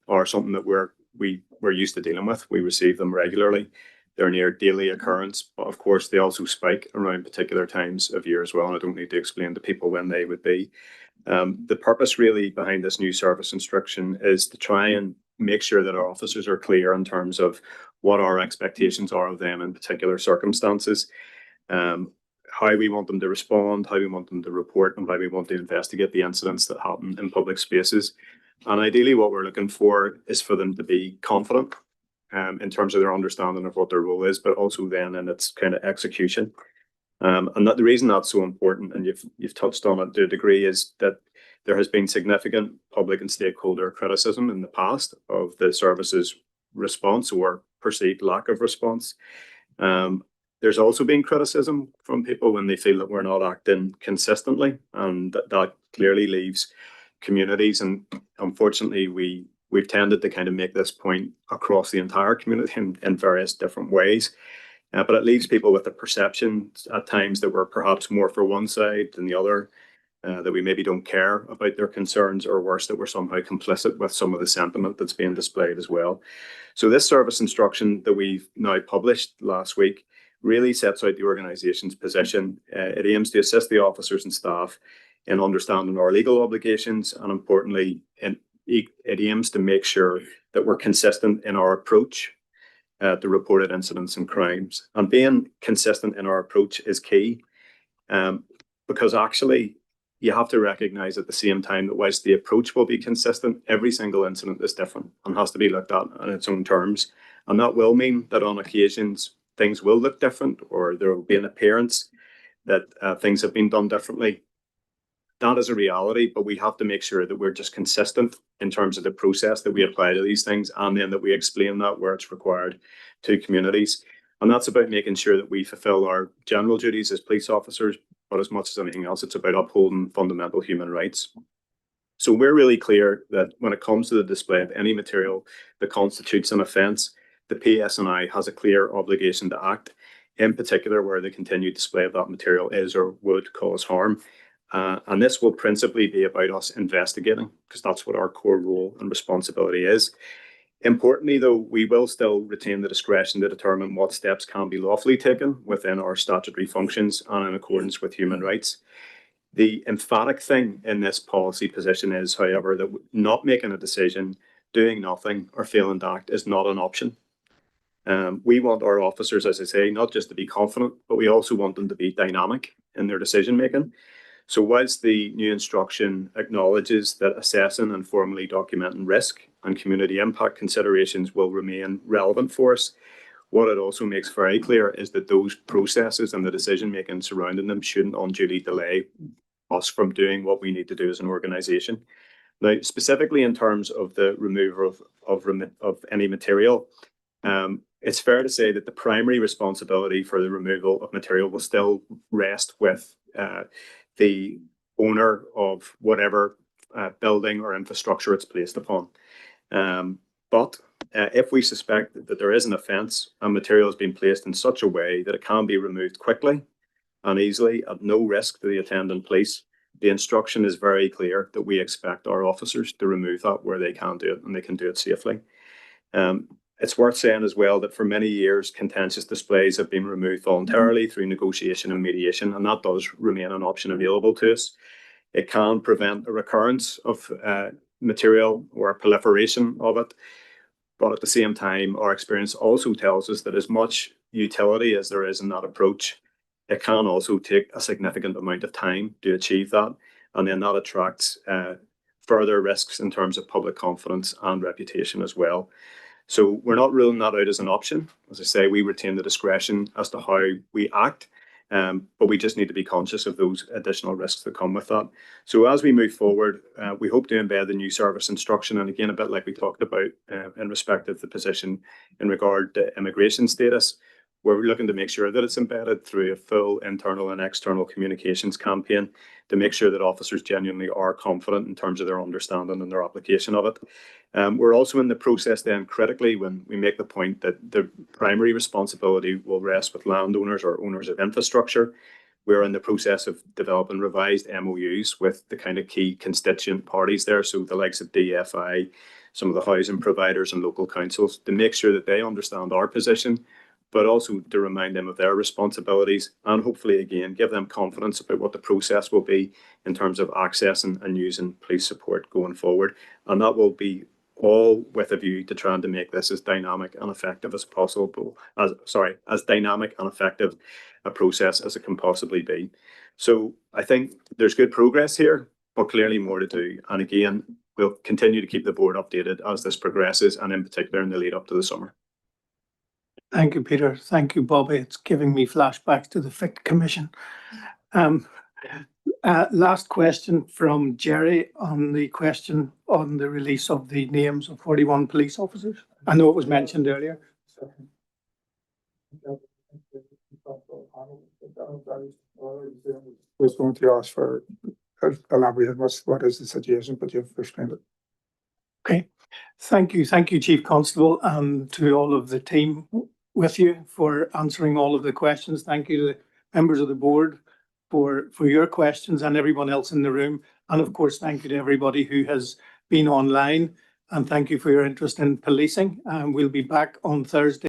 are something that we're used to dealing with. We receive them regularly. They're near daily occurrence, but of course they also spike around particular times of year as well. And I don't need to explain to people when they would be. The purpose really behind this new service instruction is to try and make sure that our officers are clear in terms of what our expectations are of them in particular circumstances. how we want them to respond, how we want them to report, and how we want to investigate the incidents that happen in public spaces. And ideally, what we're looking for is for them to be confident in terms of their understanding of what their role is, but also then in its kind of execution. And that the reason that's so important, and you've touched on it to a degree, is that there has been significant public and stakeholder criticism in the past of the service's response or perceived lack of response. There's also been criticism from people when they feel that we're not acting consistently, and that clearly leaves communities. And unfortunately, we've tended to kind of make this point across the entire community in various different ways. But it leaves people with a perception at times that we're perhaps more for one side than the other, that we maybe don't care about their concerns, or worse, that we're somehow complicit with some of the sentiment that's being displayed as well. So this service instruction that we've now published last week really sets out the organisation's position. It aims to assist the officers and staff in understanding our legal obligations, and importantly, it aims to make sure that we're consistent in our approach to reported incidents and crimes. And being consistent in our approach is key, because actually you have to recognise at the same time that whilst the approach will be consistent, every single incident is different and has to be looked at on its own terms. And that will mean that on occasions things will look different, or there will be an appearance that things have been done differently. That is a reality, but we have to make sure that we're just consistent in terms of the process that we apply to these things, and then that we explain that where it's required to communities. And that's about making sure that we fulfil our general duties as police officers, but as much as anything else, it's about upholding fundamental human rights. So we're really clear that when it comes to the display of any material that constitutes an offence, the PSNI has a clear obligation to act, in particular where the continued display of that material is or would cause harm. And this will principally be about us investigating, because that's what our core role and responsibility is. Importantly, though, we will still retain the discretion to determine what steps can be lawfully taken within our statutory functions and in accordance with human rights. The emphatic thing in this policy position is, however, that not making a decision, doing nothing, or failing to act is not an option. We want our officers, as I say, not just to be confident, but we also want them to be dynamic in their decision making. So whilst the new instruction acknowledges that assessing and formally documenting risk and community impact considerations will remain relevant for us, what it also makes very clear is that those processes and the decision making surrounding them shouldn't unduly delay us from doing what we need to do as an organisation. Now, specifically in terms of the removal of any material, it's fair to say that the primary responsibility for the removal of material will still rest with the owner of whatever building or infrastructure it's placed upon. But if we suspect that there is an offence and material has been placed in such a way that it can be removed quickly and easily at no risk to the attendant police, the instruction is very clear that we expect our officers to remove that where they can do it, and they can do it safely. It's worth saying as well that for many years, contentious displays have been removed voluntarily through negotiation and mediation, and that does remain an option available to us. It can prevent a recurrence of material or a proliferation of it. But at the same time, our experience also tells us that as much utility as there is in that approach, it can also take a significant amount of time to achieve that. And then that attracts further risks in terms of public confidence and reputation as well. So we're not ruling that out as an option. As I say, we retain the discretion as to how we act, but we just need to be conscious of those additional risks that come with that. So as we move forward, we hope to embed the new service instruction, and again, a bit like we talked about in respect of the position in regard to immigration status, where we're looking to make sure that it's embedded through a full internal and external communications campaign to make sure that officers genuinely are confident in terms of their understanding and their application of it. We're also in the process then critically when we make the point that the primary responsibility will rest with landowners or owners of infrastructure. We're in the process of developing revised MOUs with the kind of key constituent parties there, so the likes of DFI, some of the housing providers and local councils, to make sure that they understand our position, but also to remind them of their responsibilities and hopefully, again, give them confidence about what the process will be in terms of accessing and using police support going forward. And that will be all with a view to trying to make this as dynamic and effective as possible, as dynamic and effective a process as it can possibly be. So I think there's good progress here, but clearly more to do. And again, we'll continue to keep the board updated as this progresses, and in particular in the lead up to the summer. Thank you, Peter. Thank you, Bobby. It's giving me flashbacks to the FIC Commission. Last question from Jerry on the question on the release of the names of 41 police officers. I know it was mentioned earlier. Was going to ask for elaborate what is the situation, but you've explained it. Okay. Thank you, Chief Constable, and to all of the team with you for answering all of the questions. Thank you to the members of the board for your questions and everyone else in the room. And of course, thank you to everybody who has been online, and thank you for your interest in policing. We'll be back on Thursday.